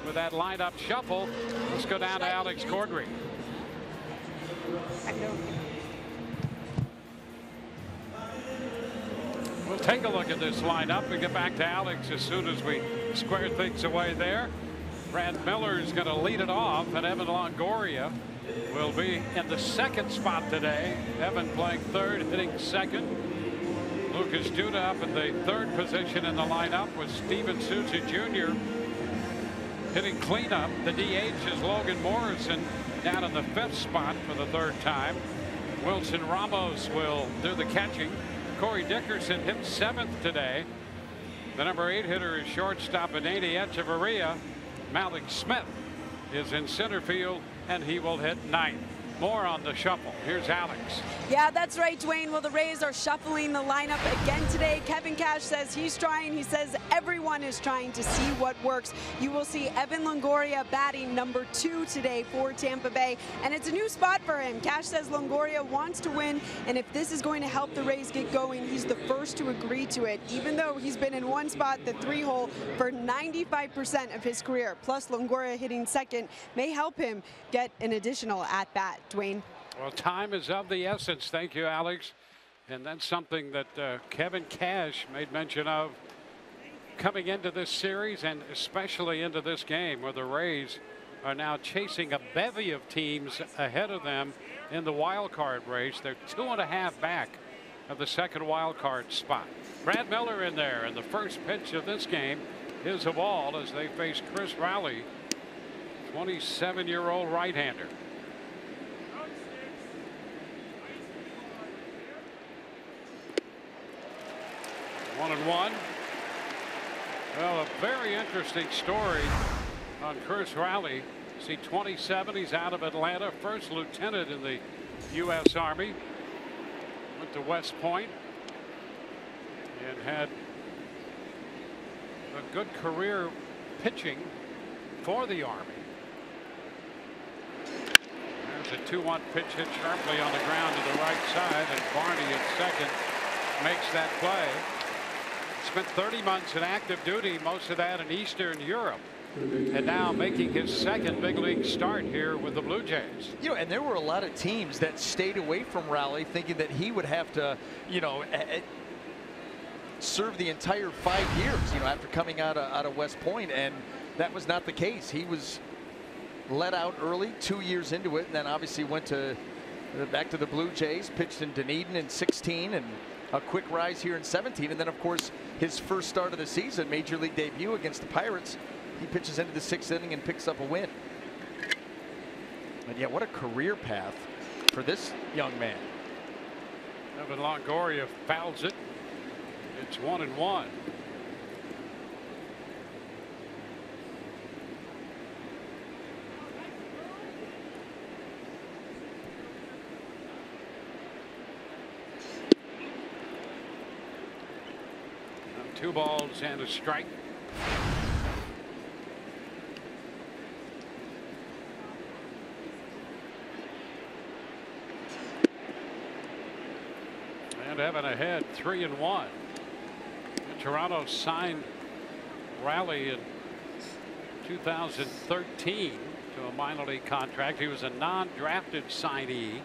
with that lineup shuffle. Let's go down to Alex Cordry. We'll take a look at this lineup and get back to Alex as soon as we square things away there. Brad Miller is going to lead it off, and Evan Longoria will be in the second spot today. Evan playing third, hitting second. Lucas DUDA up in the third position in the lineup with Steven SOUZA Jr. hitting cleanup. The DH is Logan Morrison down in the fifth spot for the third time. Wilson Ramos will do the catching. Corey Dickerson hit seventh today. The number 8 hitter is shortstop Adeiny Echeverria. Malik Smith is in center field, and he will hit ninth. More on the shuffle. Here's Alex. Yeah, that's right, Dwayne. Well, the Rays are shuffling the lineup again today. Kevin Cash says he's trying. He says everyone is trying to see what works. You will see Evan Longoria batting number 2 today for Tampa Bay, and it's a new spot for him. Cash says Longoria wants to win, and if this is going to help the Rays get going, he's the first to agree to it, even though he's been in one spot, the 3-hole, for 95% of his career. Plus, Longoria hitting second may help him get an additional at-bat. Dwayne. Well, time is of the essence. Thank you, Alex. And that's something that Kevin Cash made mention of coming into this series, and especially into this game, where the Rays are now chasing a bevy of teams ahead of them in the wild card race. They're 2.5 back of the second wild card spot. Brad Miller in there, and the first pitch of this game is a ball as they face Chris Rowley, 27-year-old right-hander. 1-1. Well, a very interesting story on Chris Rowley. See, 27. He's out of Atlanta, first lieutenant in the U.S. Army. Went to West Point and had a good career pitching for the Army. There's a 2-1 pitch hit sharply on the ground to the right side, and Barney at second makes that play. Spent 30 months in active duty, most of that in Eastern Europe, and now making his second big league start here with the Blue Jays. You know, and there were a lot of teams that stayed away from Rowley, thinking that he would have to, you know, serve the entire 5 years, you know, after coming out of West Point, and that was not the case. He was let out early, 2 years into it, and then obviously went back to the Blue Jays, pitched in Dunedin in 16, and a quick rise here in 17, and then of course his first start of the season, major league debut against the Pirates, he pitches into the 6th inning and picks up a win. And yeah, what a career path for this young man. Evan Longoria fouls it. It's 1-1. Two balls and a strike. And Evan ahead, 3-1. Toronto signed Rowley in 2013 to a minor league contract. He was a non-drafted signee,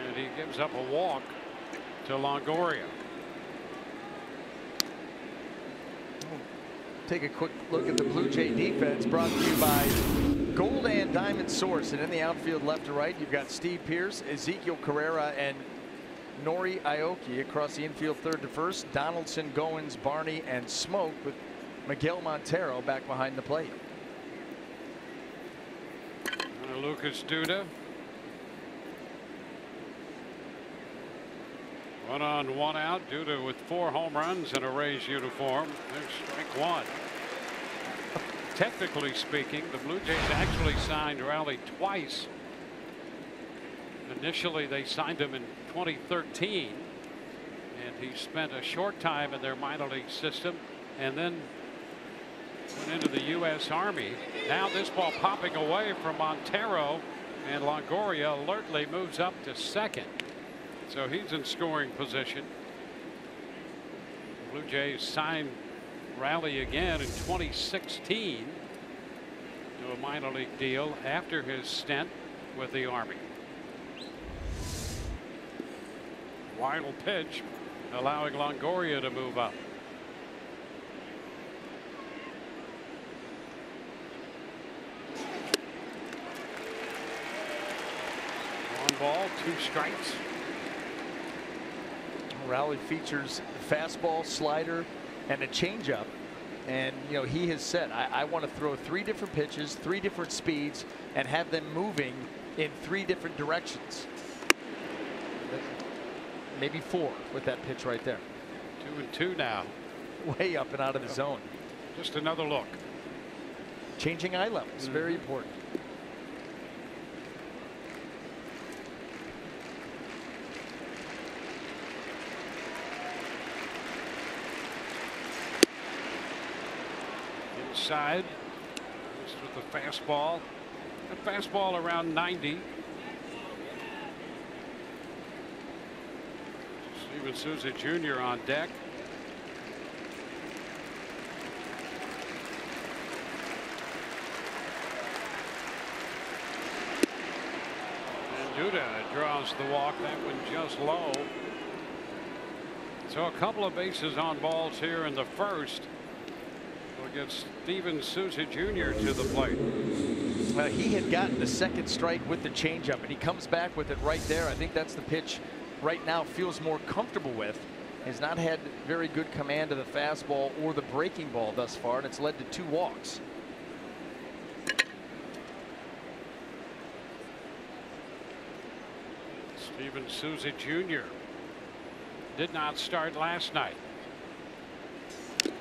and he gives up a walk to Longoria. Take a quick look at the Blue Jay defense, brought to you by Gold and Diamond Source. And in the outfield, left to right, you've got Steve Pearce, Ezekiel Carrera, and Nori Aoki. Across the infield, third to first, Donaldson, Goins, Barney, and Smoke, with Miguel Montero back behind the plate. Lucas DUDA. 1 on, 1 out. DUDA with 4 home runs in a Rays uniform. There's strike 1. Technically speaking, the Blue Jays actually signed Rowley twice. Initially, they signed him in 2013, and he spent a short time in their minor league system, and then went into the U.S. Army. Now this ball popping away from Montero, and Longoria alertly moves up to second. So he's in scoring position. The Blue Jays signed rally again in 2016 to a minor league deal after his stint with the Army. Wild pitch, allowing Longoria to move up. One ball, 2 strikes. Rowley features fastball, slider, and a changeup. And, you know, he has said, I want to throw 3 different pitches, 3 different speeds, and have them moving in 3 different directions. Maybe 4 with that pitch right there. 2-2 now. Way up and out of the zone. Just another look. Changing eye levels, very important. Inside, just with the fastball. A fastball around 90. Steven Souza Jr. on deck. And DUDA draws the walk. That one just low. So a couple of bases on balls here in the first. We'll get Steven Souza Jr. to the plate. He had gotten the second strike with the changeup, and he comes back with it right there. I think that's the pitch right now feels more comfortable with. Has not had very good command of the fastball or the breaking ball thus far, and it's led to 2 walks. Steven Souza Jr. did not start last night. It's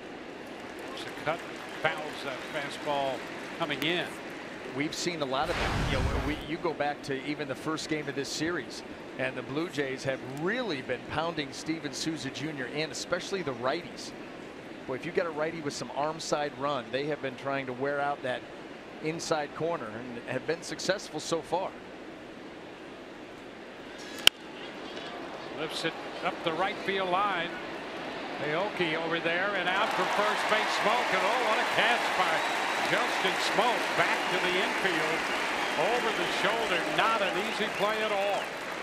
a cut, fouls that fastball coming in. We've seen a lot of it. You know, you go back to even the first game of this series, and the Blue Jays have really been pounding Steven Souza Jr. in, especially the righties. Boy, if you got a righty with some arm side run, they have been trying to wear out that inside corner and have been successful so far. Lifts it up the right field line. Aoki over there and out for first base. Smoke, and oh, what a catch by Justin Smoke back to the infield over the shoulder. Not an easy play at all.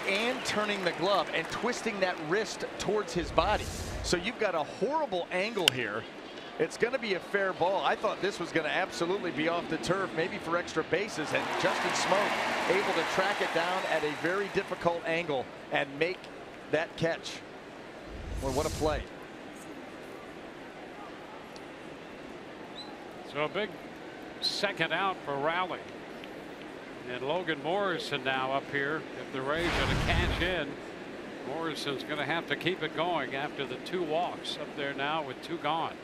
And turning the glove and twisting that wrist towards his body. So you've got a horrible angle here. It's going to be a fair ball. I thought this was going to absolutely be off the turf, maybe for extra bases, and Justin Smoke able to track it down at a very difficult angle and make that catch. Well, what a play. So a big second out for Rowley. And Logan Morrison now up here. If the Rays are to cash in, Morrison's going to have to keep it going after the 2 walks up there now with 2 gone.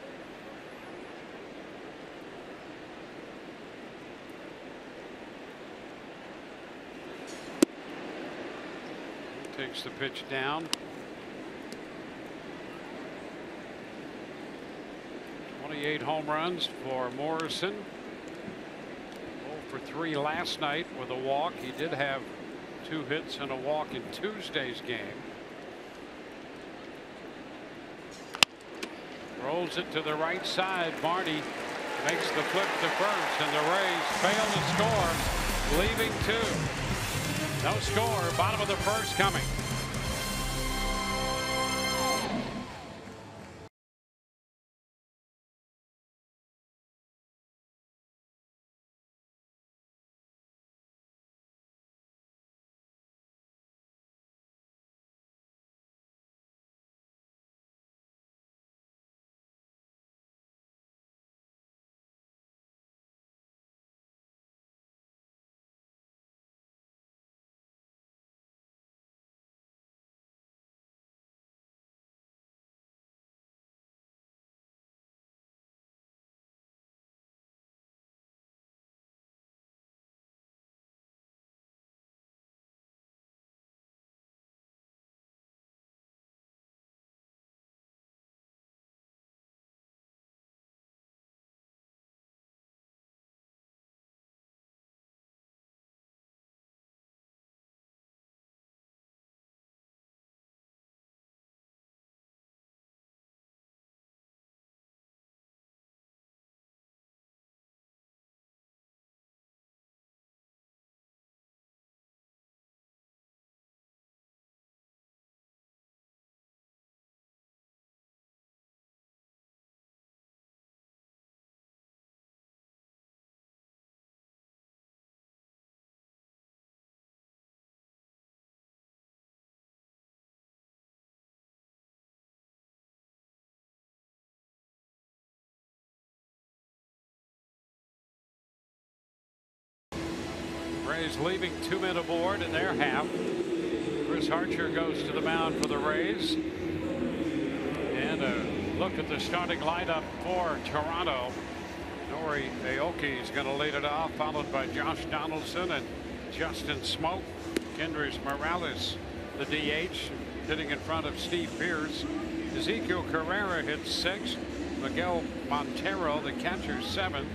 He takes the pitch down. 28 home runs for Morrison. 0 for 3 last night with a walk. He did have 2 hits and a walk in Tuesday's game. Rolls it to the right side. Barney makes the flip to first, and the Rays fail to score, leaving 2. No score. Bottom of the first coming. Rays leaving 2 men aboard in their half. Chris Archer goes to the mound for the Rays. And a look at the starting lineup for Toronto. Nori Aoki is going to lead it off, followed by Josh Donaldson and Justin Smoke. Kendrys Morales, the DH, hitting in front of Steve Pearce. Ezekiel Carrera hits 6th. Miguel Montero, the catcher, 7th.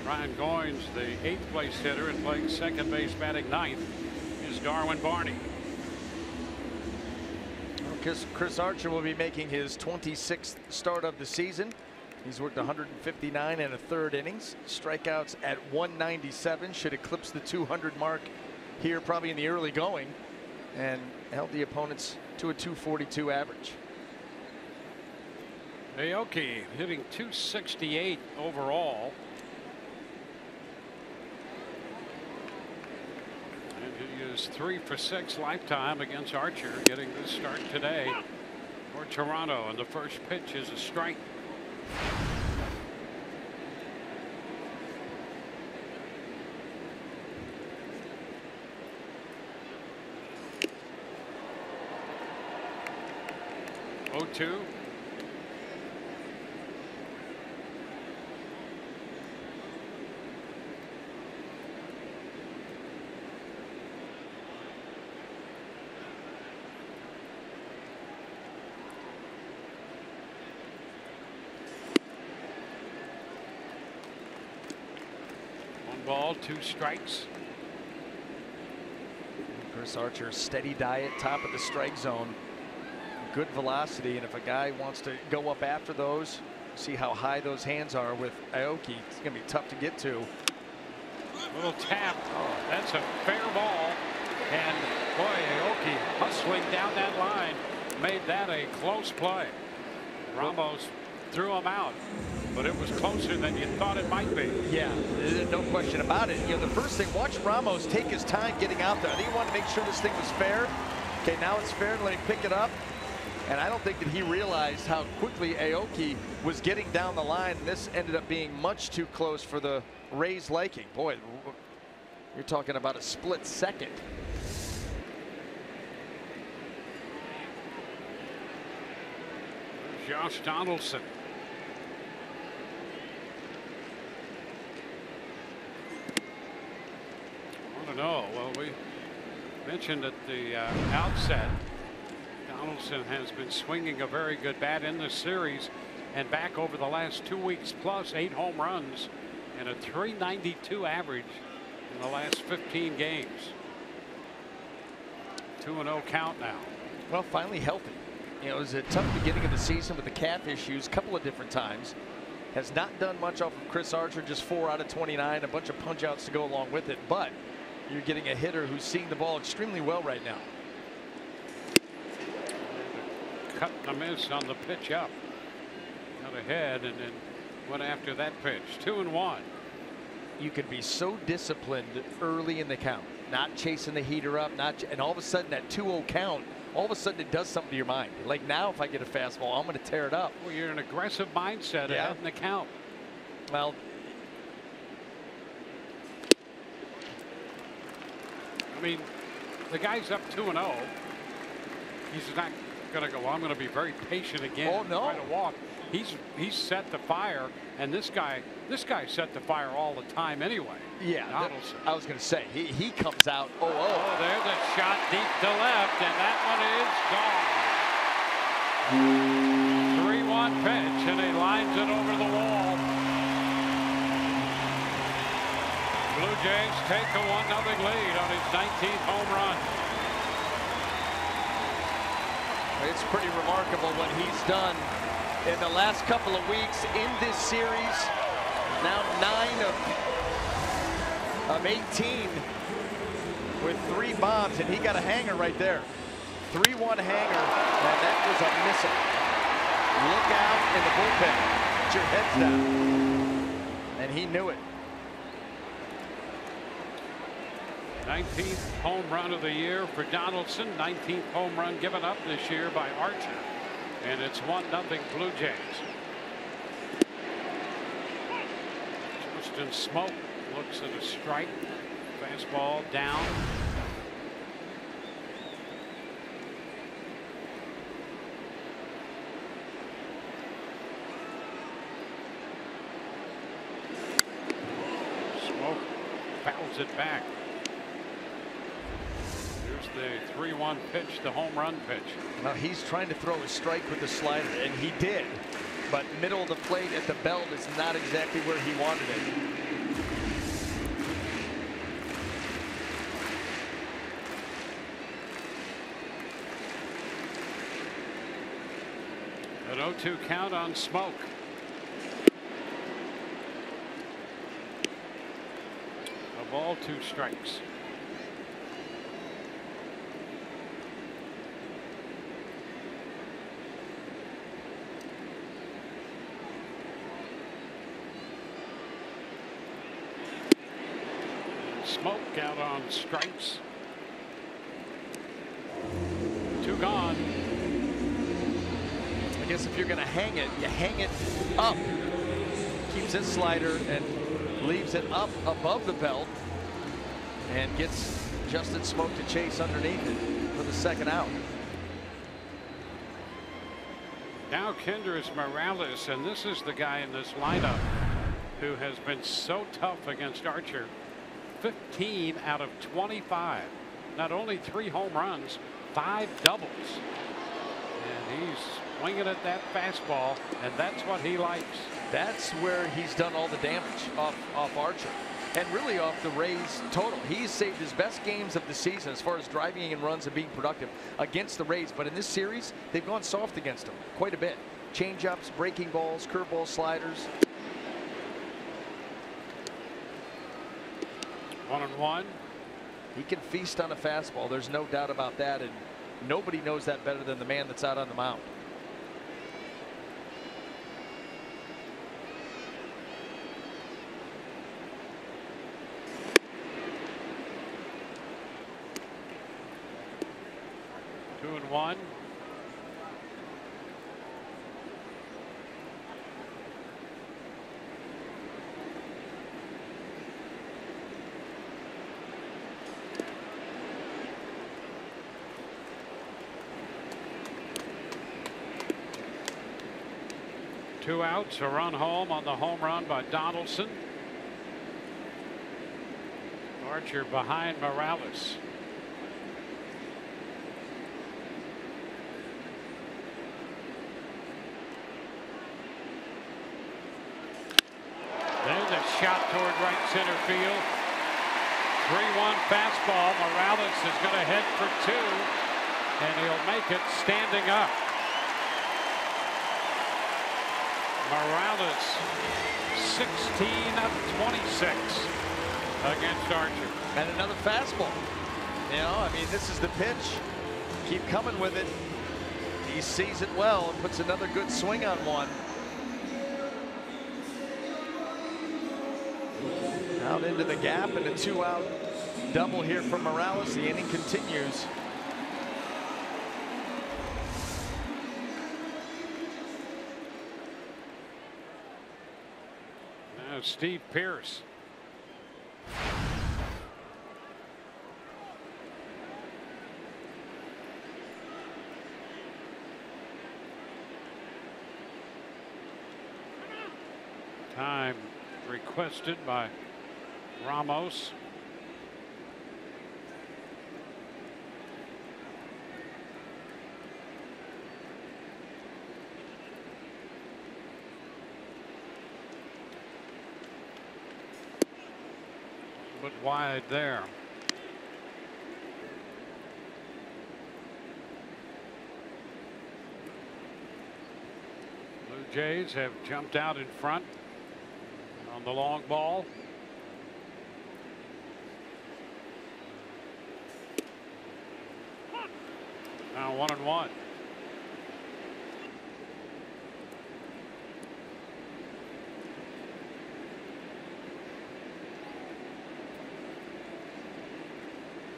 Ryan Goins, the 8th place hitter and playing second base, batting 9th, is Darwin Barney. Chris Archer will be making his 26th start of the season. He's worked 159 and a third innings. Strikeouts at 197, should eclipse the 200 mark here probably in the early going, and held the opponents to a 242 average. Aoki hitting 268 overall. And he is 3 for 6 lifetime against Archer, getting this start today for Toronto. And the first pitch is a strike. Oh, 2. Ball, 2 strikes. Chris Archer, steady diet, top of the strike zone, good velocity, and if a guy wants to go up after those, see how high those hands are with Aoki, it's going to be tough to get to. Little tap. Oh, that's a fair ball, and boy, Aoki hustling down that line made that a close play. Ramos threw him out, but it was closer than you thought it might be. Yeah, no question about it. You know, the first thing, watch Ramos take his time getting out there. I think he wanted to make sure this thing was fair. Okay, now it's fair, and let him pick it up. And I don't think that he realized how quickly Aoki was getting down the line. And this ended up being much too close for the Rays' liking. Boy, you're talking about a split second. Josh Donaldson. I don't know. Well, we mentioned at the outset, Donaldson has been swinging a very good bat in this series, and back over the last 2 weeks plus 8 home runs and a .392 average in the last 15 games. 2-0 count now. Well, finally healthy. You know, it was a tough beginning of the season with the calf issues a couple of different times. Has not done much off of Chris Archer, just 4 out of 29, a bunch of punch outs to go along with it, but you're getting a hitter who's seeing the ball extremely well right now. Cut and a miss on the pitch up. Got ahead and then went after that pitch. 2-1. You can be so disciplined early in the count, not chasing the heater up, and all of a sudden that 2-0 count, all of a sudden it does something to your mind. Like now, if I get a fastball, I'm going to tear it up. Well, you're in an aggressive mindset ahead in the count. Well, I mean, the guy's up 2-0. He's not going to go, well, I'm going to be very patient again. Oh, no. Try to walk. He's set the fire, and this guy set the fire all the time anyway. Yeah, Donaldson. I was going to say he comes out. Oh, there's a shot deep to left, and that one is gone. 3-1 pitch, and he lines it over the wall. Blue Jays take a 1-0 lead on his 19th home run. It's pretty remarkable what he's done in the last couple of weeks in this series. Now 9 of 18 with 3 bombs, and he got a hanger right there. 3-1 hanger, and that was a missile. Look out in the bullpen. Put your heads down. And he knew it. 19th home run of the year for Donaldson. 19th home run given up this year by Archer. And it's 1-0 Blue Jays. Justin Smoke looks at a strike. Fastball down. Smoke fouls it back. Here's the 3-1 pitch, the home run pitch. Now he's trying to throw a strike with the slider, and he did. But middle of the plate at the belt is not exactly where he wanted it. An 0-2 count on Smoke. A ball, 2 strikes. Smoke out on strikes. 2 gone. I guess if you're going to hang it, you hang it up. Keeps his slider and leaves it up above the belt and gets Justin Smoke to chase underneath it for the second out. Now Kendrys Morales, and this is the guy in this lineup who has been so tough against Archer. 15 out of 25. Not only 3 home runs, 5 doubles. And he's swinging at that fastball, and that's what he likes. That's where he's done all the damage off Archer, and really off the Rays total. He's saved his best games of the season as far as driving in runs and being productive against the Rays. But in this series, they've gone soft against him quite a bit. Change-ups, breaking balls, curveballs, sliders. 1-1. He can feast on a fastball. There's no doubt about that, and nobody knows that better than the man that's out on the mound. Two and one. Two outs, a run home on the home run by Donaldson. Archer behind Morales. There's a shot toward right center field. 3-1 fastball. Morales is going to head for 2, and he'll make it standing up. Morales 16 of 26 against Archer. And another fastball. You know, I mean, this is the pitch. Keep coming with it. He sees it well and puts another good swing on one. Out into the gap, and a 2-out double here from Morales. The inning continues. Now Steve Pearce. Time requested by Ramos. But wide there. Blue Jays have jumped out in front on the long ball. Now 1-1.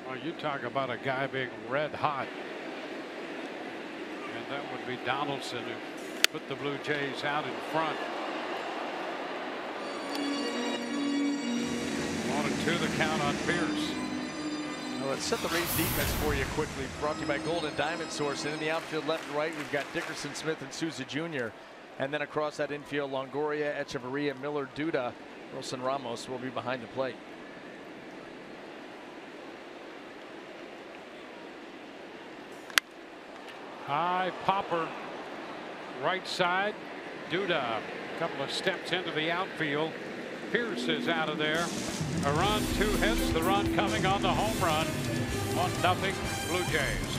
Well, you talk about a guy being red hot, and that would be Donaldson, who put the Blue Jays out in front. 1-2 1-2 the count on Pierce. Well, let's set the Rays defense for you quickly. Brought to you by Golden Diamond Source. And in the outfield, left and right, we've got Dickerson, Smith, and Souza Jr. And then across that infield, Longoria, Echeverria, Miller, DUDA, Wilson Ramos will be behind the plate. High popper, right side. DUDA, a couple of steps into the outfield. Pierce is out of there. A run, 2 hits. The run coming on the home run. 1-0 Blue Jays.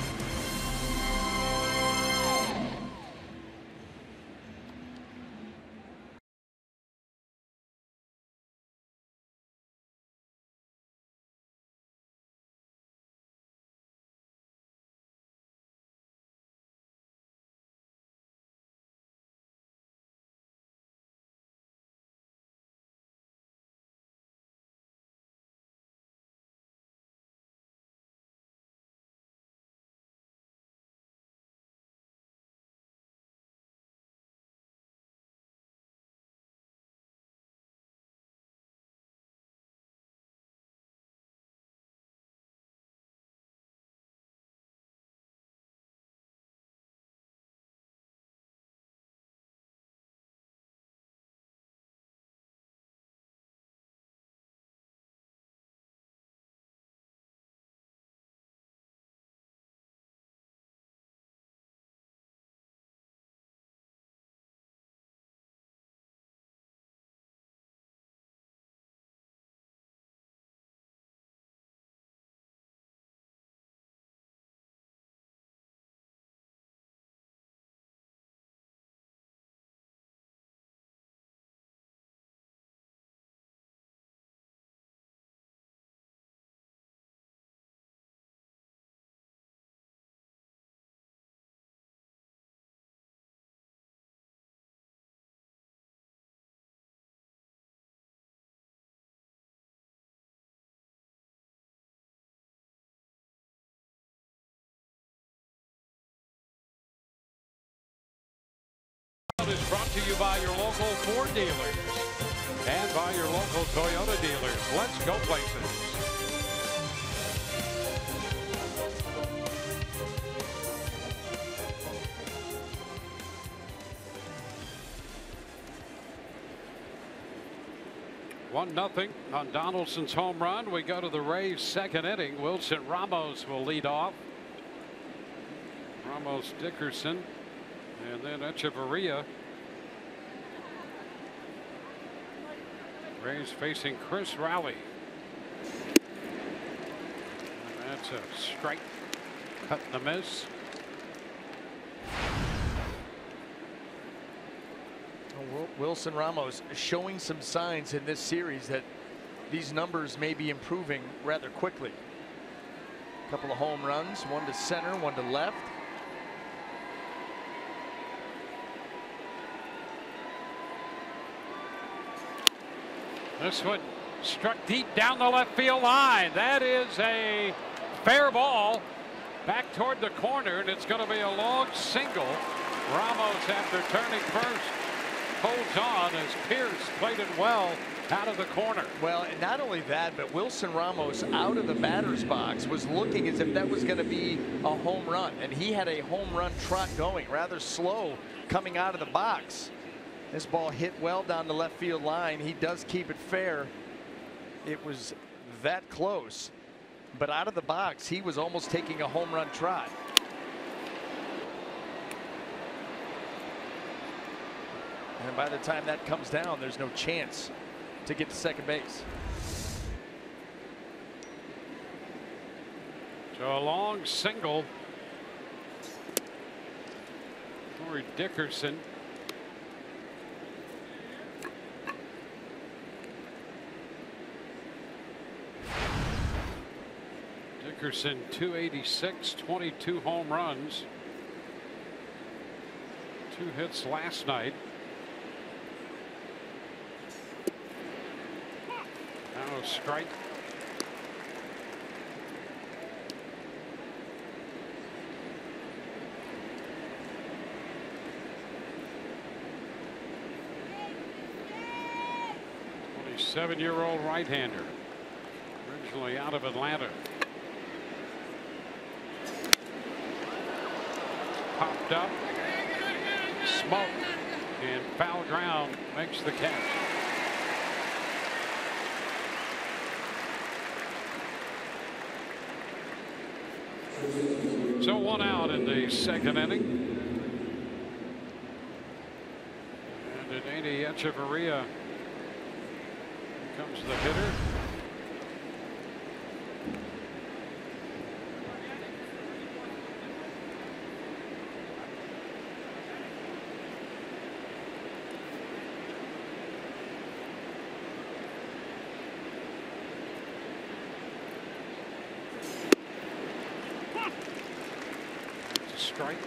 Is brought to you by your local Ford dealers and by your local Toyota dealers. Let's go places. One nothing on Donaldson's home run. We go to the Rays' second inning. Wilson Ramos will lead off. Ramos, Dickerson, and then Echeverria. Rays facing Chris Rowley. And that's a strike. Cut and a miss. Wilson Ramos showing some signs in this series that these numbers may be improving rather quickly. A couple of home runs, one to center, one to left. This one struck deep down the left field line. That is a fair ball back toward the corner, and it's going to be a long single. Ramos, after turning first, holds on as Pierce played it well out of the corner. Well, and not only that, but Wilson Ramos out of the batter's box was looking as if that was going to be a home run, and he had a home run trot going, rather slow coming out of the box. This ball hit well down the left field line. He does keep it fair. It was that close, but out of the box, he was almost taking a home run trot. And by the time that comes down, there's no chance to get to second base. So a long single for Dickerson. Dickerson, 286, 22 home runs, 2 hits last night. Now a strike. Seven-year-old right-hander. Originally out of Atlanta. Popped up, smoked, and foul ground makes the catch. So 1 out in the second inning. And at Andy Echeverria comes the hitter. Strike.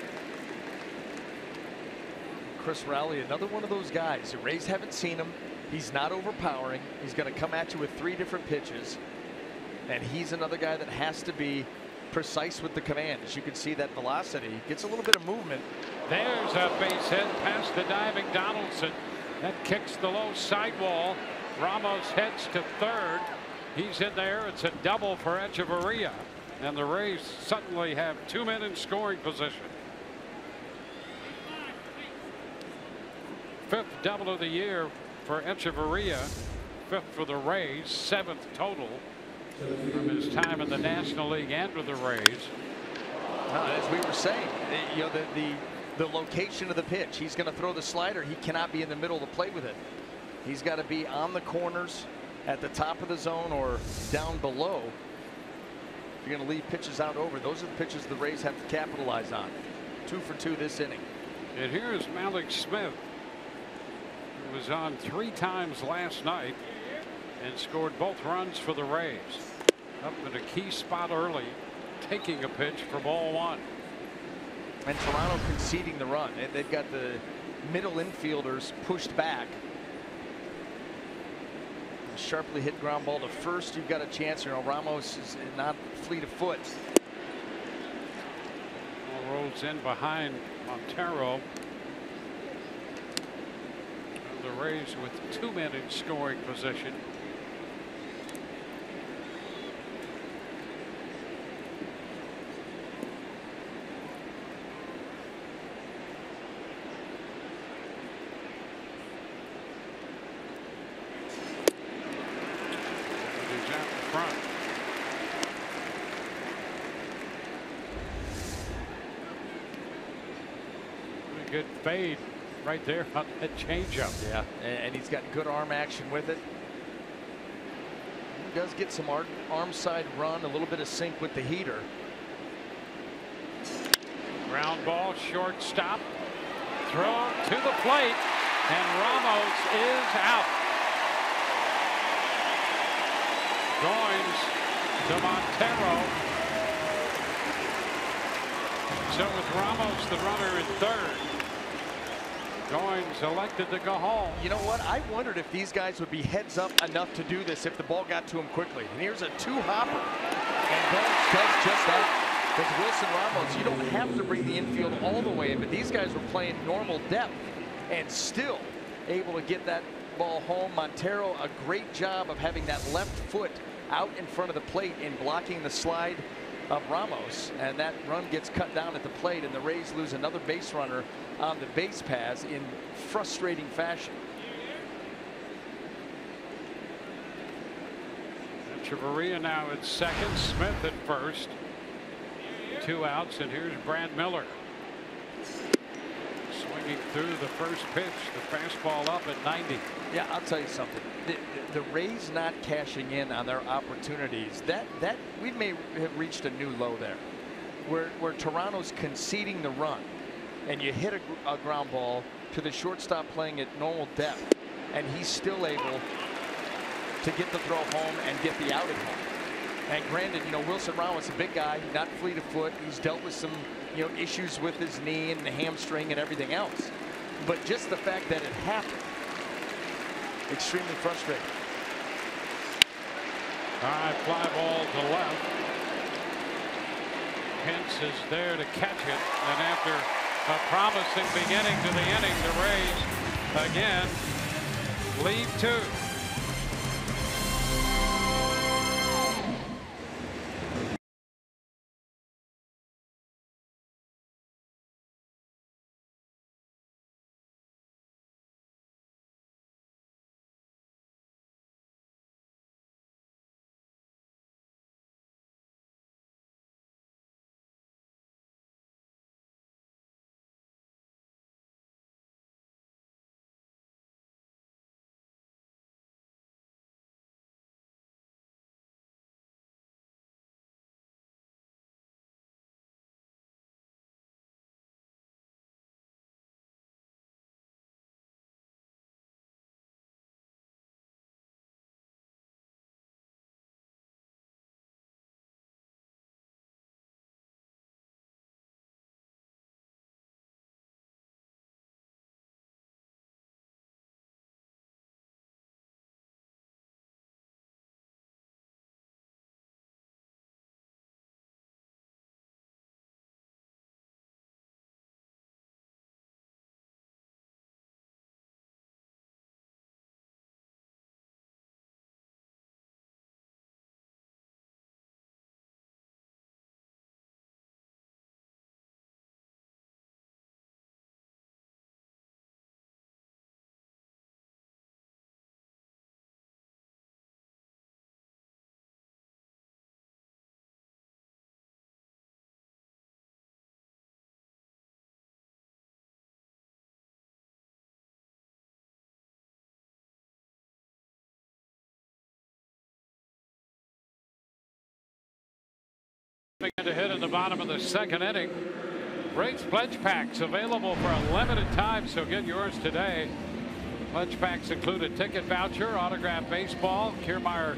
Chris Rowley, another one of those guys. The Rays haven't seen him. He's not overpowering. He's going to come at you with 3 different pitches. And he's another guy that has to be precise with the command. As you can see, that velocity gets a little bit of movement. There's a base hit past the diving Donaldson. That kicks the low sidewall. Ramos heads to third. He's in there. It's a double for Echeverria. And the Rays suddenly have 2 men in scoring position. 5th double of the year for Echeverria. 5th for the Rays. 7th total from his time in the National League and with the Rays. As we were saying, you know, the location of the pitch. He's going to throw the slider. He cannot be in the middle of the plate with it. He's got to be on the corners, at the top of the zone, or down below. You're going to leave pitches out over. Those are the pitches the Rays have to capitalize on. 2 for 2 this inning. And here's Malik Smith, who was on 3 times last night and scored both runs for the Rays. Up in a key spot early, taking a pitch for ball 1. And Toronto conceding the run. They've got the middle infielders pushed back. Sharply hit ground ball to first. You've got a chance. You know, Ramos is not fleet of foot. Ball rolls in behind Montero. The Rays with 2 men in scoring position. Good fade right there on that changeup. Yeah, and he's got good arm action with it. He does get some arm side run, a little bit of sync with the heater. Ground ball, shortstop, throw to the plate, and Ramos is out. Goins to Montero. So with Ramos the runner in third, Goins elected to go home. You know what? I wondered if these guys would be heads up enough to do this if the ball got to him quickly. And here's a 2-hopper. And Goins does just that. Because Wilson Ramos, you don't have to bring the infield all the way in, but these guys were playing normal depth and still able to get that ball home. Montero, a great job of having that left foot out in front of the plate and blocking the slide of Ramos, and that run gets cut down at the plate, and the Rays lose another base runner on the base paths in frustrating fashion. Echeverria now at second, Smith at first. 2 outs, and here's Brad Miller. Swinging through the first pitch, the fastball up at 90. Yeah, I'll tell you something. The Rays not cashing in on their opportunities, that we may have reached a new low there, where Toronto's conceding the run, and you hit a ground ball to the shortstop playing at normal depth, and he's still able to get the throw home and get the out at home. And granted, you know, Wilson Ramos, a big guy, not fleet of foot. He's dealt with some, you know, issues with his knee and the hamstring and everything else. But just the fact that it happened, extremely frustrating. High fly ball to left. Hintz is there to catch it, and after a promising beginning to the inning, the Rays again lead 2. To hit in the bottom of the second inning. Rays pledge packs available for a limited time, so get yours today. Pledge packs include a ticket voucher, autographed baseball, Kiermaier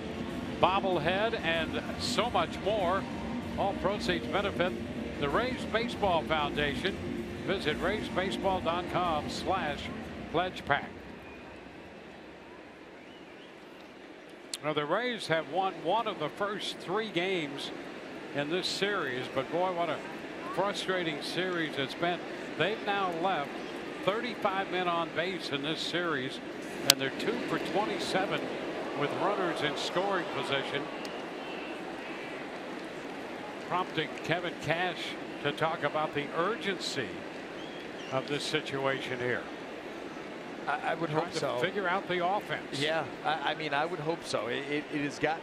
bobblehead, and so much more. All proceeds benefit the Rays Baseball Foundation. Visit raysbaseball.com/pledge pack. Now the Rays have won one of the first 3 games in this series, but boy, what a frustrating series it's been. They've now left 35 men on base in this series, and they're 2 for 27 with runners in scoring position, prompting Kevin Cash to talk about the urgency of this situation here. I would hope so. Figure out the offense. Yeah, I mean, I would hope so. It has gotten.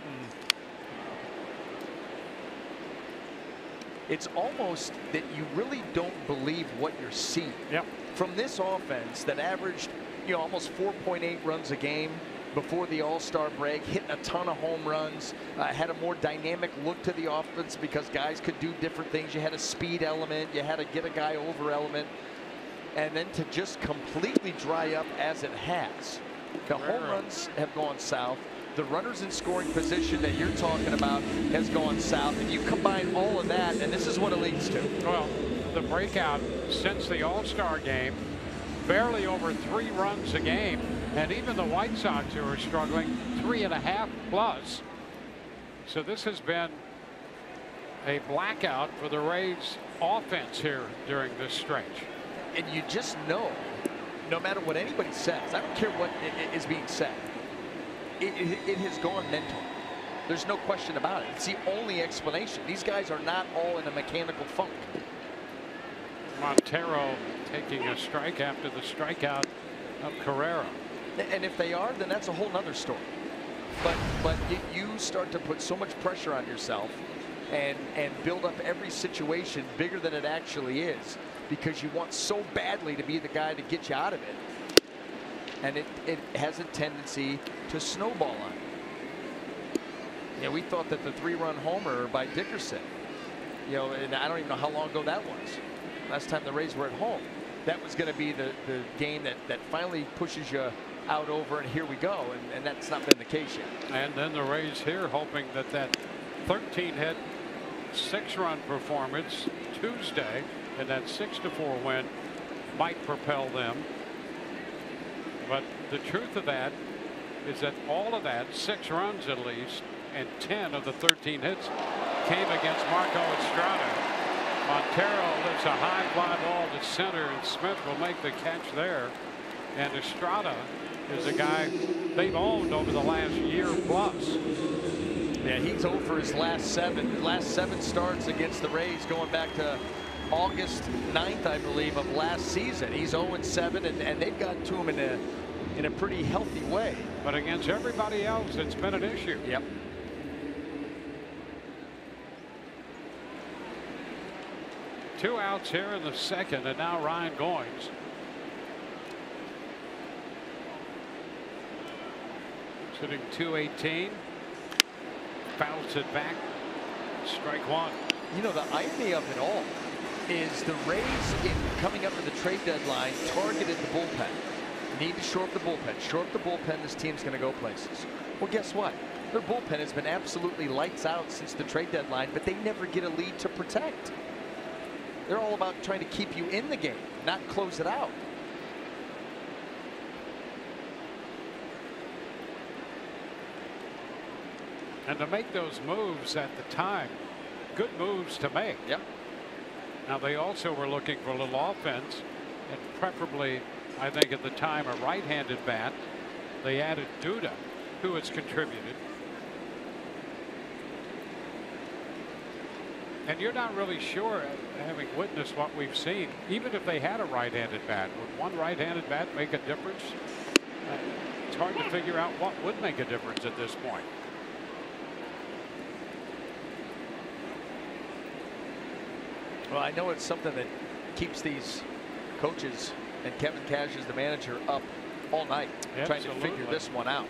It's almost that you really don't believe what you're seeing. Yep. From this offense that averaged, almost 4.8 runs a game before the All-Star break, hitting a ton of home runs, had a more dynamic look to the offense because guys could do different things. You had a speed element, you had a get a guy over element, and then to just completely dry up as it has. The home runs have gone south. The runners in scoring position that you're talking about has gone south, and you combine all of that, and this is what it leads to. Well, the breakout since the All-Star game, barely over 3 runs a game, and even the White Sox, who are struggling, 3.5 plus. So this has been a blackout for the Rays offense here during this stretch. And you just know, no matter what anybody says, I don't care what is being said, it has gone mental. There's no question about it. It's the only explanation. These guys are not all in a mechanical funk. Montero taking a strike after the strikeout of Carrera. And if they are, then that's a whole nother story. But you start to put so much pressure on yourself and build up every situation bigger than it actually is, because you want so badly to be the guy to get you out of it. And it has a tendency to snowball on you. We thought that the 3-run homer by Dickerson, and I don't even know how long ago that was. Last time the Rays were at home, that was going to be the game that finally pushes you out over, and here we go, and that's not been the case yet. And then the Rays here hoping that 13-hit 6-run performance Tuesday and that 6-4 win might propel them. But the truth of that is that all of that, 6 runs at least, and 10 of the 13 hits came against Marco Estrada. Montero lifts a high fly ball to center, and Smith will make the catch there. And Estrada is a guy they've owned over the last year plus. Yeah, he's over his last 7 starts against the Rays going back to August 9th, I believe, of last season. He's 0-7, and they've gotten to him in a pretty healthy way. But against everybody else, it's been an issue. Yep. Two outs here in the second, and now Ryan Goins. Sitting 218. Fouls it back. Strike 1. The irony of it all is the Rays, in coming up to the trade deadline, targeted the bullpen. Need to shore up the bullpen. Shore up the bullpen, this team's going to go places. Well, guess what? Their bullpen has been absolutely lights out since the trade deadline, but they never get a lead to protect. They're all about trying to keep you in the game, not close it out. And to make those moves at the time, good moves to make. Yep. Now they also were looking for a little offense, and preferably, I think at the time, a right-handed bat. They added DUDA, who has contributed. And you're not really sure, having witnessed what we've seen, even if they had a right-handed bat, would one right-handed bat make a difference? It's hard to figure out what would make a difference at this point. Well, I know it's something that keeps these coaches and Kevin Cash as the manager up all night, trying to figure this one out.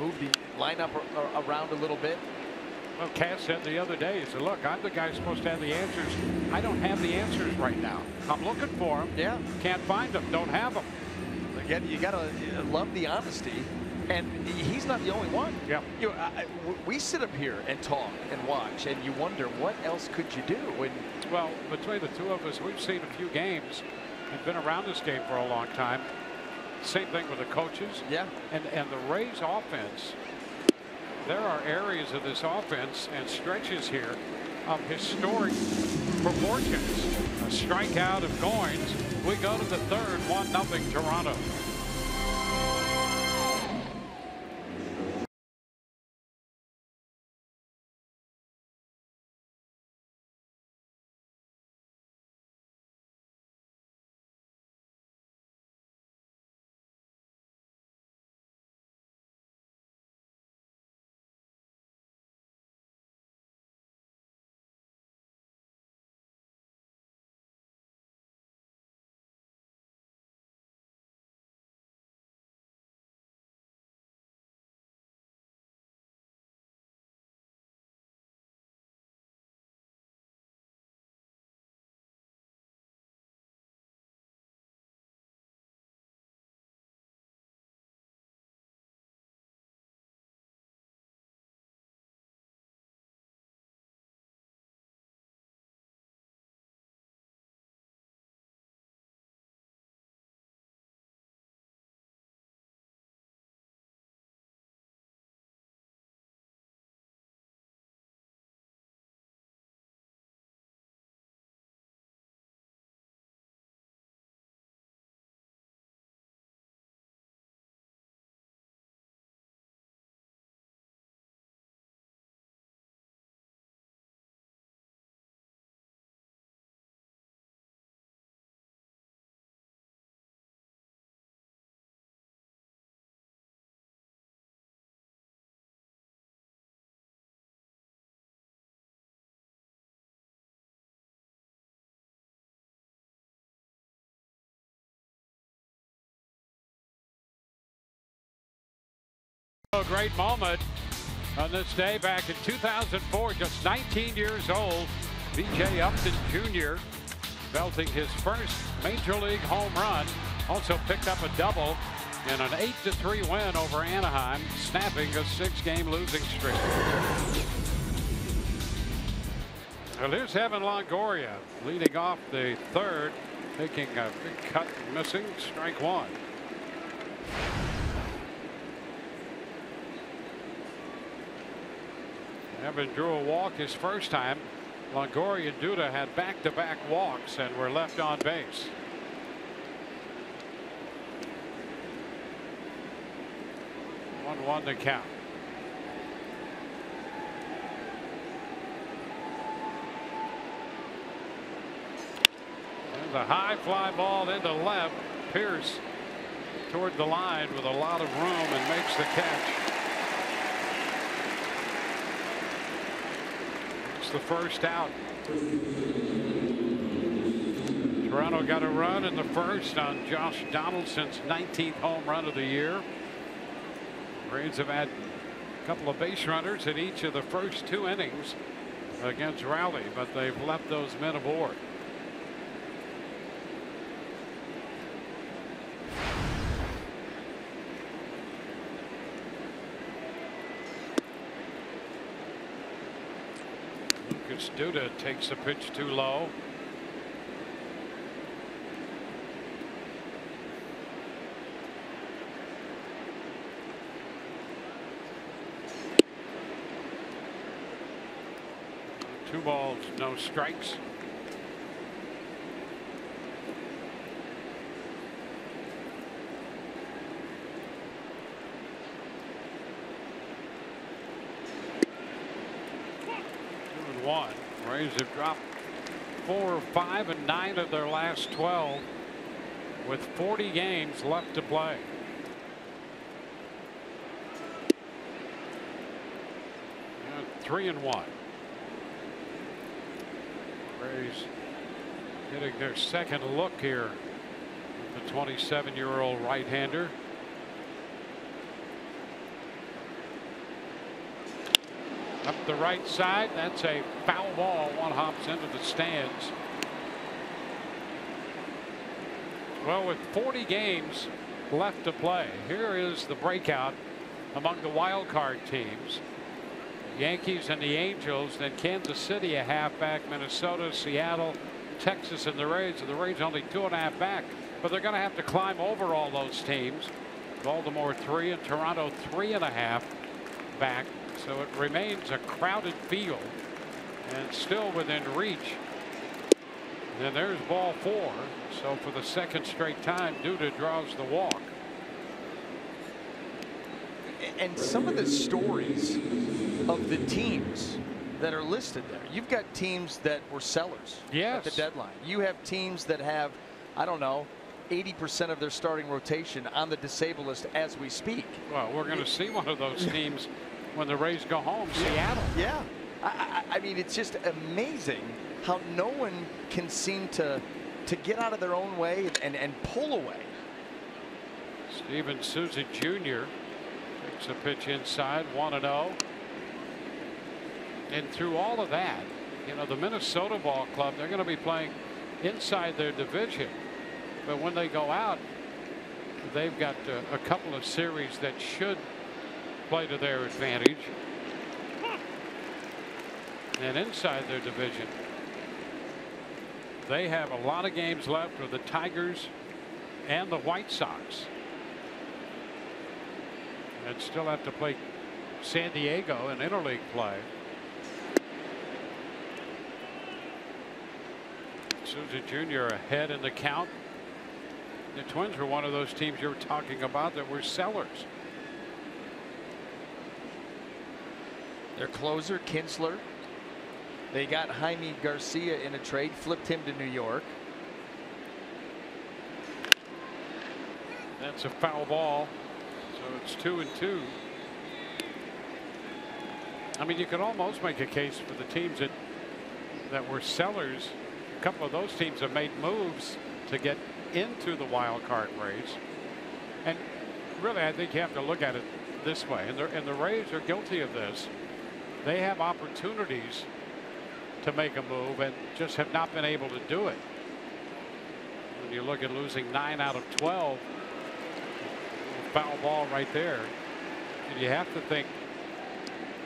Move the lineup around a little bit. Well, Cass said the other day, he said, look, I'm the guy supposed to have the answers. I don't have the answers right now. I'm looking for them. Yeah. Can't find them. Don't have them. Again, you got to love the honesty. And he's not the only one. Yeah. You know, we sit up here and talk and watch, and you wonder what else could you do. Well, between the two of us, we've seen a few games and been around this game for a long time. Same thing with the coaches. Yeah. And the Rays offense, there are areas of this offense and stretches here of historic proportions. A strikeout of Goins. We go to the third, 1-0 Toronto. A great moment on this day back in 2004, just 19 years old. B.J. Upton Jr. belting his first major league home run. Also picked up a double in an 8-3 win over Anaheim, snapping a 6-game losing streak. Well, here's Evan Longoria leading off the third, taking a big cut, missing, strike one. Evan drew a walk his first time. Longoria and DUDA had back-to-back walks and were left on base. One to count. There's a high fly ball into left. Pierce toward the line with a lot of room and makes the catch. The first out. Toronto got a run in the first on Josh Donaldson's 19th home run of the year. Rays have had a couple of base runners in each of the first 2 innings against ROWLEY, but they've left those men aboard. DUDA takes a pitch too low. Two balls, no strikes. One. Rays have dropped 4 of 5 and 9 of their last 12 with 40 games left to play. And 3-1. Rays getting their second look here with the 27-year-old right-hander. Up the right side. That's a foul ball. One hops into the stands. Well, with 40 games left to play, here is the breakout among the wild card teams. Yankees and the Angels, then Kansas City a half back, Minnesota, Seattle, Texas, and the Rays. The Rays only 2.5 back, but they're going to have to climb over all those teams. Baltimore 3 and Toronto 3.5 back. So it remains a crowded field and still within reach. Then there's ball 4. So for the second straight time, DUDA draws the walk. And some of the stories of the teams that are listed there, you've got teams that were sellers at the deadline. You have teams that have, I don't know, 80% of their starting rotation on the disabled list as we speak. Well, we're going to see one of those teams when the Rays go home, Seattle. Yeah. I mean, it's just amazing how no one can seem to get out of their own way and pull away. Steven SOUZA Jr. takes a pitch inside, 1-0. And through all of that, you know, the Minnesota ball club, they're going to be playing inside their division. But when they go out, they've got a couple of series that should play to their advantage. And inside their division, they have a lot of games left with the Tigers and the White Sox. And still have to play San Diego in interleague play. SOUZA Jr. ahead in the count. The Twins were one of those teams you were talking about that were sellers. Their closer, Kinsler. They got Jaime Garcia in a trade, flipped him to New York. That's a foul ball. So it's 2-2. I mean, you could almost make a case for the teams that were sellers. A couple of those teams have made moves to get into the wild card race. And really, I think you have to look at it this way. And the Rays are guilty of this. They have opportunities to make a move and just have not been able to do it. When you look at losing 9 out of 12, foul ball right there. And you have to think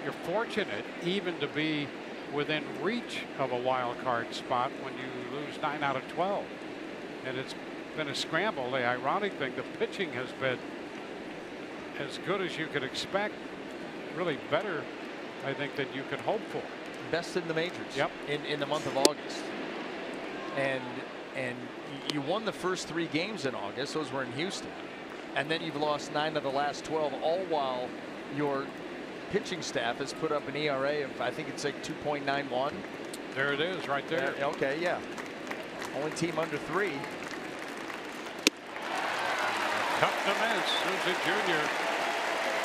you're fortunate even to be within reach of a wild card spot when you lose 9 out of 12. And it's been a scramble. The ironic thing, the pitching has been as good as you could expect, really better, I think, than you could hope for. Best in the majors. Yep. In the month of August. And you won the first 3 games in August. Those were in Houston. And then you've lost 9 of the last 12, all while your pitching staff has put up an ERA of, I think it's like 2.91. There it is right there. Okay, yeah. Only team under 3. Tough to miss. SOUZA Jr.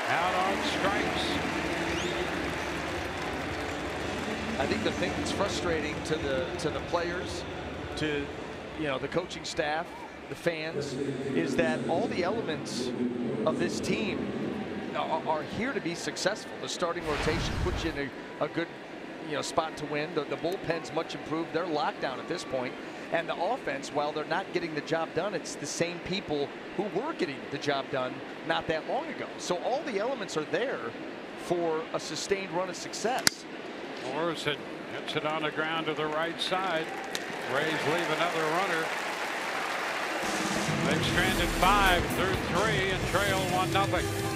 out on strikes. I think the thing that's frustrating to the players, to the coaching staff, the fans, is that all the elements of this team are here to be successful. The starting rotation puts you in a good spot to win. The bullpen's much improved. They're locked down at this point. And the offense, while they're not getting the job done, it's the same people who were getting the job done not that long ago. So all the elements are there for a sustained run of success. Morrison hits it on the ground to the right side. Rays leave another runner. They've stranded 5 through 3 and trail 1-0.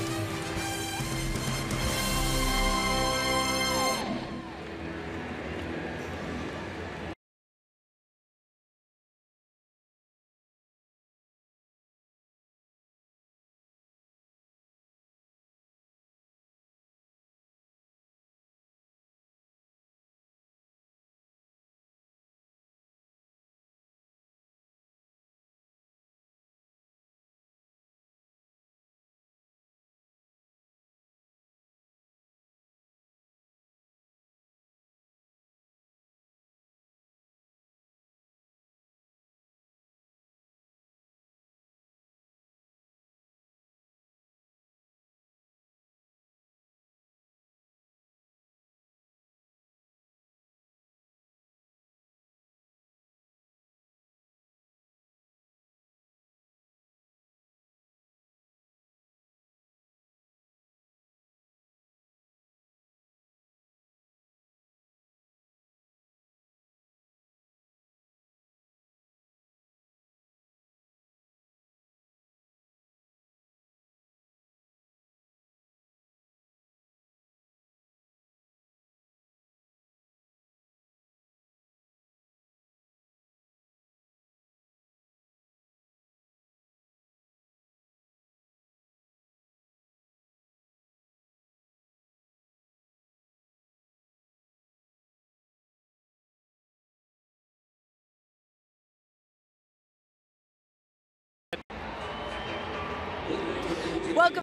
Welcome.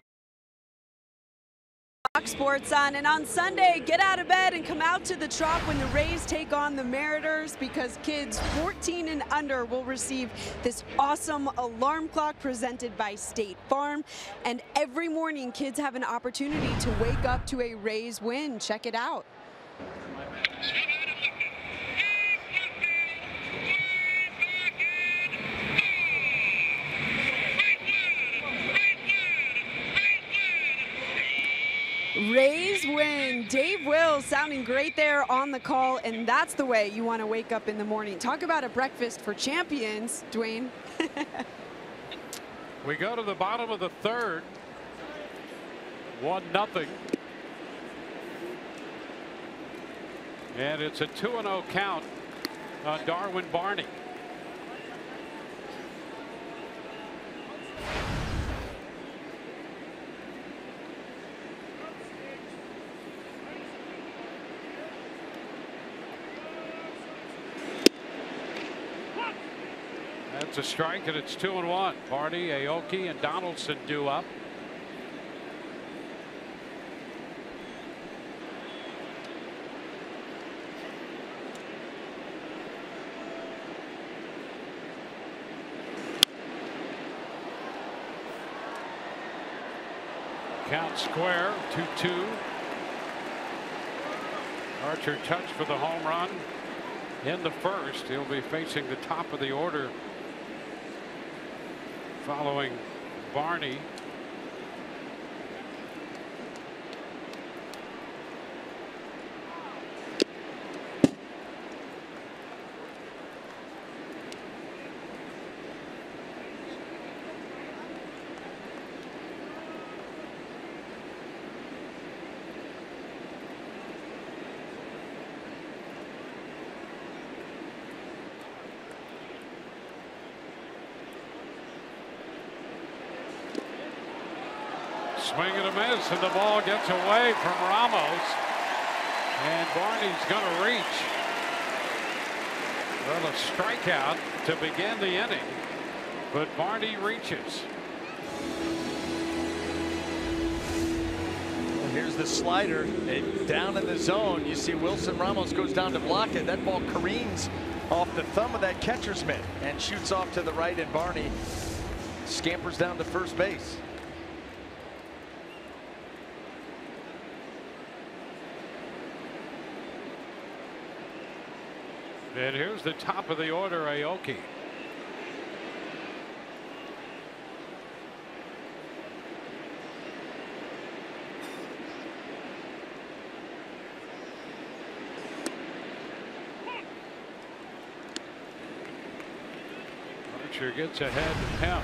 Fox Sports on, and on Sunday, get out of bed and come out to the Trop when the Rays take on the Mariners, because kids 14 and under will receive this awesome alarm clock presented by State Farm. And every morning, kids have an opportunity to wake up to a Rays win. Check it out. Rays win. Dave Wills sounding great there on the call, and that's the way you want to wake up in the morning. Talk about a breakfast for champions, Dwayne. We go to the bottom of the third. 1-0. And it's a 2-0 count on Darwin Barney. That's a strike, and it's 2-1. Barney, Aoki, and Donaldson due up. Count square, 2-2. Archer touched for the home run in the first. He'll be facing the top of the order following Barney. Swing and a miss, and the ball gets away from Ramos, and Barney's going to reach. Well, a strikeout to begin the inning, but Barney reaches. Well, here's the slider, down in the zone. You see Wilson Ramos goes down to block it. That ball careens off the thumb of that catcher's mitt and shoots off to the right, and Barney scampers down to first base. And here's the top of the order, Aoki. Archer gets ahead of him.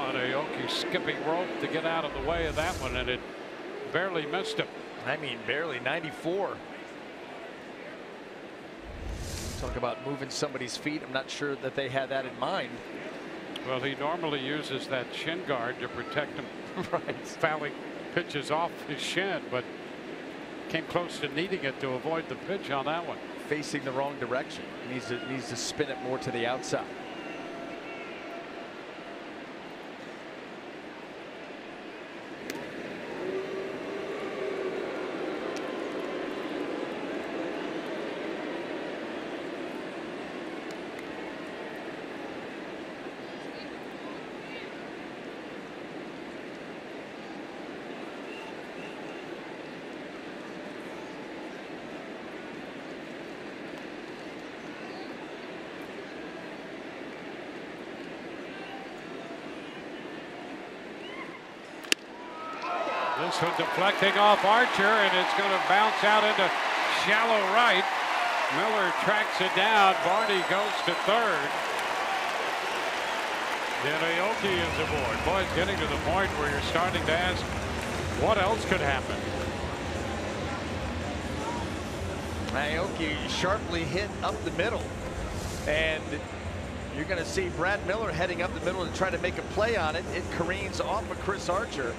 Aoki skipping rope to get out of the way of that one, and it barely missed him. I mean, barely. 94. Talk about moving somebody's feet. I'm not sure that they had that in mind. Well, he normally uses that shin guard to protect him. Right. Fouling pitches off his shin, but came close to needing it to avoid the pitch on that one. Facing the wrong direction. Needs to spin it more to the outside. This one deflecting off Archer, and it's going to bounce out into shallow right. Miller tracks it down. Barney goes to third. And Aoki is aboard. Boy, it's getting to the point where you're starting to ask, what else could happen? Aoki sharply hit up the middle. And you're going to see Brad Miller heading up the middle to try to make a play on it. It careens off of Chris Archer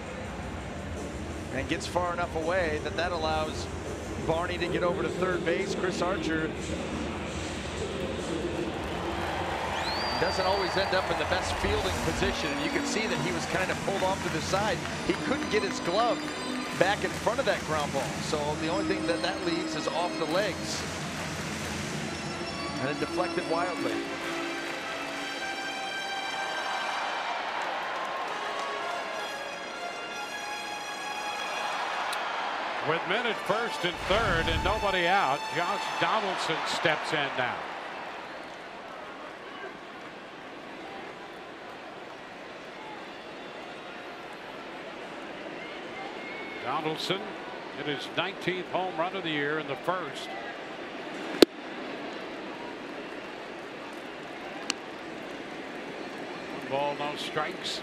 and gets far enough away that allows Barney to get over to third base. Chris Archer doesn't always end up in the best fielding position. And you can see that he was kind of pulled off to the side. He couldn't get his glove back in front of that ground ball. So the only thing that leaves is off the legs. And it deflected wildly. With men at first and third and nobody out, Josh Donaldson steps in now. Donaldson hit his 19th home run of the year in the first. One ball, no strikes.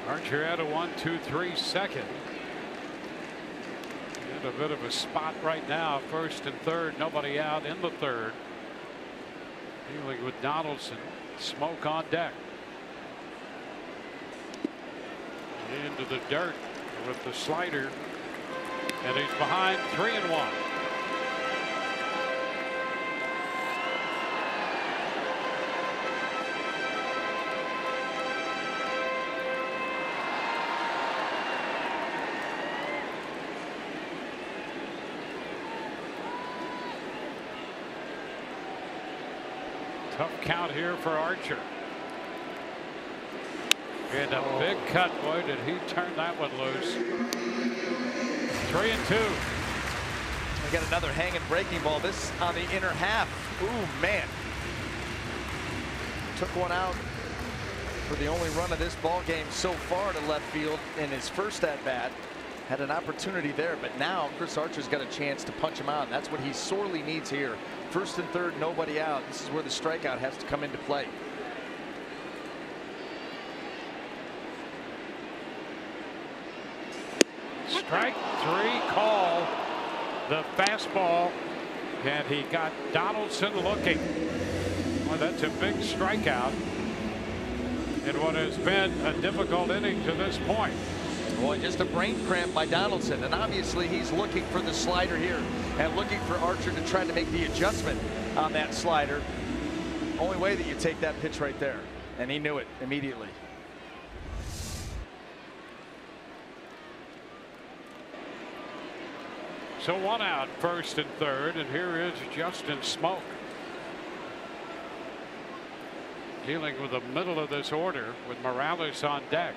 Archer had a 1-2-3 second. In a bit of a spot right now, first and third, nobody out in the third. Dealing with Donaldson, smoke on deck. Into the dirt with the slider, and he's behind 3-1. Tough count here for Archer. And a big cut. Boy, did he turn that one loose. 3-2. We got another hanging breaking ball. This on the inner half. Ooh, man. Took one out for the only run of this ball game so far to left field in his first at bat. Had an opportunity there, but now Chris Archer's got a chance to punch him out. And that's what he sorely needs here. First and third, nobody out. This is where the strikeout has to come into play. Strike three call. The fastball, and he got Donaldson looking. Well, that's a big strikeout in what has been a difficult inning to this point. Boy, just a brain cramp by Donaldson, and obviously he's looking for the slider here and looking for Archer to try to make the adjustment on that slider. Only way that you take that pitch right there, and he knew it immediately. So one out, first and third, and here is Justin Smoke. Dealing with the middle of this order with Morales on deck.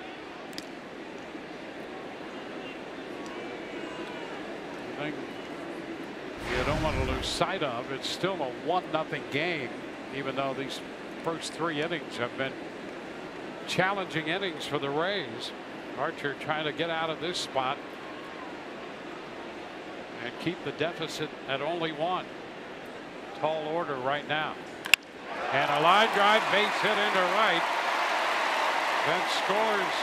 You don't want to lose sight of. It's still a 1-0 game, even though these first 3 innings have been challenging innings for the Rays. Archer trying to get out of this spot and keep the deficit at only 1. Tall order right now. And a line drive, base hit into right. Then scores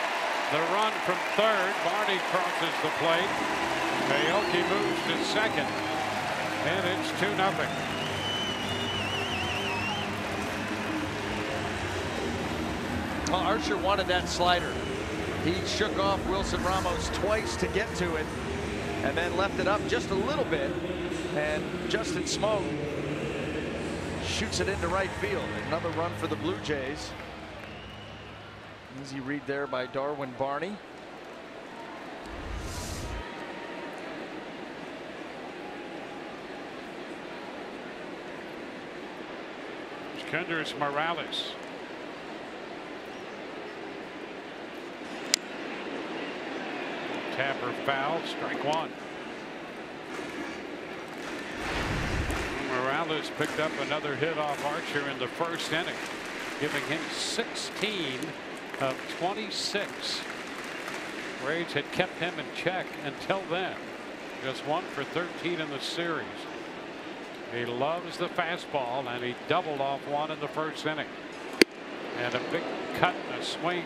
the run from third. Barney crosses the plate. Aoki moves to second, and it's 2-0. Well, Archer wanted that slider. He shook off Wilson Ramos twice to get to it and then left it up just a little bit. And Justin Smoke shoots it into right field. Another run for the Blue Jays. Easy read there by Darwin Barney. Kendrys Morales. Tapper foul, strike one. Morales picked up another hit off Archer in the first inning, giving him 16 of 26. Braves had kept him in check until then. Just 1 for 13 in the series. He loves the fastball, and he doubled off one in the first inning. And a big cut and a swing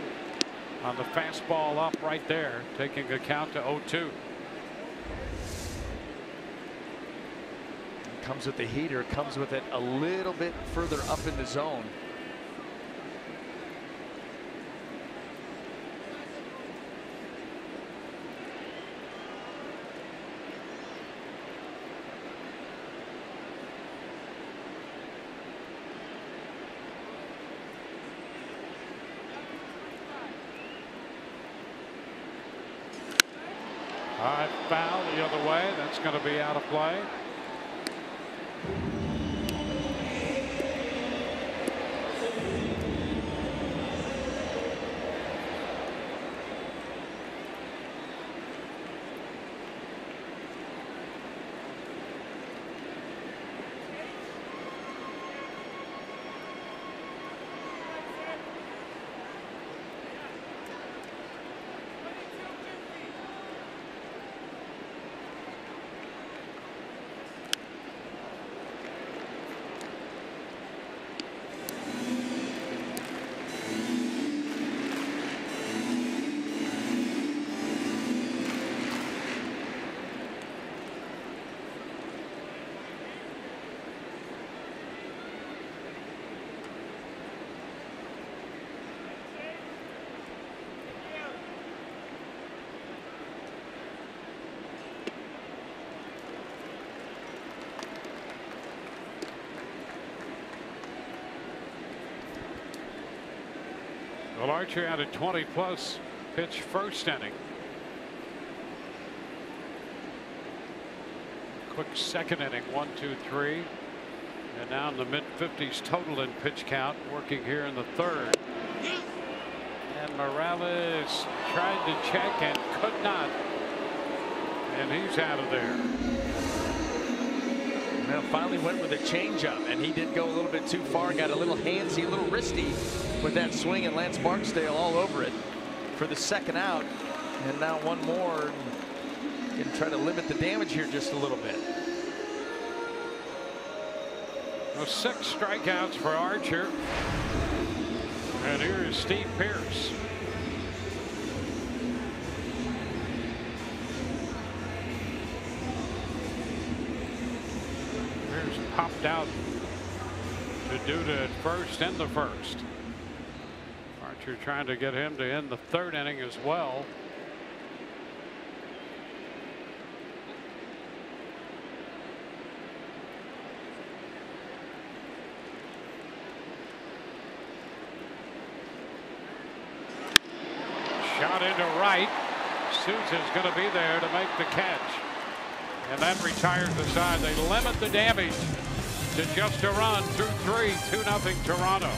on the fastball up right there, taking a count to 0-2. Comes with the heater, comes with it a little bit further up in the zone. High foul the other way. That's going to be out of play. Well, Archer had a 20+ pitch first inning. Quick second inning, 1, 2, 3. And now in the mid-50s total in pitch count, working here in the third. And Morales tried to check and could not. And he's out of there. Now finally went with a changeup, and he did go a little bit too far. Got a little handsy, a little wristy with that swing, and Lance Barksdale all over it for the second out. And now one more. Going to try to limit the damage here just a little bit. Well, 6 strikeouts for Archer. And here is Steve Pearce. Pearce popped out to DUDA at first in the first. Archer trying to get him to end the third inning as well. Shot into right. Souza's going to be there to make the catch. And that retires the side. They limit the damage to just a run through 3, 2-0 Toronto.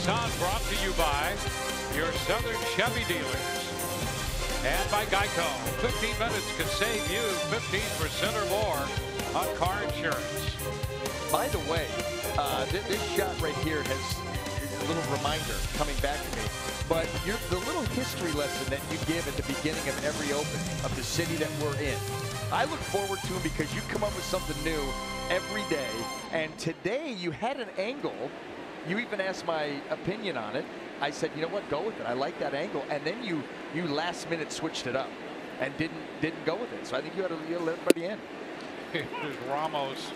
Race On brought to you by your Southern Chevy dealers and by Geico. 15 minutes could save you 15% or more on car insurance. By the way, this shot right here has a little reminder coming back to me. But the little history lesson that you give at the beginning of every open of the city that we're in, I look forward to it because you come up with something new every day. And today you had an angle. You even asked my opinion on it. I said, you know what, go with it. I like that angle. And then you last minute switched it up and didn't go with it. So I think you had to let everybody in. Here's Ramos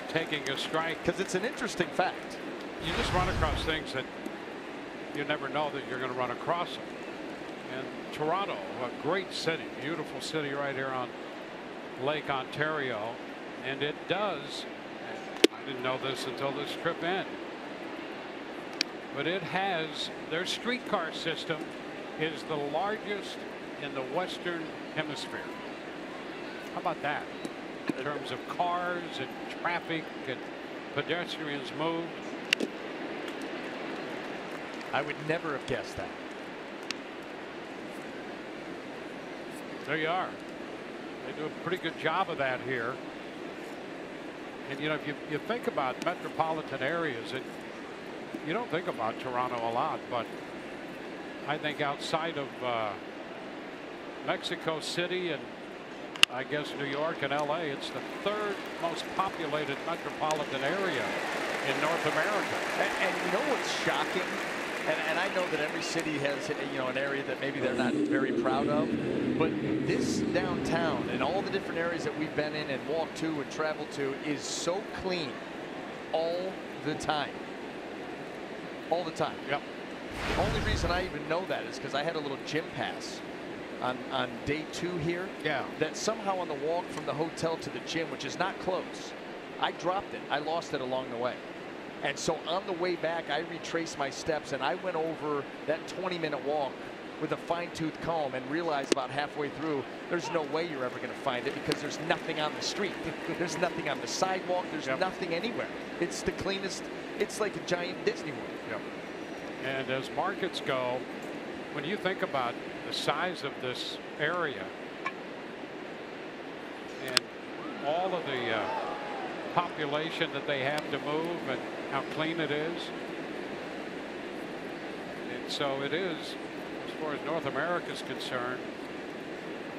taking a strike. Because it's an interesting fact. You just run across things that you never know that you're going to run across them. And Toronto, a great city, beautiful city right here on Lake Ontario. And it does, I didn't know this until this trip in, but it has, their streetcar system is the largest in the Western Hemisphere. How about that? In terms of cars and traffic and pedestrians moved. I would never have guessed that. There you are. They do a pretty good job of that here. And you know, if you think about metropolitan areas, you don't think about Toronto a lot, but I think outside of Mexico City and I guess New York and LA, it's the third most populated metropolitan area in North America. And you know what's shocking? And I know that every city has, you know, an area that maybe they're not very proud of, but this downtown and all the different areas that we've been in and walked to and traveled to is so clean all the time. All the time. Yep. The only reason I even know that is because I had a little gym pass on day 2 here. Yeah. That somehow on the walk from the hotel to the gym, which is not close, I dropped it. I lost it along the way. And so on the way back, I retraced my steps and I went over that 20-minute walk with a fine-tooth comb and realized about halfway through, there's no way you're ever going to find it because there's nothing on the street. There's nothing on the sidewalk. There's nothing anywhere. It's the cleanest. It's like a giant Disney World. Yep. And as markets go, when you think about the size of this area and all of the population that they have to move and how clean it is. And so it is, as far as North America is concerned,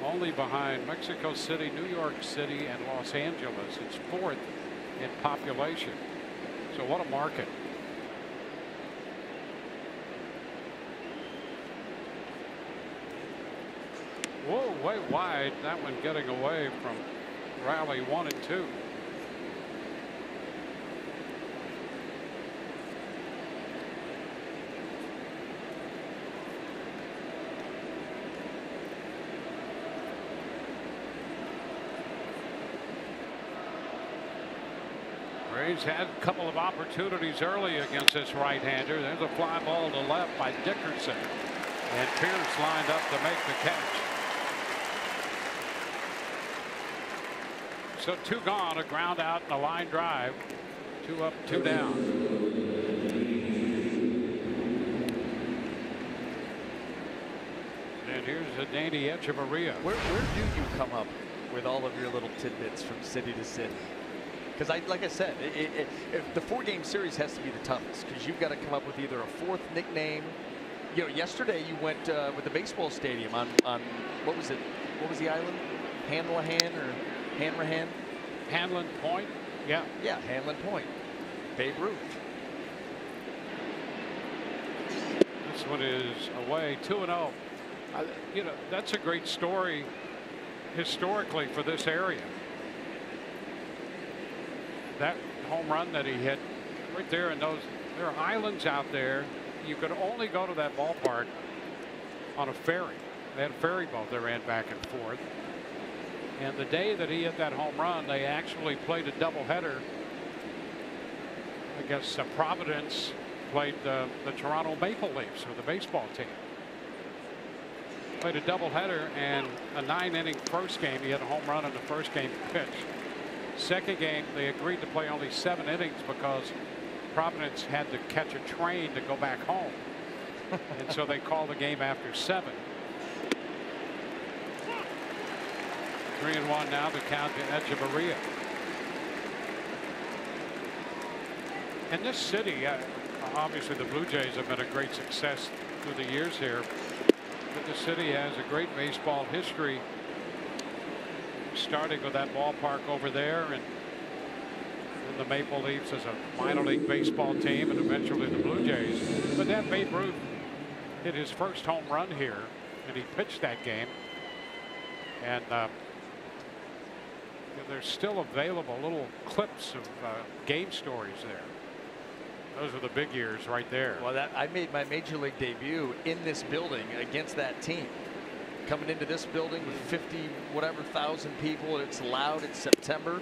only behind Mexico City, New York City, and Los Angeles. It's 4th in population. So what a market. Whoa, way wide. That one getting away from Rowley 1 and 2. He's had a couple of opportunities early against this right-hander. There's a fly ball to left by Dickerson. And Pierce lined up to make the catch. So 2 gone, a ground out and a line drive. 2 up, 2 down. And here's a Danny Echeverria. Where do you come up with all of your little tidbits from city to city? Because like I said, the 4-game series has to be the toughest because you've got to come up with either a 4th nickname. You know, yesterday you went with the baseball stadium on what was it? What was the island? Hanrahan or Hanrahan? Hanlon Point. Yeah. Yeah, Hanlon Point. Babe Ruth. This one is away 2-0. You know, that's a great story historically for this area. That home run that he hit right there, and there are islands out there. You could only go to that ballpark on a ferry. They had a ferry boat they ran back and forth. And the day that he hit that home run, they actually played a doubleheader. I guess Providence played the Toronto Maple Leafs or the baseball team. Played a doubleheader and a 9-inning first game. He had a home run in the first game pitch. Second game, they agreed to play only 7 innings because Providence had to catch a train to go back home. And so they called the game after 7. 3-1 now to count to Echeverria. And this city, obviously the Blue Jays have been a great success through the years here. But the city has a great baseball history, starting with that ballpark over there, and the Maple Leafs as a minor league baseball team, and eventually the Blue Jays. But that Babe Ruth hit his first home run here, and he pitched that game. And there's still available little clips of game stories there. Those are the big years right there. Well, I made my major league debut in this building against that team. Coming into this building with 50-whatever-thousand people, and it's loud. It's September,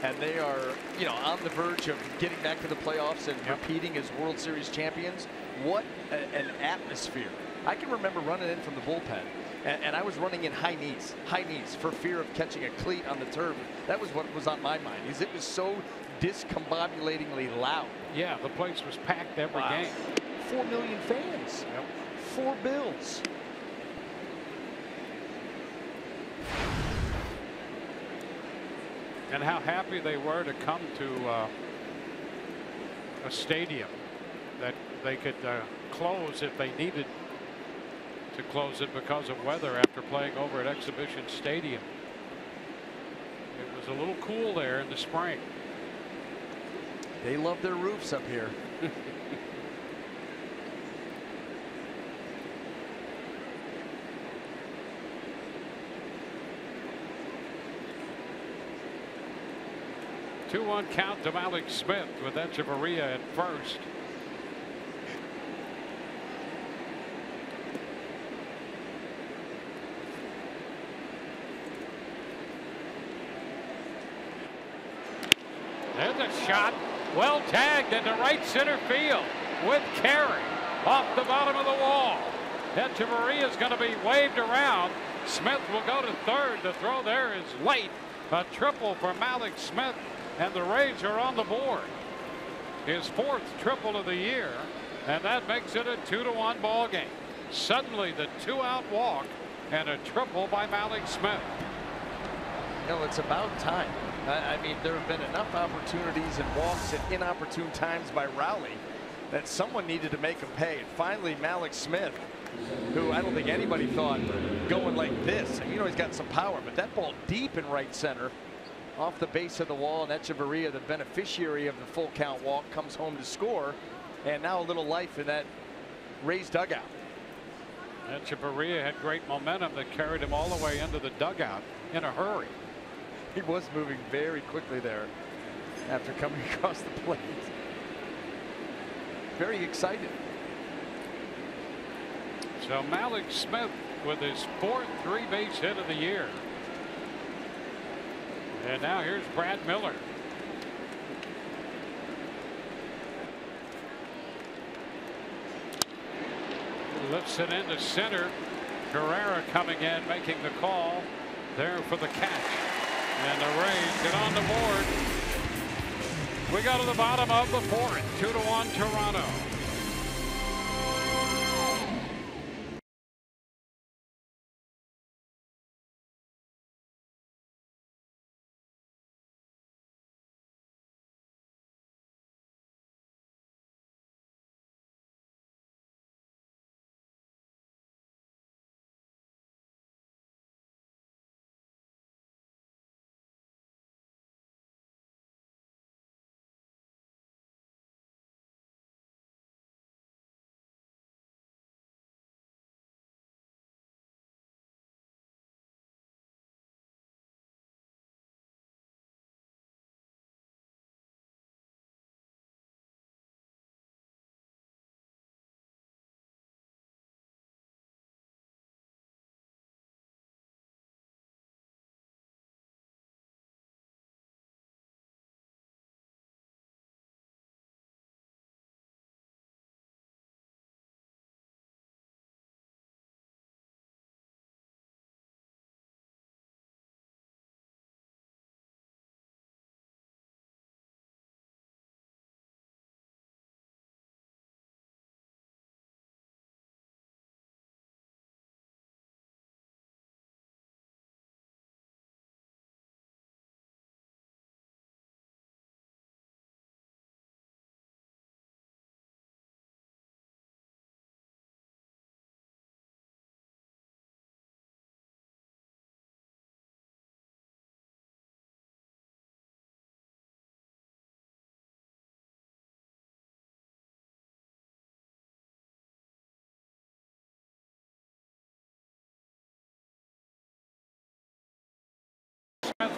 and they are, you know, on the verge of getting back to the playoffs and repeating as World Series champions. What an atmosphere! I can remember running in from the bullpen, and I was running in high knees for fear of catching a cleat on the turf. That was what was on my mind. Is it was so discombobulatingly loud. Yeah, the place was packed every game. 4 million fans. Yep. 4 bills. And how happy they were to come to a stadium that they could close if they needed to close it because of weather after playing over at Exhibition Stadium. It was a little cool there in the spring. They love their roofs up here. Two-one count to Alex Smith with Echeverria at first. There's a shot. Well tagged into right center field with Carey off the bottom of the wall. Echeverria is going to be waved around. Smith will go to third. The throw there is late. A triple for Alex Smith, and the Rays are on the board. His 4th triple of the year, and that makes it a 2-1 ball game. Suddenly the 2-out walk and a triple by Alex Smith. You know, it's about time. I mean, there have been enough opportunities and walks at inopportune times by ROWLEY that someone needed to make him pay. And finally, Alex Smith, who I don't think anybody thought going like this. And, you know, he's got some power, but that ball deep in right center off the base of the wall, and Echeverria, the beneficiary of the full count walk, comes home to score. And now a little life in that Rays dugout. Echeverria had great momentum that carried him all the way into the dugout in a hurry. He was moving very quickly there after coming across the plate. Very excited. So Alex Smith with his 4th 3-base hit of the year. And now here's Brad Miller. Lifts it into center. Carrera coming in, making the call there for the catch. And the Rays get on the board. We go to the bottom of the 4th. 2-1 Toronto.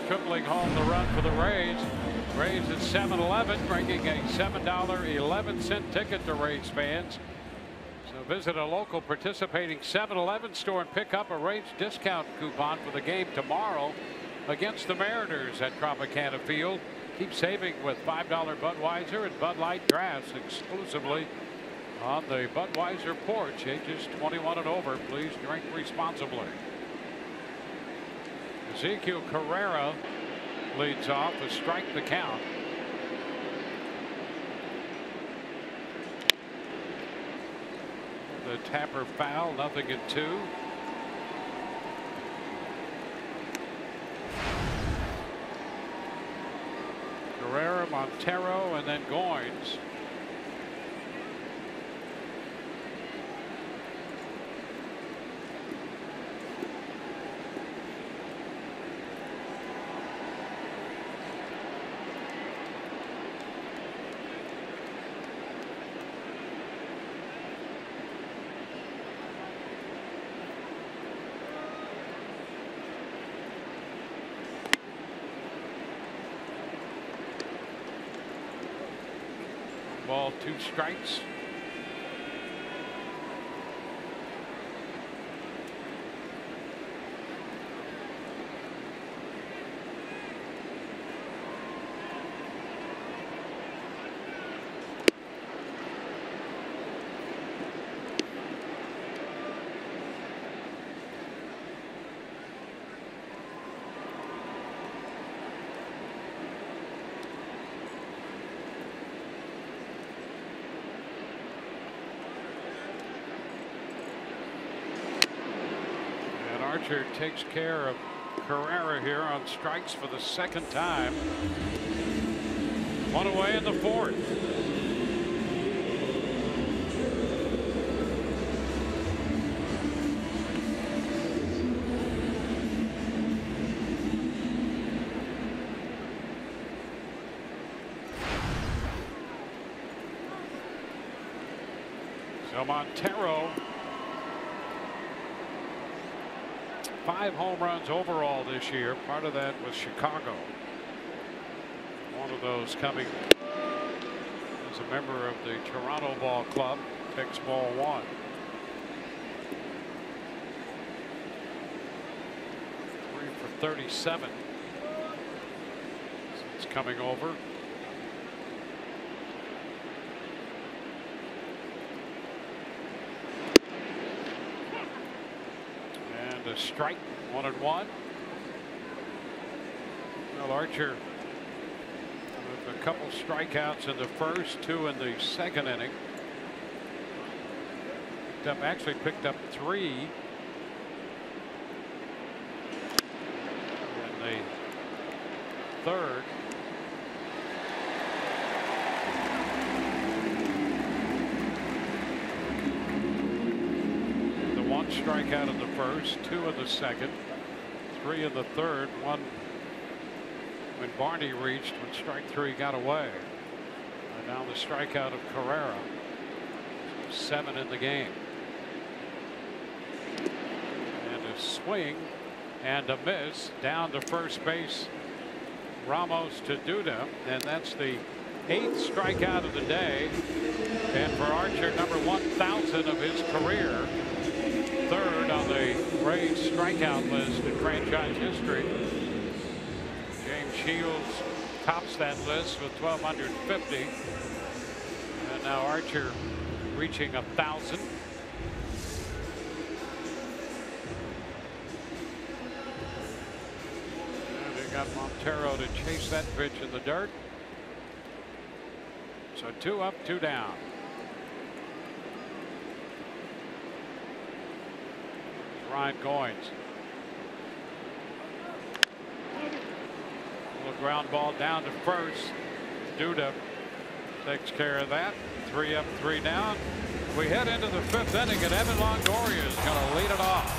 Tripling home the run for the Rays. Rays at 7-Eleven, bringing a $7.11 ticket to Rays fans. So visit a local participating 7-Eleven store and pick up a Rays discount coupon for the game tomorrow against the Mariners at Tropicana Field. Keep saving with $5 Budweiser and Bud Light drafts exclusively on the Budweiser porch. Ages 21 and over. Please drink responsibly. Ezekiel Carrera leads off to strike the count. The Tapper foul, 0-2. Carrera, Montero, and then Goins. Ball, 2 strikes. Archer takes care of Carrera here on strikes for the 2nd time. 1 away in the 4th. So Montero, 5 home runs overall this year. Part of that was Chicago. One of those coming as a member of the Toronto Ball Club. Takes ball 1. For 37 since coming over. A strike, 1-1. Well, Archer with a couple strikeouts in the 1st, 2 in the 2nd inning. Actually picked up 3 in the 3rd. Strikeout in the 1st, 2 in the 2nd, 3 in the 3rd, 1 when Barney reached when strike 3 got away. And now the strikeout of Carrera. 7 in the game. And a swing and a miss down to first base. Ramos to DUDA, and that's the 8th strikeout of the day. And for Archer, number 1,000 of his career. 3rd on the Rays strikeout list in franchise history. James Shields tops that list with 1,250. And now Archer reaching 1,000. And they got Montero to chase that pitch in the dirt. So 2 up, 2 down. Ryan Goins. Little ground ball down to first. DUDA takes care of that. 3 up, 3 down. We head into the 5th inning, and Evan Longoria is going to lead it off.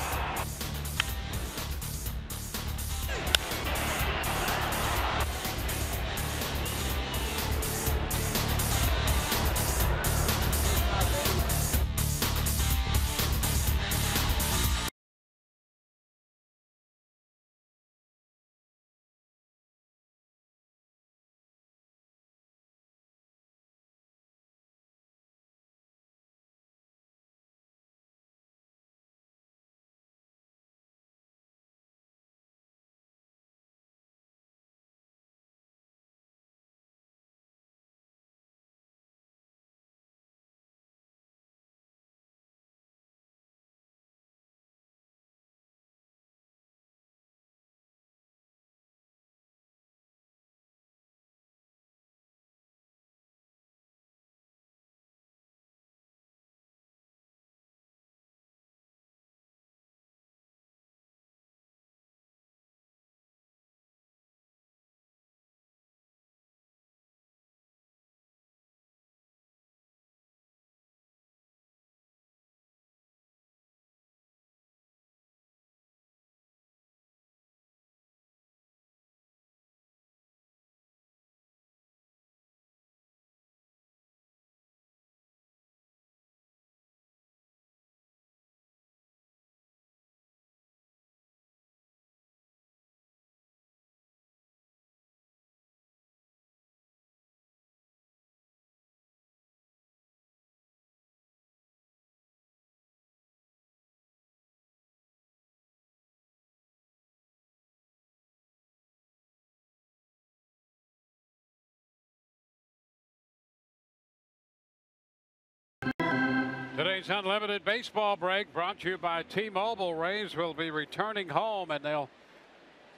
Today's Unlimited Baseball break brought to you by T-Mobile. Rays will be returning home and they'll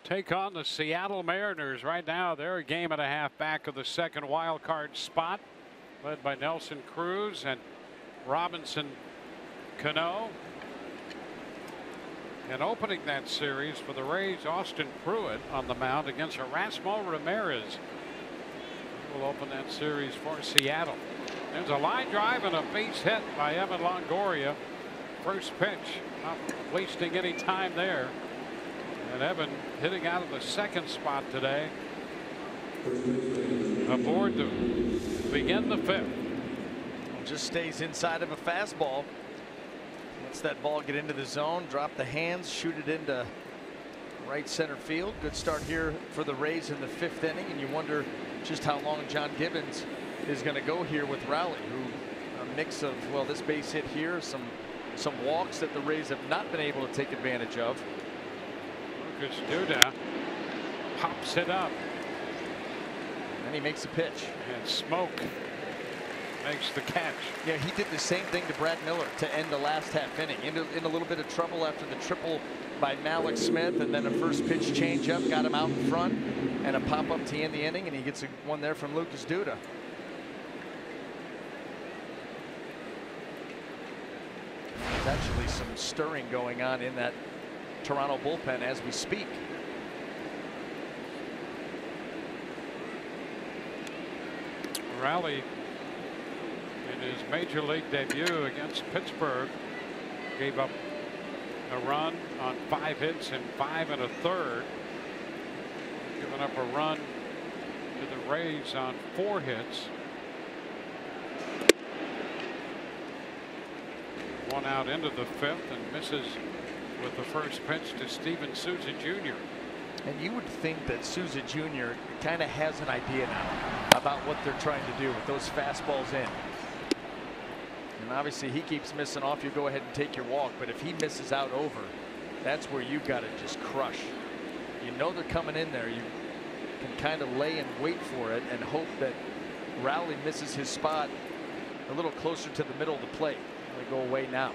take on the Seattle Mariners. Right now they're a game and a half back of the second wild card spot, led by Nelson Cruz and Robinson Cano. And opening that series for the Rays, Austin Pruitt on the mound against Erasmo Ramirez. Will open that series for Seattle. There's a line drive and a base hit by Evan Longoria. First pitch, not wasting any time there. And Evan hitting out of the second spot today. Aboard to begin the fifth. Just stays inside of a fastball. Lets that ball get into the zone, drop the hands, shoot it into right center field. Good start here for the Rays in the fifth inning, and you wonder just how long John Gibbons is going to go here with ROWLEY, who a mix of, well, this base hit here, some walks that the Rays have not been able to take advantage of. Lucas DUDA pops it up. And he makes a pitch. And Smoke makes the catch. Yeah, he did the same thing to Brad Miller to end the last half inning. In a little bit of trouble after the triple by Malik Smith, and then a first pitch changeup got him out in front, and a pop up to end the inning, and he gets one there from Lucas DUDA. There's actually some stirring going on in that Toronto bullpen as we speak. ROWLEY in his major league debut against Pittsburgh gave up a run on 5 hits and 5 1/3. Giving up a run to the Rays on 4 hits. 1 out into the fifth and misses with the first pitch to Steven Souza Jr. And you would think that Souza Jr. kind of has an idea now about what they're trying to do with those fastballs in. And obviously he keeps missing off. You go ahead and take your walk, but if he misses out over, that's where you've got to just crush. You know they're coming in there. You can kind of lay and wait for it and hope that ROWLEY misses his spot a little closer to the middle of the plate. They go away now.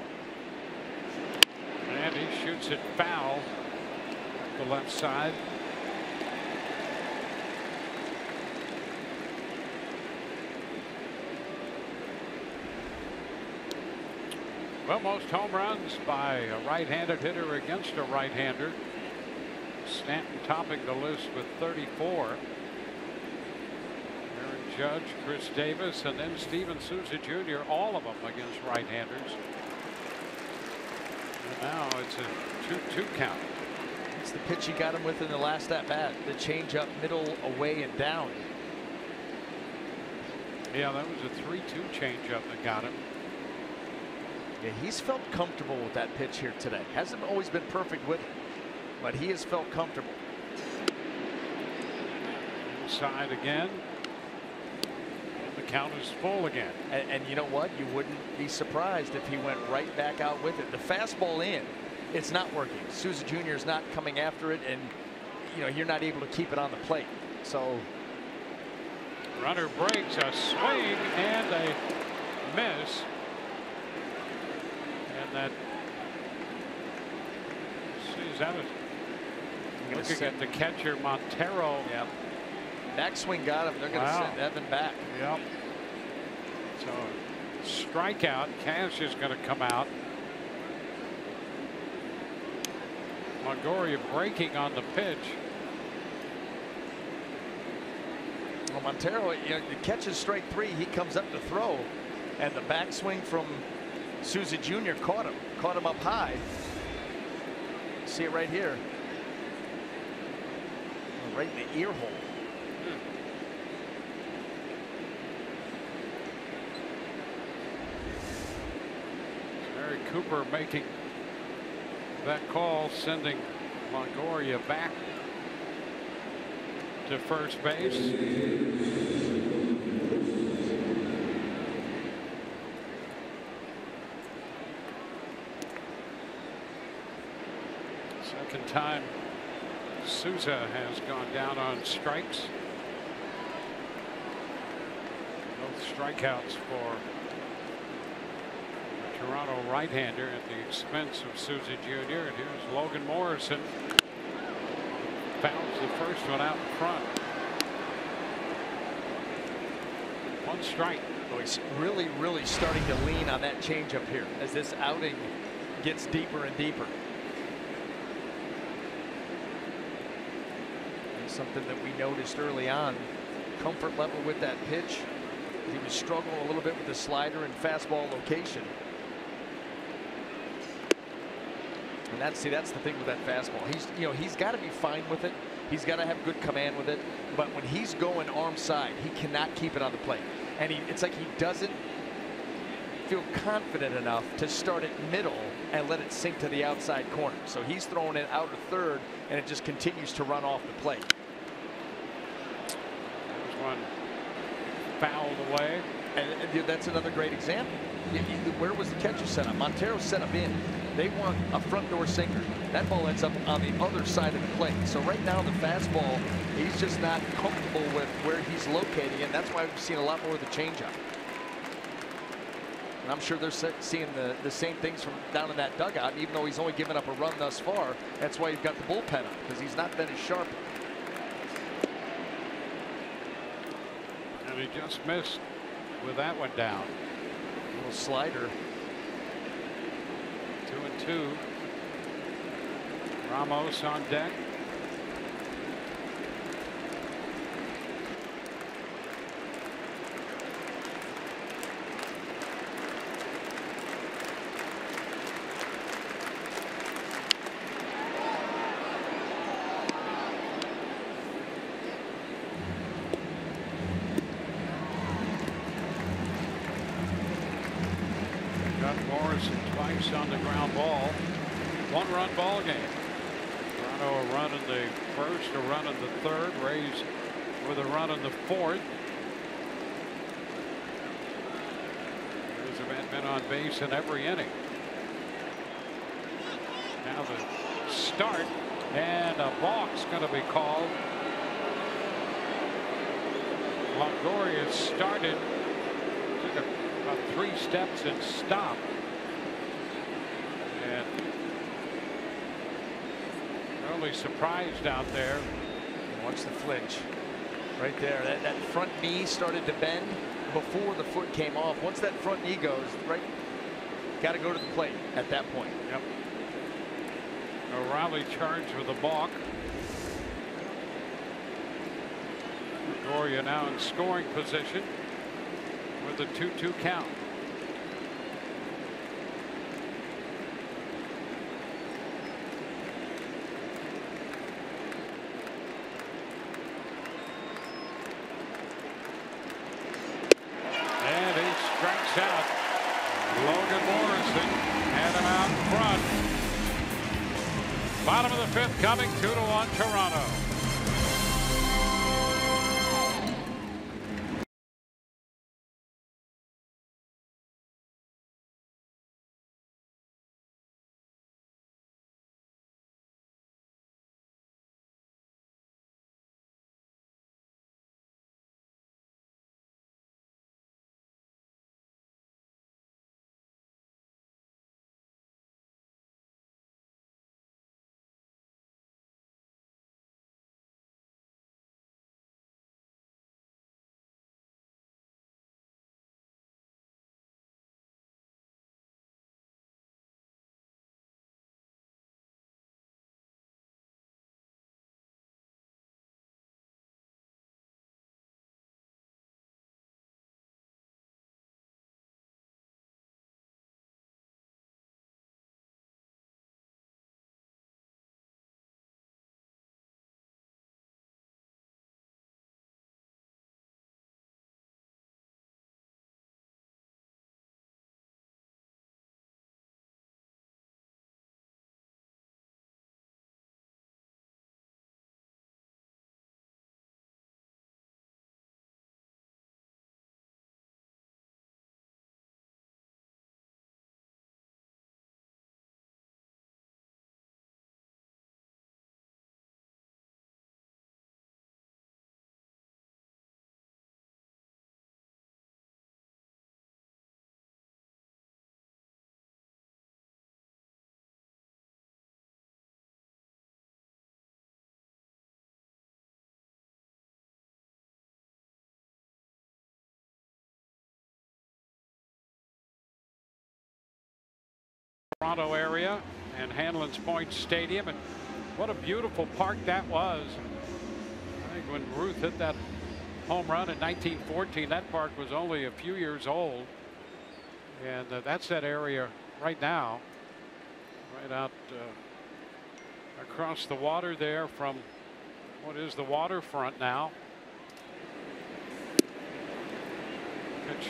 And he shoots it foul the left side. Well, most home runs by a right-handed hitter against a right-hander. Stanton topping the list with 34. Aaron Judge, Chris Davis, and then Steven Souza Jr., all of them against right-handers. And now it's a 2-2 count. It's the pitch he got him with in the last at bat. The changeup, middle, away, and down. Yeah, that was a 3-2 changeup that got him. Yeah, he's felt comfortable with that pitch here today. Hasn't always been perfect with it, but he has felt comfortable. Inside again. And the count is full again. And you know what? You wouldn't be surprised if he went right back out with it. The fastball in, it's not working. Souza Jr. is not coming after it, and you know you're not able to keep it on the plate. So runner breaks, a swing and a miss. And that sees out. Looking at the catcher Montero. Yeah. Backswing got him. They're going to send Evan back. Yep. So strikeout. Cash is going to come out. Longoria breaking on the pitch. Well, Montero, you know, catches strike 3. He comes up to throw, and the backswing from Souza Jr. caught him up high. See it right here. Right in the ear hole. Gary Cooper making that call, sending Longoria back to first base. Second time Souza has gone down on strikes. Both strikeouts for Toronto right-hander at the expense of Souza Jr. And here's Logan Morrison. Fouls the first one out in front. One strike. Oh, he's really starting to lean on that changeup here as this outing gets deeper and deeper. And something that we noticed early on, comfort level with that pitch. He was struggling a little bit with the slider and fastball location. And that's the thing with that fastball. He's got to be fine with it. He's got to have good command with it. But when he's going arm side, he cannot keep it on the plate. And it's like he doesn't feel confident enough to start it middle and let it sink to the outside corner. So he's throwing it out of third, and it just continues to run off the plate. There's one fouled away. And that's another great example. Where was the catcher set up? Montero set up in. They want a front door sinker. That ball ends up on the other side of the plate. So right now the fastball, he's just not comfortable with where he's locating it. That's why we've seen a lot more of the changeup. And I'm sure they're seeing the same things from down in that dugout. Even though he's only given up a run thus far, that's why you've got the bullpen up, because he's not been as sharp. And he just missed with that one down. A little slider. 2-2. Ramos on deck. Morrison twice on the ground ball. One-run ball game. Toronto a run in the first, a run in the third. Rays with a run in the fourth. There's a man been on base in every inning. Now the start, and a balk's going to be called. Longoria started, took about 3 steps and stopped. And really surprised out there. Watch the flinch right there. That front knee started to bend before the foot came off. Once that front knee goes, right, got to go to the plate at that point. Yep. O'Reilly charged with a balk. Longoria now in scoring position with a 2-2 count. And he strikes out Logan Morrison, had him out in front. Bottom of the 5th coming, 2-1 Toronto. Toronto area and Hanlon's Point Stadium. And what a beautiful park that was. I think when Ruth hit that home run in 1914, that park was only a few years old. And that's that area right now, right out across the water there from what is the waterfront now. Pitch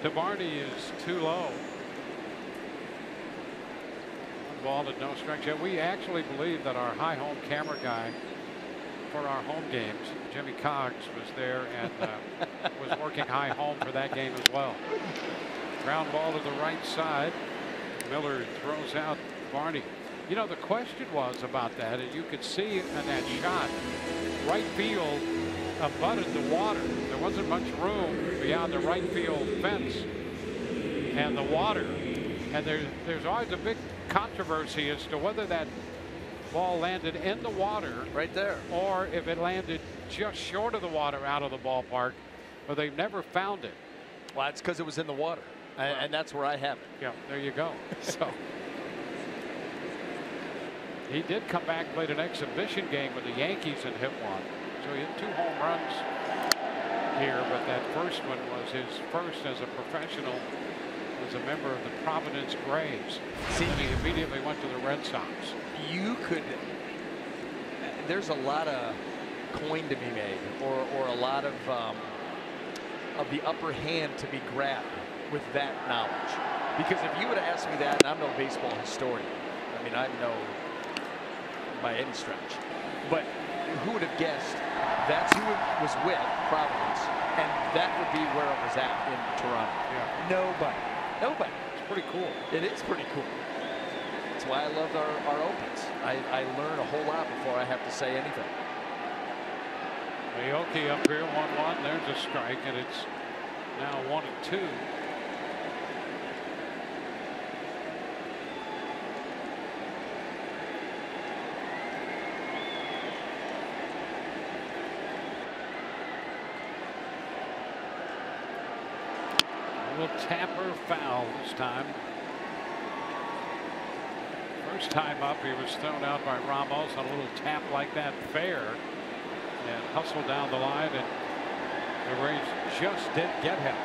to Barney is too low. 1 ball and no strikes. Yeah, we actually believe that our high home camera guy for our home games, Jimmy Cox, was there and was working high home for that game as well. Ground ball to the right side. Miller throws out Barney. You know, the question was about that, and you could see in that shot, right field abutted the water. There wasn't much room beyond the right field fence and the water. And there's always a big controversy as to whether that ball landed in the water right there or if it landed just short of the water out of the ballpark, but they've never found it. Well, it's because it was in the water, and that's where I have it. Yeah, there you go. So he did come back, played an exhibition game with the Yankees and hit one. So he hit 2 home runs here, but that first one was his first as a professional, as a member of the Providence Grays. See, and he immediately went to the Red Sox. There's a lot of coin to be made, or a lot of the upper hand to be grabbed with that knowledge. Because if you would have asked me that, and I'm no baseball historian, I mean, I'm no by any stretch, but who would have guessed that's who it was with, Providence, and that would be where it was at in Toronto? Yeah. Nobody. It's pretty cool. It is pretty cool. That's why I love our opens. I learn a whole lot before I have to say anything. Milwaukee up here 1-1. There's a strike, and it's now 1-2. A little tapper foul this time. First time up, he was thrown out by Ramos on a little tap like that, fair, and hustled down the line, and the Rays just didn't get him.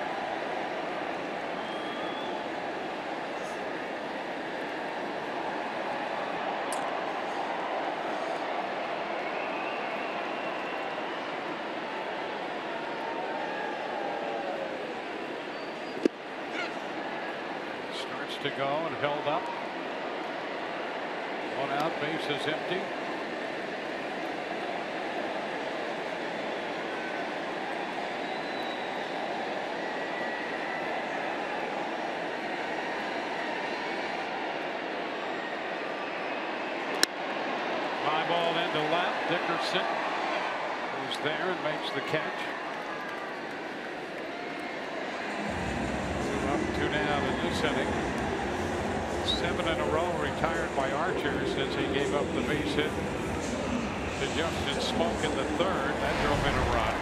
Starts to go and held up. 1 out, base is empty. Fly ball into left. Dickerson is there and makes the catch. 2 up, 2 down in this inning. 7 in a row retired by Archer since he gave up the base hit to Justin Smoke in the 3rd. That drove in a run.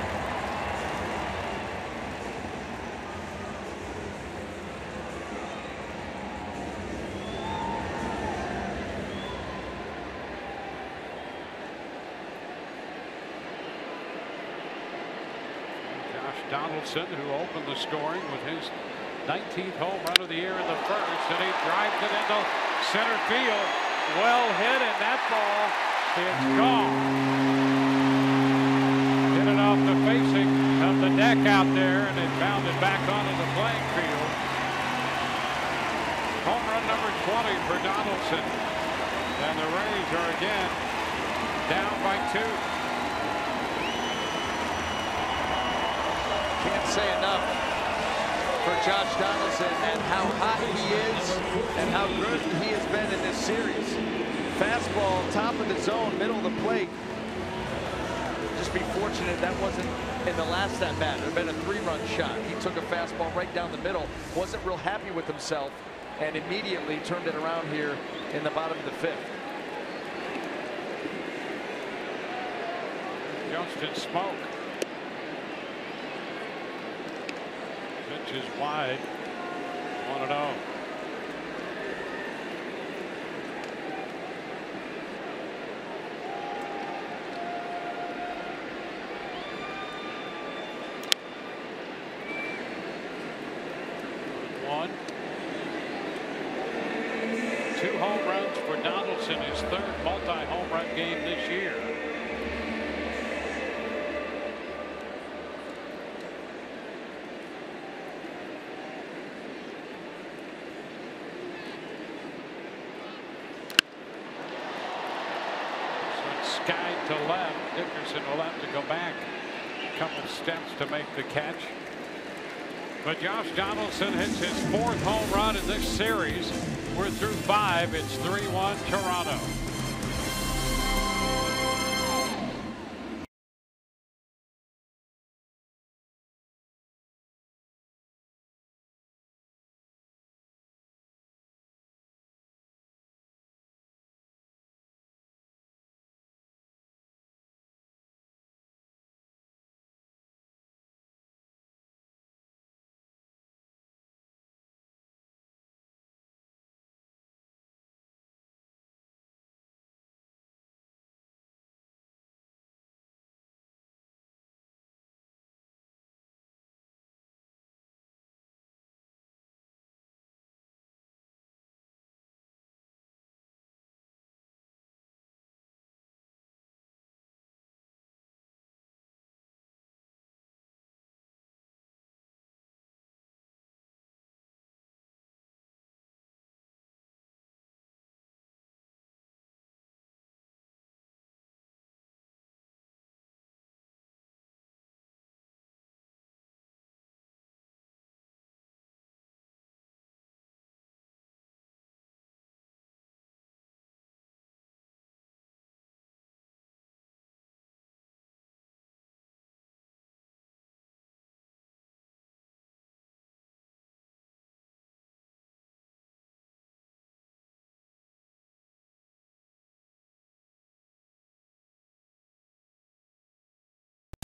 Josh Donaldson, who opened the scoring with his 19th home run of the year in the 1st, and he drives it into center field. Well hit, and that ball is gone. Hit it off the facing of the deck out there, and it bounded back onto the playing field. Home run number 20 for Donaldson, and the Rays are again down by 2. Can't say enough for Josh Donaldson and how hot he is and how good he has been in this series. Fastball, top of the zone, middle of the plate. Just be fortunate that wasn't in the last at bat. It would have been a 3-run shot. He took a fastball right down the middle, wasn't real happy with himself, and immediately turned it around here in the bottom of the 5th. Justin Smoke. Pitch is wide. 1-0. 3-1. 2 home runs for Donaldson, his 3rd multi-home run game this year. Sky to left. Dickerson will have to go back a couple steps to make the catch. But Josh Donaldson hits his 4th home run in this series. We're through 5. It's 3-1 Toronto.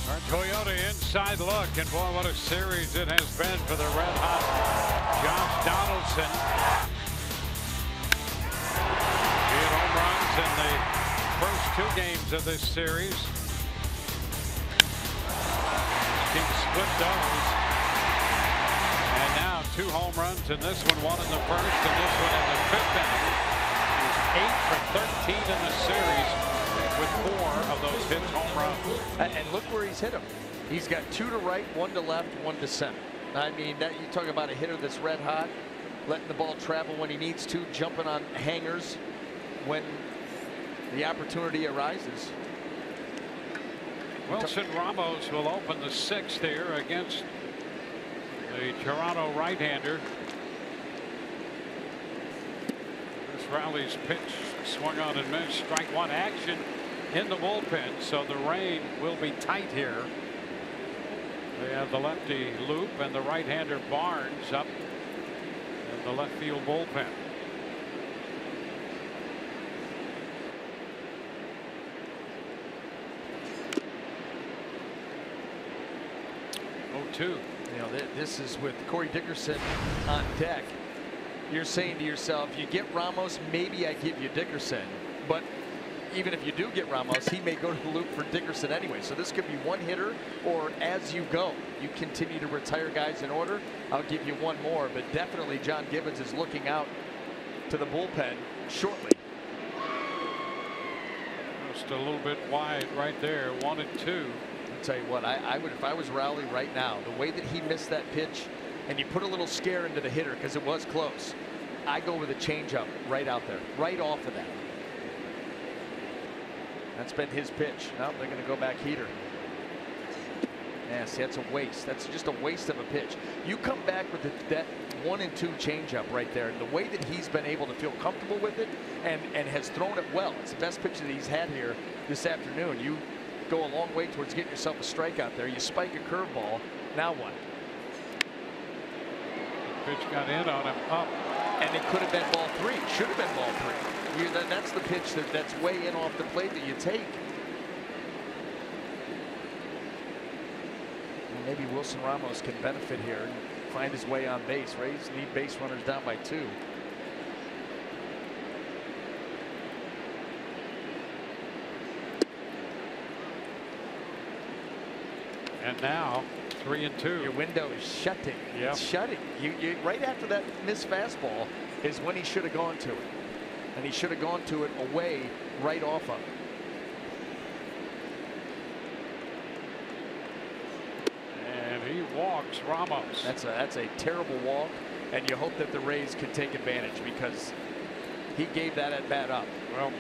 Our Toyota inside look, and boy, what a series it has been for the red hot Josh Donaldson. He had home runs in the first 2 games of this series. Team split those. And now 2 home runs in this one, 1 in the first and this one in the 5th inning. He's 8 for 13 in the series, with 4 of those hits home runs. And look where he's hit them. He's got 2 to right, 1 to left, 1 to center. I mean, that you talk about a hitter that's red hot, letting the ball travel when he needs to, jumping on hangers when the opportunity arises. Wilson Ramos will open the 6th here against the Toronto right-hander. This Rowley's pitch swung on and missed. Strike 1 action in the bullpen, so the rain will be tight here. They have the lefty Loop and the right-hander Barnes up in the left field bullpen. Oh, 2. You know, this is with Corey Dickerson on deck. You're saying to yourself, you get Ramos, maybe I give you Dickerson, but even if you do get Ramos, he may go to the loop for Dickerson anyway. So this could be one hitter, or as you go, you continue to retire guys in order. I'll give you 1 more, but definitely John Gibbons is looking out to the bullpen shortly. Just a little bit wide right there, 1 and 2. I'll tell you what, I would, if I was Rowley right now, the way that he missed that pitch, and you put a little scare into the hitter because it was close, I go with a changeup right out there, right off of that. That's been his pitch. Now they're going to go back heater. Yeah, see, that's a waste. That's just a waste of a pitch. You come back with that 1 and 2 changeup right there, and the way that he's been able to feel comfortable with it and has thrown it well. It's the best pitch that he's had here this afternoon. You go a long way towards getting yourself a strikeout there. You spike a curveball. Now what? Pitch got in on him, up. And it could have been ball 3. Should have been ball 3. That's the pitch that's way in off the plate that you take. And maybe Wilson Ramos can benefit here and find his way on base. Rays need base runners down by 2. And now 3-2. Your window is shutting. Yep. It's shutting. You right after that missed fastball is when he should have gone to it. And he should have gone to it away right off of it. And he walks Ramos. That's a terrible walk, and you hope that the Rays could take advantage because he gave that at bat up. Well,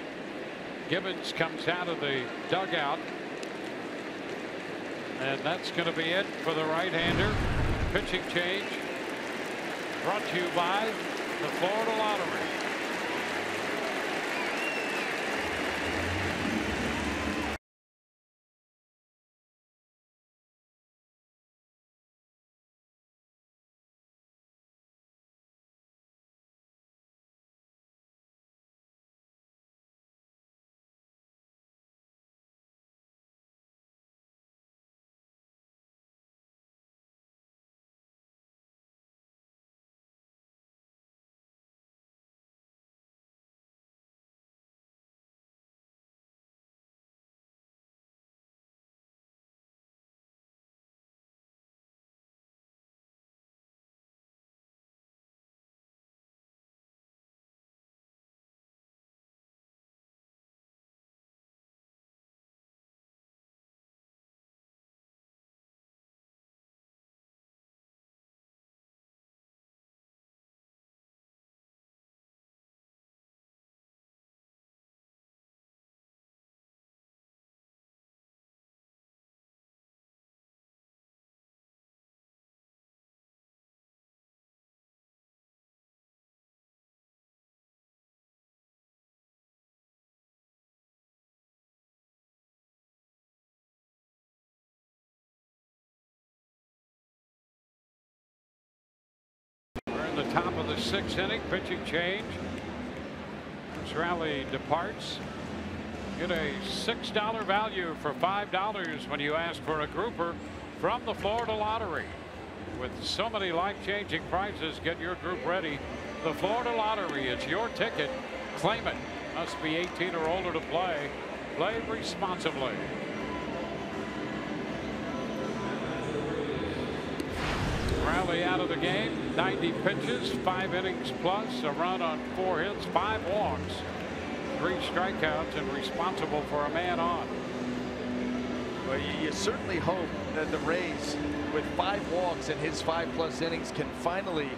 Gibbons comes out of the dugout, and that's going to be it for the right-hander. Pitching change brought to you by the Florida Lottery. The top of the 6th inning, pitching change. As Rowley departs, get a $6 value for $5 when you ask for a grouper from the Florida Lottery. With so many life-changing prizes, get your group ready. The Florida Lottery is your ticket. Claim it. Must be 18 or older to play. Play responsibly. Rowley out of the game. 90 pitches, 5 innings plus, a run on 4 hits, 5 walks, 3 strikeouts, and responsible for a man on. Well, you certainly hope that the Rays, with 5 walks in his 5+ innings, can finally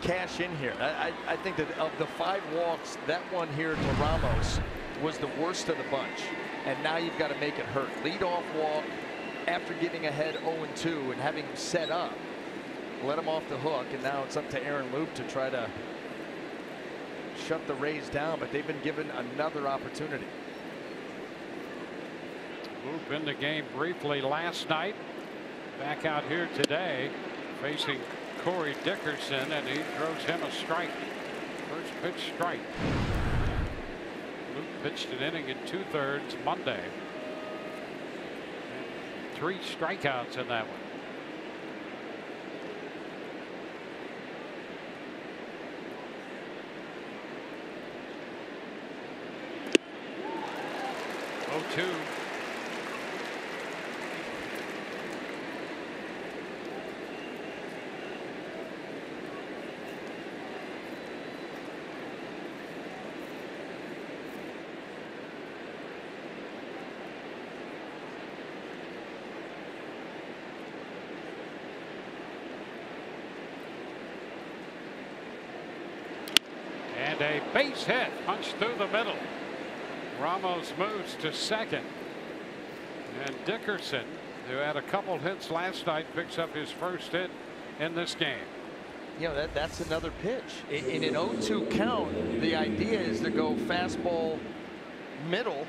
cash in here. I think that of the 5 walks, that one here to Ramos was the worst of the bunch. And now you've got to make it hurt. Lead-off walk after getting ahead 0-2 and having him set up. Let him off the hook, and now it's up to Aaron Loop to try to shut the Rays down, but they've been given another opportunity. Loop in the game briefly last night. Back out here today facing Corey Dickerson, and he throws him a strike. First pitch strike. Loop pitched an inning in 2/3 Monday. And 3 strikeouts in that one. Two. And a base hit punched through the middle. Ramos moves to second, and Dickerson, who had a couple hits last night, picks up his first hit in this game. You know, that's another pitch. In an 0-2 count, the idea is to go fastball middle.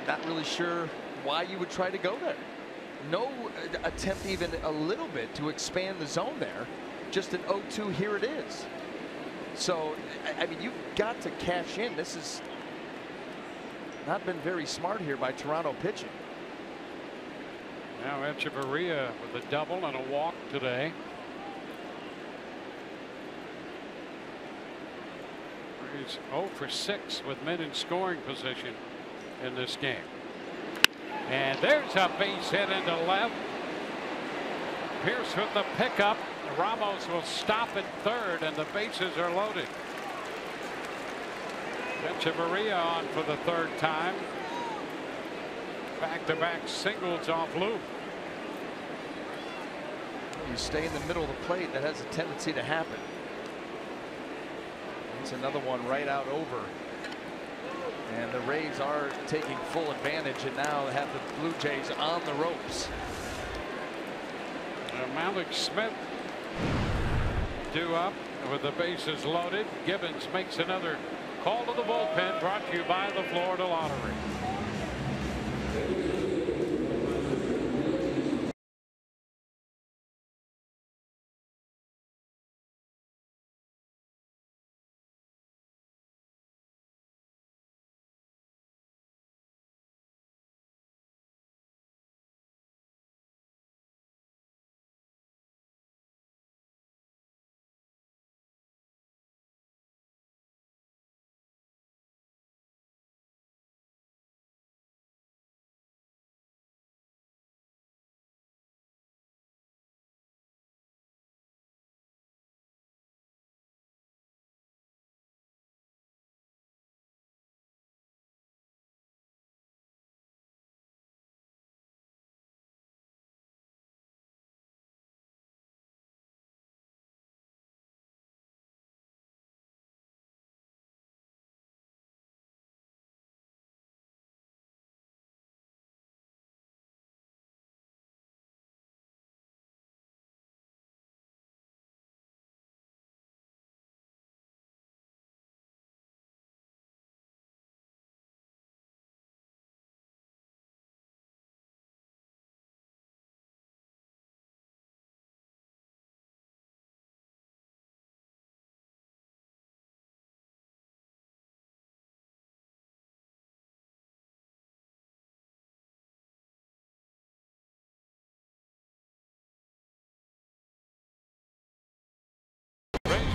Not really sure why you would try to go there. No attempt even a little bit to expand the zone there. Just an 0-2, here it is. So, I mean, you've got to cash in. This is not been very smart here by Toronto pitching. Now Echeverria with a double and a walk today. He's 0 for 6 with men in scoring position in this game. And there's a base hit into left. Pierce with the pickup. Ramos will stop at third, and the bases are loaded. Echeverria on for the third time. Back-to-back singles off loop. You stay in the middle of the plate, that has a tendency to happen. It's another one right out over. And the Rays are taking full advantage, and now they have the Blue Jays on the ropes. Malik Smith due up with the bases loaded. Gibbons makes another call to the bullpen, brought to you by the Florida Lottery.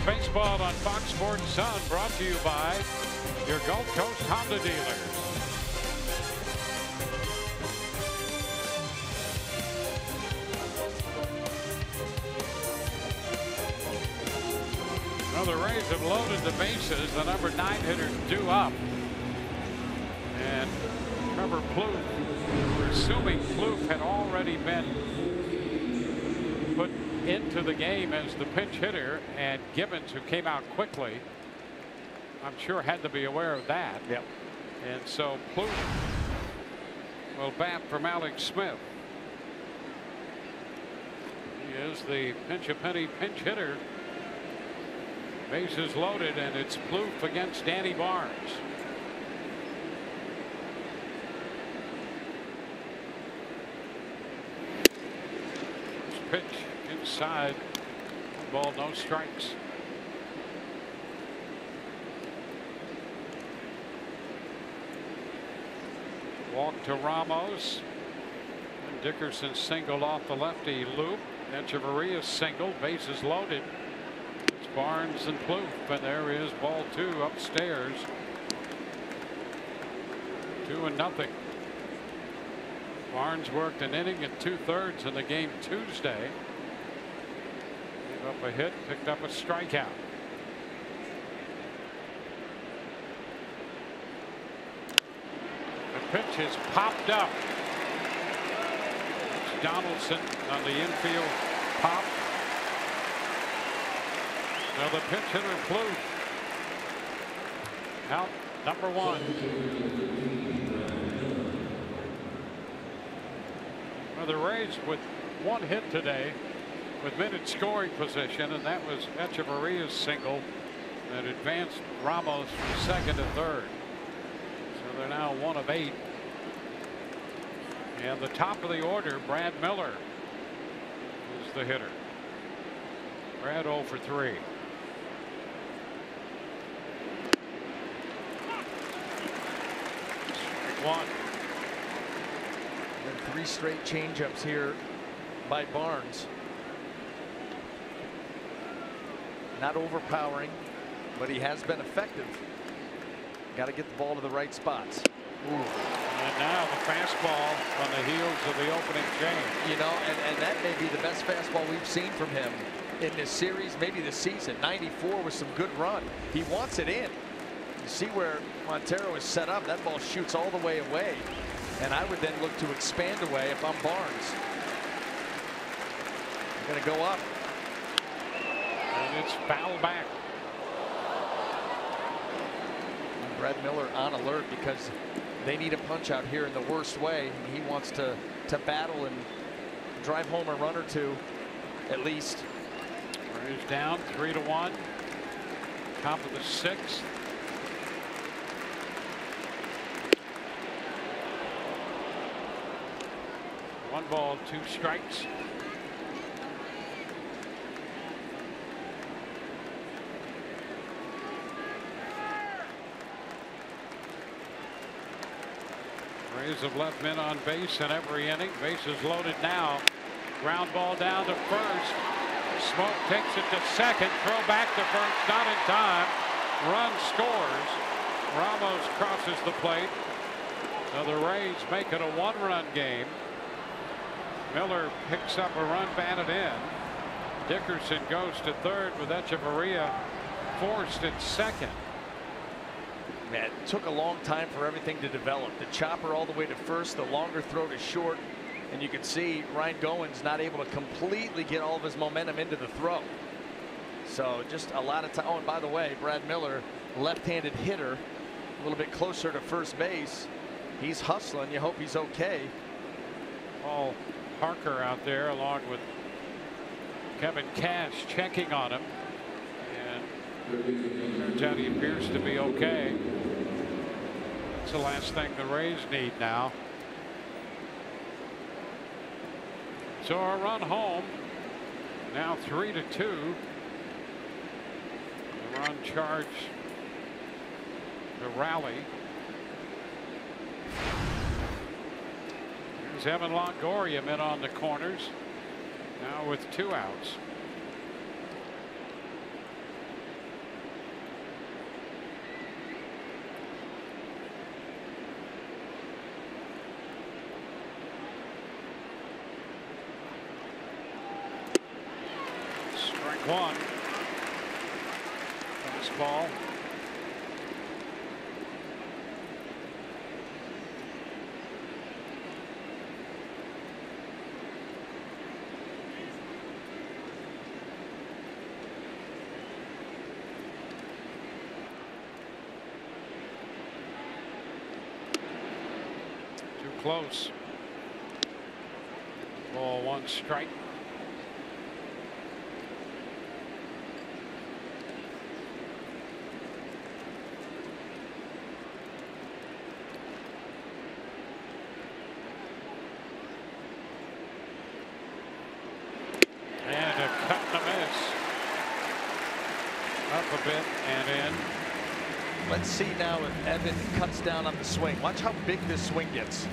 Baseball on Fox Sports Sun, brought to you by your Gulf Coast Honda dealers. Well, the Rays have loaded the bases. The number 9 hitter due up. And Trevor Plouffe, we're assuming Plouffe had already been put into the game as the pinch hitter, and Gibbons, who came out quickly, I'm sure had to be aware of that. Yep. And so Plouffe will bat for Malik Smith. He is the pinch-a-penny pinch hitter. Bases loaded, and it's Plouffe against Danny Barnes. First pitch inside. Ball, no strikes. Walk to Ramos. And Dickerson singled off the lefty loop. Echeverria single. Bases loaded. It's Barnes and Plouffe, and there is ball 2 upstairs. 2-0. Barnes worked an inning and 2/3 in the game Tuesday. Gave up a hit, picked up a strikeout. The pitch is popped up. It's Donaldson on the infield pop. Now the pitch hitter Plouffe out, number 1. Well, the Rays with 1 hit today with men in scoring position, and that was Echeverria's single that advanced Ramos from second to third. So they're now 1 of 8. And the top of the order, Brad Miller is the hitter. Brad 0 for 3. Strike 1. And 3 straight changeups here by Barnes. Not overpowering, but he has been effective. Got to get the ball to the right spots. And now the fastball on the heels of the opening change. You know, and that may be the best fastball we've seen from him in this series, maybe the season. 94 with some good run. He wants it in. You see where Montero is set up. That ball shoots all the way away. And I would then look to expand away if I'm Barnes. Going to go up. And it's foul back. Brad Miller on alert because they need a punch out here in the worst way. He wants to battle and drive home a run or two at least. Braves down 3-1. Top of the 6th. One ball, 2 strikes. Braves have left men on base in every inning. Bases loaded now. Ground ball down to first. Smoke takes it to second. Throw back to first. Not in time. Run scores. Ramos crosses the plate. So the Rays make it a 1-run game. Miller picks up a run batted in. Dickerson goes to third with Echeverria forced at second. Man, it took a long time for everything to develop. The chopper all the way to first, the longer throw to short, and you can see Ryan Goins not able to completely get all of his momentum into the throw. So just a lot of time. Oh, and by the way, Brad Miller, left-handed hitter, a little bit closer to first base. He's hustling. You hope he's okay. Paul Parker out there along with Kevin Cash checking on him, and turns out he appears to be okay. That's the last thing the Rays need now. So a run home, now 3-2. The run charge to ROWLEY. Here's Evan Longoria in on the corners, now with 2 outs. Strike 1. Fastball. Close. Ball 1 strike. And a cut and a miss. Up a bit and in. Let's see now if Evan cuts down on the swing. Watch how big this swing gets.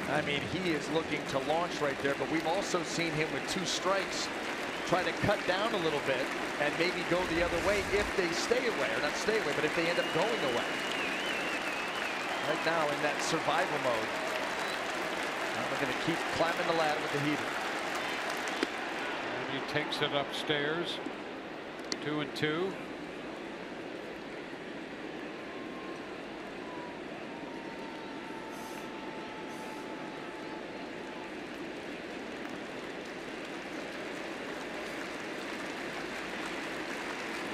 I mean, he is looking to launch right there, but we've also seen him with 2 strikes try to cut down a little bit and maybe go the other way if they stay away, or not stay away, but if they end up going away. Right now in that survival mode. Now we're going to keep climbing the ladder with the heater. And he takes it upstairs. 2-2.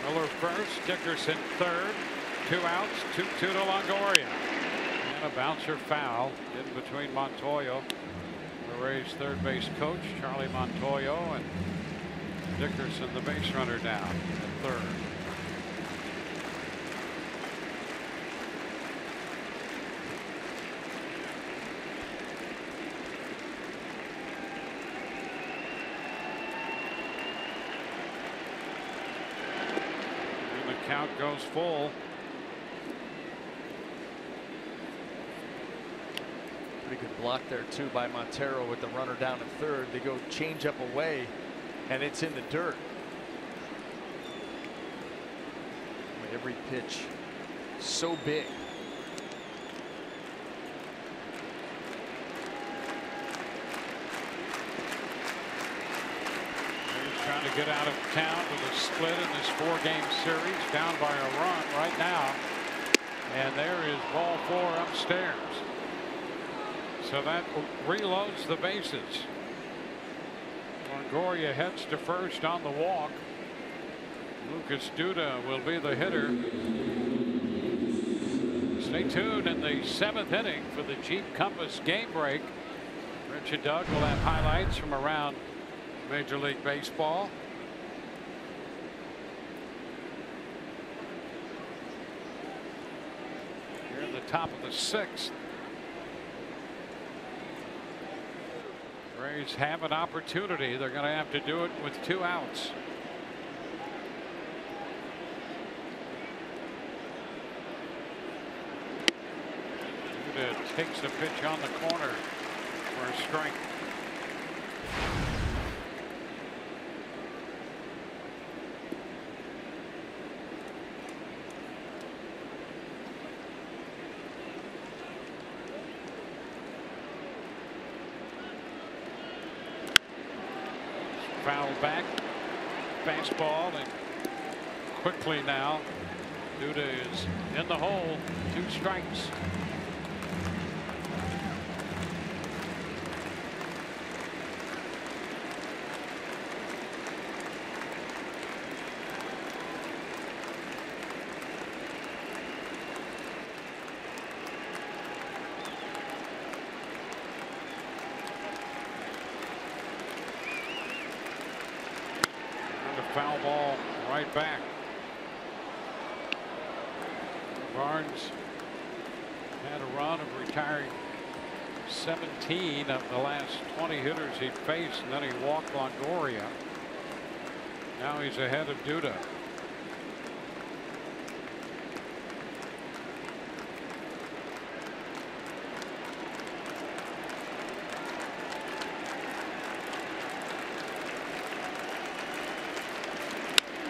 Miller first, Dickerson third, 2 outs, 2-2 to Longoria. And a bouncer foul in between Montoyo, the Rays third base coach, Charlie Montoyo, and Dickerson, the base runner, down at third. Count goes full. Pretty good block there too by Montero with the runner down at third. They go change up away and it's in the dirt. Every pitch so big. to get out of town with a split in this 4-game series, down by a run right now. And there is ball 4 upstairs. So that reloads the bases. Longoria heads to first on the walk. Lucas Duda will be the hitter. Stay tuned in the 7th inning for the Jeep Compass game break. Rich and Doug will have highlights from around Major League Baseball. Here in the top of the 6th. Rays have an opportunity. They're going to have to do it with 2 outs. Duda takes the pitch on the corner for a strike. Foul back, fastball, and quickly now Duda is in the hole. 2 strikes. Foul ball right back. Barnes had a run of retiring 17 of the last 20 hitters he faced, and then he walked Longoria. Now he's ahead of Duda.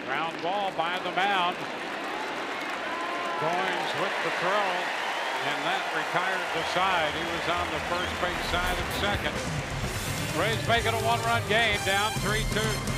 Ground ball by the mound. Goins with the throw, and that retired the side. He was on the first base side at second. Rays making a 1-run game, down 3-2.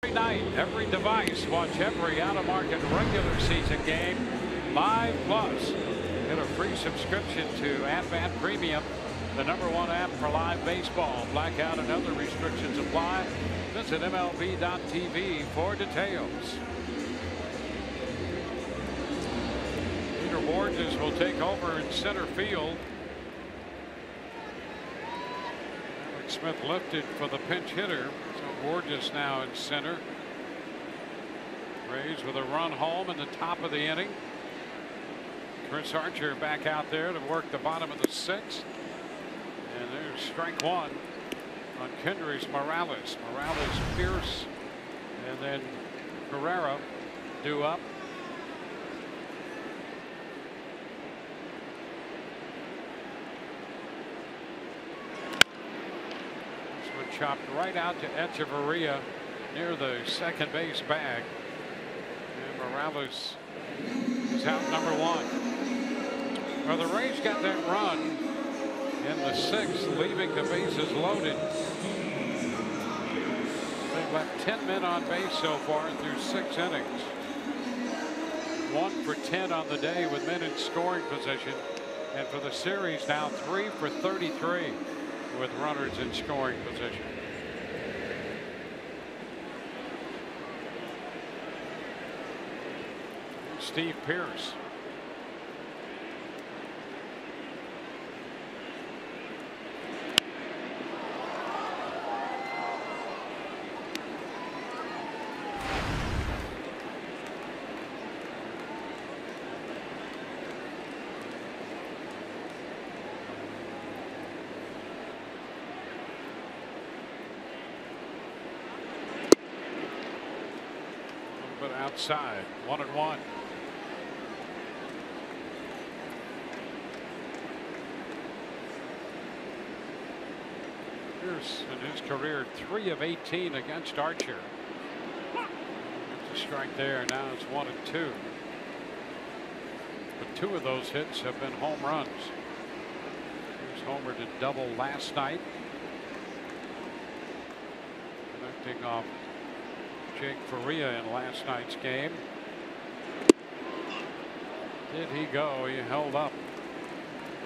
Every night, every device, watch every out-of-market regular season game live. Plus, get a free subscription to At-Bat Premium, the #1 app for live baseball. Blackout and other restrictions apply. Visit MLB.tv for details. Peter Borges will take over in center field. Alex Smith lifted for the pinch hitter. Borges now in center. Rays with a run home in the top of the inning. Chris Archer back out there to work the bottom of the 6th. And there's strike 1 on Kendrys Morales. Morales fierce, and then Guerrero due up. chopped right out to Echeverria near the second base bag. And Morales is out number 1. Well, the Rays got that run in the 6th, leaving the bases loaded. They've left 10 men on base so far through 6 innings. 1 for 10 on the day with men in scoring position. And for the series now 3 for 33 with runners in scoring position. Steve Pearce. But outside, 1-1. Pierce in his career 3 of 18 against Archer. Gets a strike there. Now it's 1-2. But 2 of those hits have been home runs. Here's Homer to double last night, connecting off Jake Faria in last night's game. Did he go? He held up.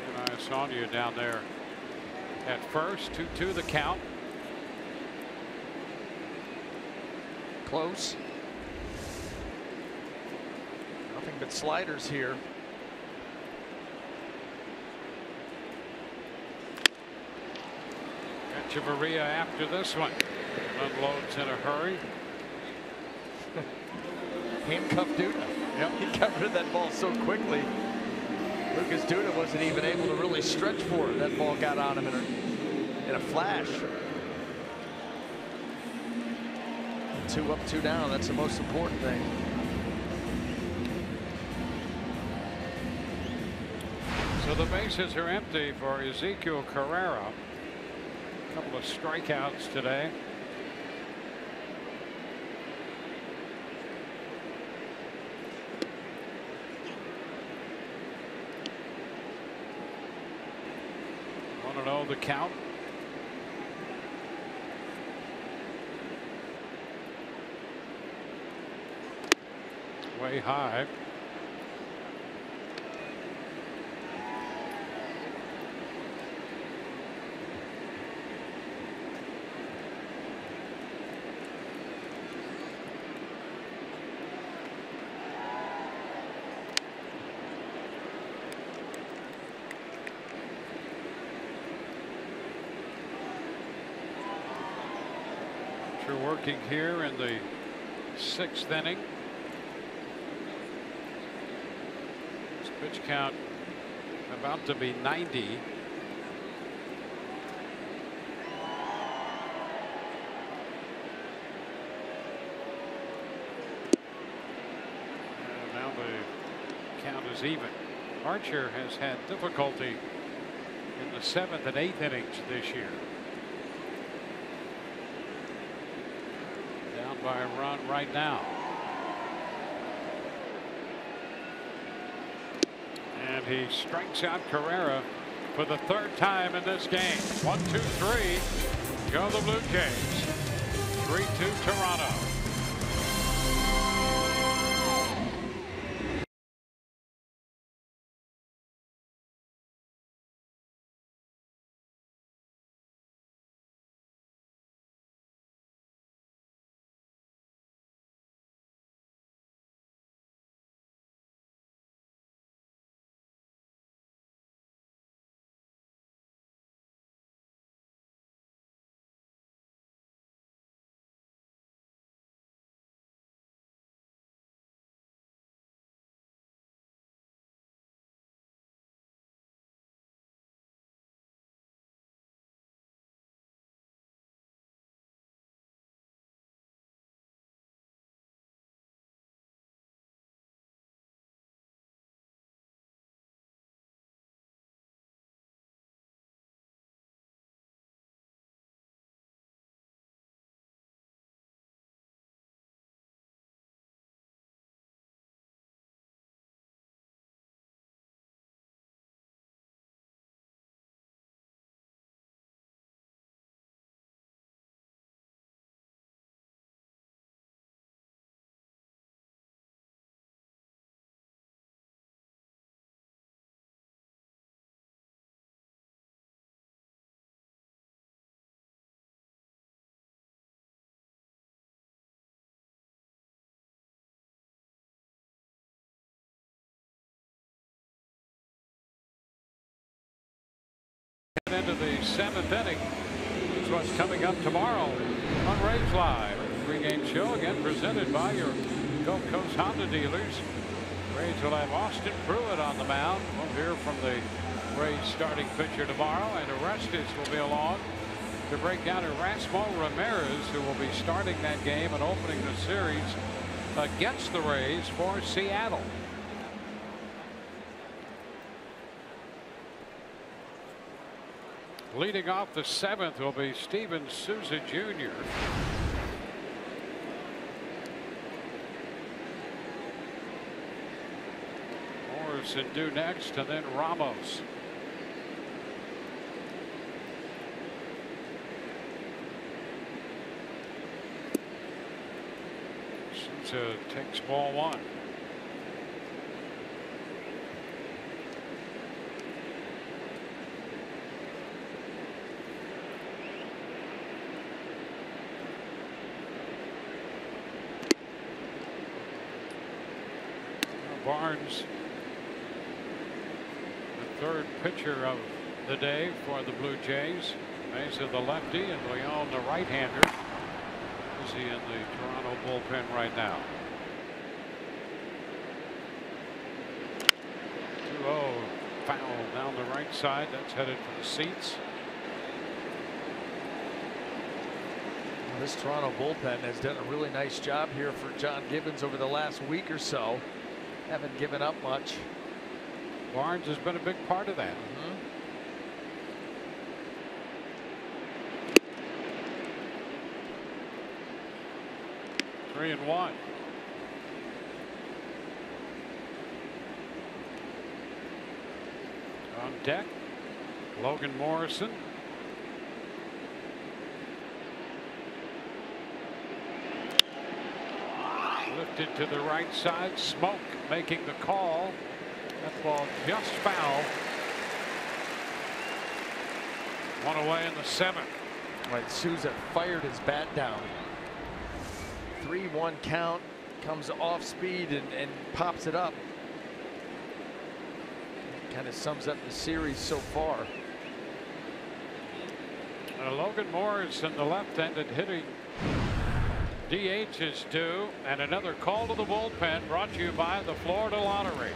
And I saw you down there at first. 2-2 the count. Close. Nothing but sliders here. Echeverria after this one. Unloads in a hurry. Handcuff DUDA. Yep. He covered that ball so quickly. Lucas DUDA wasn't even able to really stretch for it. That ball got on him in a flash. 2 up, 2 down. That's the most important thing. So the bases are empty for Ezekiel Carrera. A couple of strikeouts today. The count. Way high. Working here in the 6th inning. This pitch count about to be 90. And now the count is even. Archer has had difficulty in the 7th and 8th innings this year. By a run right now. And he strikes out Carrera for the 3rd time in this game. 1, 2, 3. Go the Blue Jays. 3-2 Toronto. Into the 7th inning. Here's what's coming up tomorrow on Rays Live. Pre-game show again presented by your Gulf Coast Honda dealers. Rays will have Austin Pruitt on the mound. We'll hear from the Rays starting pitcher tomorrow, and Orestes will be along to break down Erasmo Ramirez, who will be starting that game and opening the series against the Rays for Seattle. Leading off the 7th will be Steven Souza Jr. Morrison due next, and then Ramos. Souza takes ball 1. Barnes, the 3rd pitcher of the day for the Blue Jays. Mesa the lefty, and Leon the right-hander. Is he in the Toronto bullpen right now? 2-0 foul down the right side. That's headed for the seats. This Toronto bullpen has done a really nice job here for John Gibbons over the last week or so. Haven't given up much. Barnes has been a big part of that. 3-1. On deck, Logan Morrison. Lifted to the right side. Smoke making the call. That ball just foul. 1 away in the 7th. Right, Souza fired his bat down. 3-1 count, comes off speed and pops it up. Kind of sums up the series so far. Logan Morrison, the left-handed hitting DH is due, and another call to the bullpen brought to you by the Florida Lottery.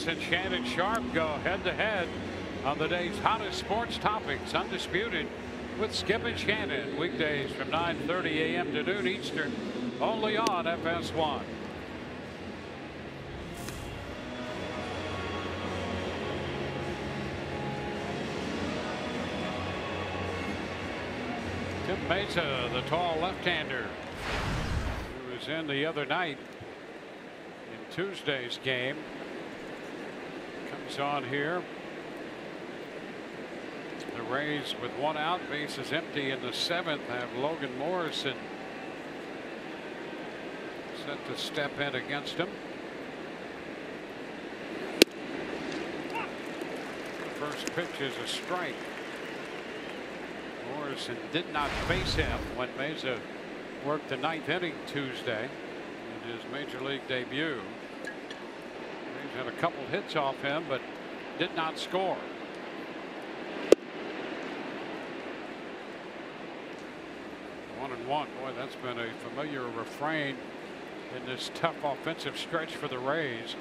And Shannon Sharp go head-to-head on the day's hottest sports topics. Undisputed with Skip and Shannon, weekdays from 9:30 a.m. to noon Eastern, only on FS1. Tim Mesa, the tall left-hander, who was in the other night in Tuesday's game, comes on here. The Rays with one out, bases empty in the 7th, have Logan Morrison set to step in against him. The first pitch is a strike. Morrison did not face him when Meza worked the 9th inning Tuesday in his major league debut. He's had a couple hits off him, but did not score. One and one. Boy, that's been a familiar refrain in this tough offensive stretch for the Rays.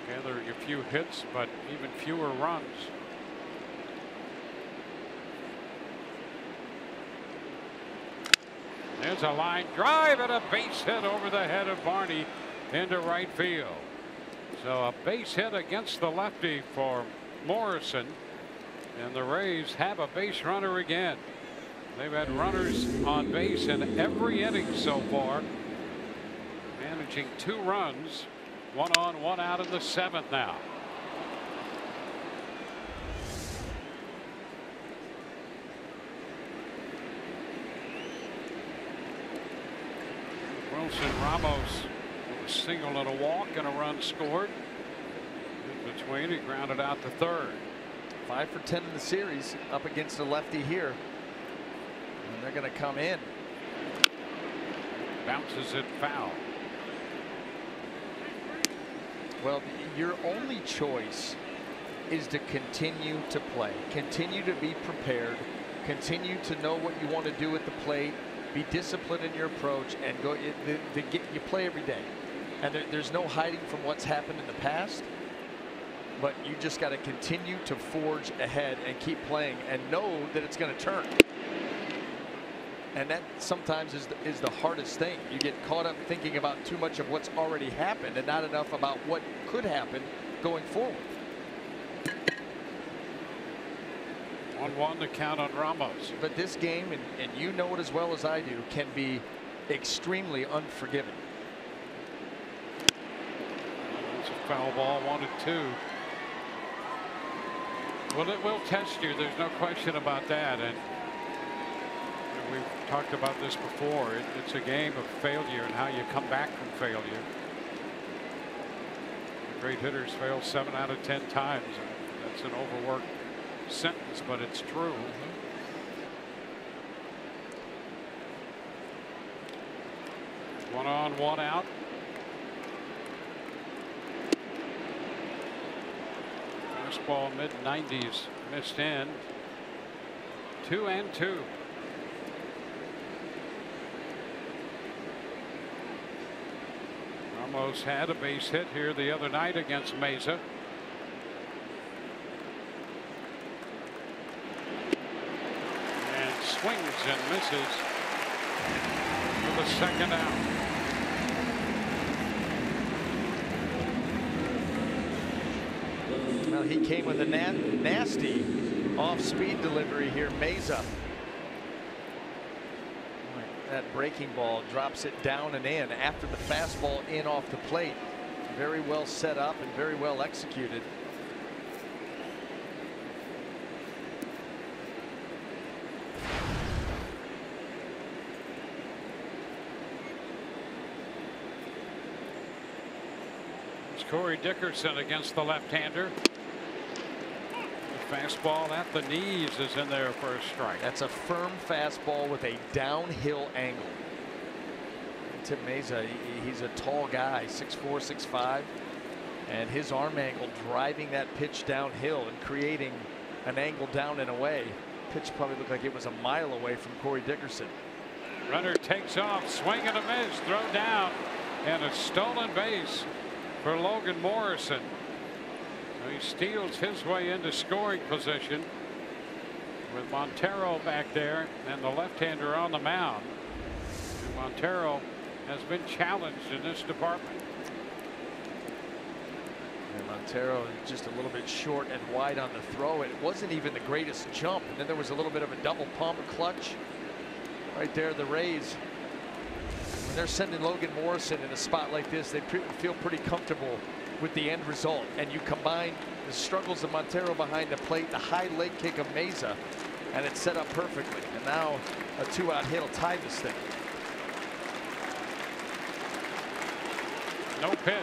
Gathering a few hits, but even fewer runs. There's a line drive and a base hit over the head of Barney into right field. So a base hit against the lefty for Morrison, and the Rays have a base runner again. They've had runners on base in every inning so far, managing 2 runs, 1 on 1 out in the 7th now. Wilson Ramos with a single and a walk and a run scored. In between, he grounded out to third. 5 for 10 in the series up against a lefty here. And they're going to come in. Bounces it foul. Well, your only choice is to continue to play, continue to be prepared, continue to know what you want to do at the plate, be disciplined in your approach, and go. You play every day, and there's no hiding from what's happened in the past. But you just got to continue to forge ahead and keep playing, and know that it's going to turn. And that sometimes is the hardest thing. You get caught up thinking about too much of what's already happened and not enough about what could happen going forward. 1-1 to count on Ramos. But this game, and you know it as well as I do, can be extremely unforgiving. It's a foul ball, 1-2. Well, it will test you. There's no question about that. And we've talked about this before. It's a game of failure and how you come back from failure. The great hitters fail 7 out of 10 times. That's an overworked sentence, but it's true. One on, one out. Fastball mid-90s, missed in. 2-2. Ramos had a base hit here the other night against Meza. And swings and misses for the second out. Well, he came with a nasty off-speed delivery here, Meza. That breaking ball drops it down and in after the fastball in off the plate. Very well set up and very well executed. It's Corey Dickerson against the left-hander. The fastball at the knees is in there for a strike. That's a firm fastball with a downhill angle. Tim Meza, he's a tall guy, 6'4", 6'5", and his arm angle driving that pitch downhill and creating an angle down and away. Pitch probably looked like it was a mile away from Corey Dickerson. Runner takes off, swing and a miss, throw down, and a stolen base for Logan Morrison. He steals his way into scoring position with Montero back there and the left-hander on the mound. And Montero has been challenged in this department. And Montero just a little bit short and wide on the throw. It wasn't even the greatest jump, and then there was a little bit of a double pump clutch right there. The Rays, when they're sending Logan Morrison in a spot like this, they feel pretty comfortable with the end result. And you combine the struggles of Montero behind the plate, the high leg kick of Meza, and it's set up perfectly. And now a 2-out hit will tie this thing. No pitch.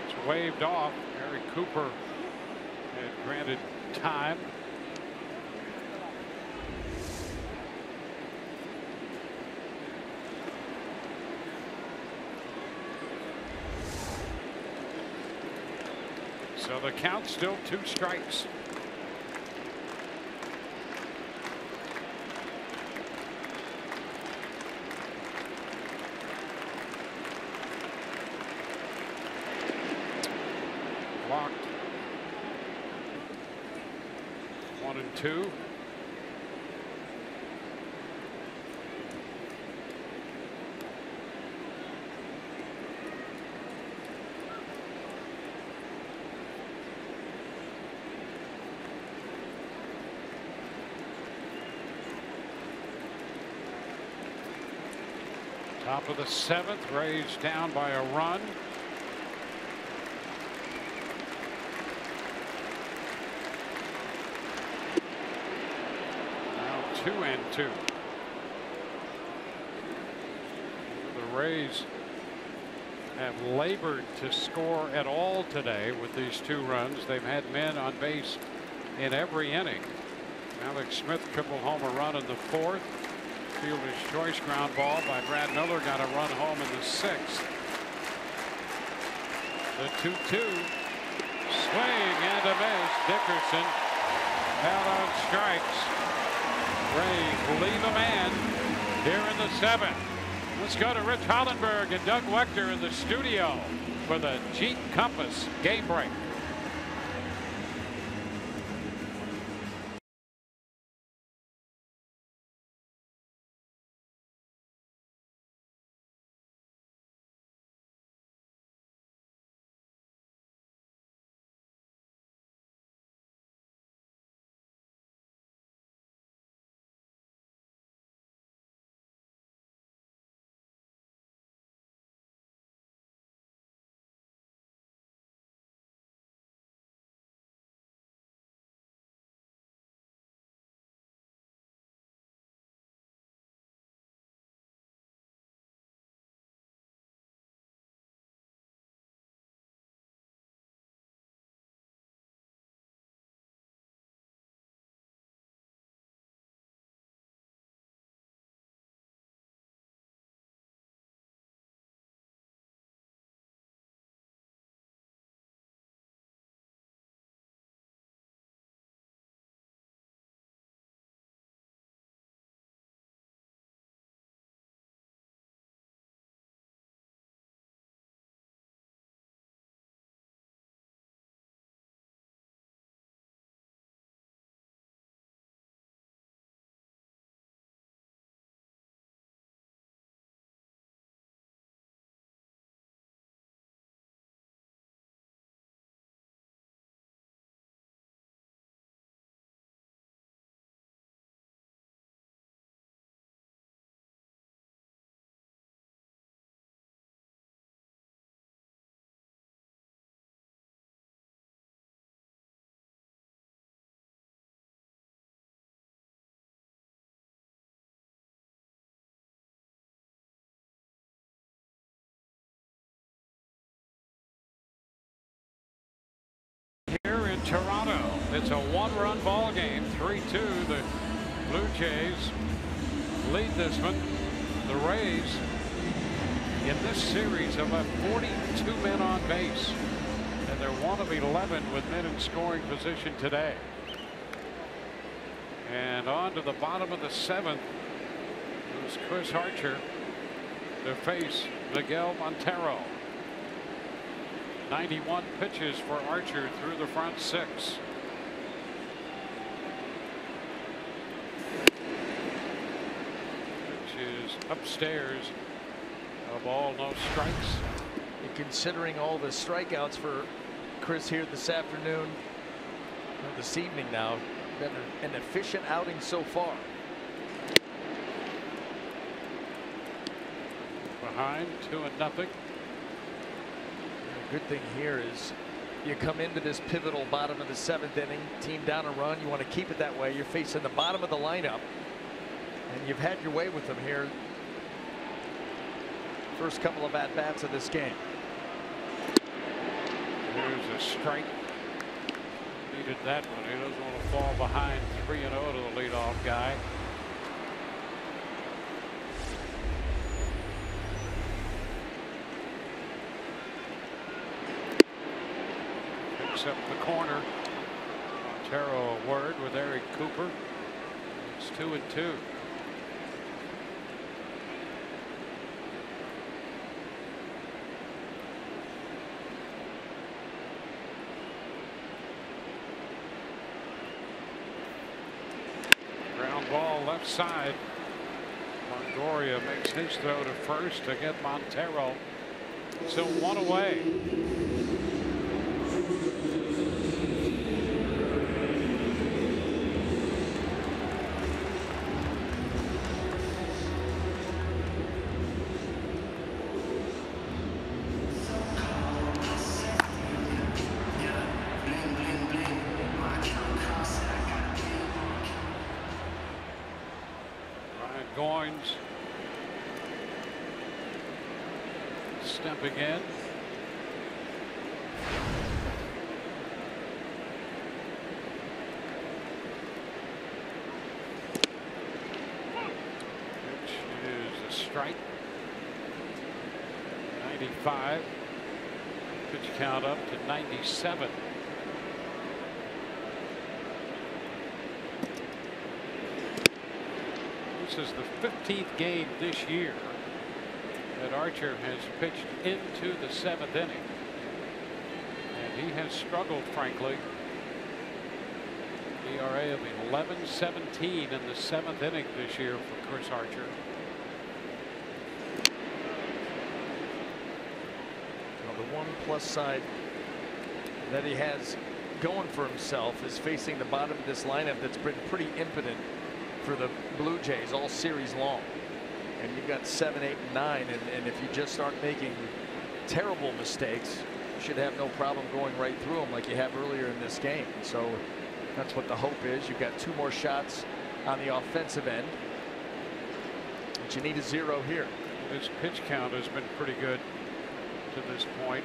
It's waved off. Gary Cooper had granted time. So the count's still 2 strikes. Blocked. 1-2. Top of the 7th, Rays down by a run. Now 2-2. The Rays have labored to score at all today with these 2 runs. They've had men on base in every inning. Alex Smith triple home a run in the 4th. Fielder's choice ground ball by Brad Miller got a run home in the 6th. The 2-2 swing and a miss. Dickerson out on strikes. Rays leave a man here in the 7th. Let's go to Rich Hollenberg and Doug Wechter in the studio for the Jeep Compass game break. Here in Toronto, it's a 1-run ball game, 3-2. The Blue Jays lead this one. The Rays in this series have left 42 men on base, and they're 1 of 11 with men in scoring position today. And on to the bottom of the 7th is Chris Archer to face Miguel Montero. 91 pitches for Archer through the front 6. Which is upstairs, a ball, no strikes. And considering all the strikeouts for Chris here this afternoon, or this evening now, been an efficient outing so far. Behind 2-0. Good thing here is you come into this pivotal bottom of the 7th inning, team down a run. You want to keep it that way. You're facing the bottom of the lineup, and you've had your way with them here. First couple of at bats of this game. Here's a strike. Needed that one. He doesn't want to fall behind 3-0 to the leadoff guy. Picks up the corner. Montero a word with Eric Cooper. It's 2-2. Ball left side. Longoria makes his throw to first to get Montero. Still one away. Goins stepping in. Which is a strike. 95. Pitch count up to 97. This is the 15th game this year that Archer has pitched into the 7th inning. And he has struggled, frankly. ERA of 11.17 in the 7th inning this year for Chris Archer. Well, the one plus side that he has going for himself is facing the bottom of this lineup that's been pretty impotent for the Blue Jays all series long. And you've got 7, 8, and 9, and if you just aren't making terrible mistakes, you should have no problem going right through them like you have earlier in this game. So that's what the hope is. You've got 2 more shots on the offensive end, but you need a 0 here. His pitch count has been pretty good to this point.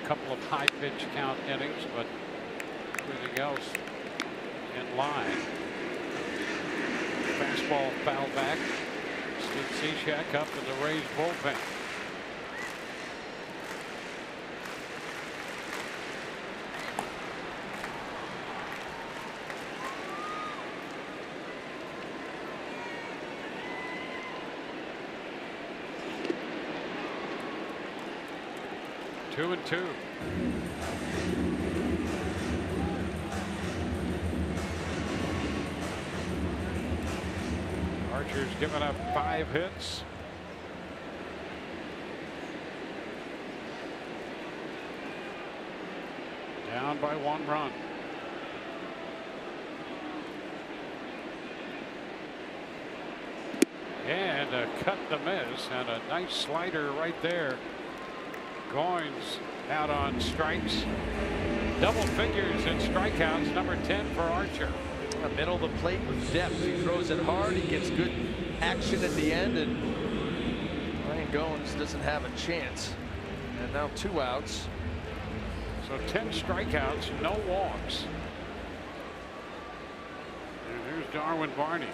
A couple of high pitch count innings, but everything else in line. Fastball foul back. Steve Cishek up in the Rays bullpen. Two and two. Archer's given up 5 hits. Down by 1 run. And a cut to miss, and a nice slider right there. Goins out on strikes. Double figures in strikeouts, number 10 for Archer. The middle of the plate with depth. He throws it hard. He gets good action at the end, and Ryan Goins doesn't have a chance. And now 2 outs. So 10 strikeouts, no walks. And here's Darwin Barney.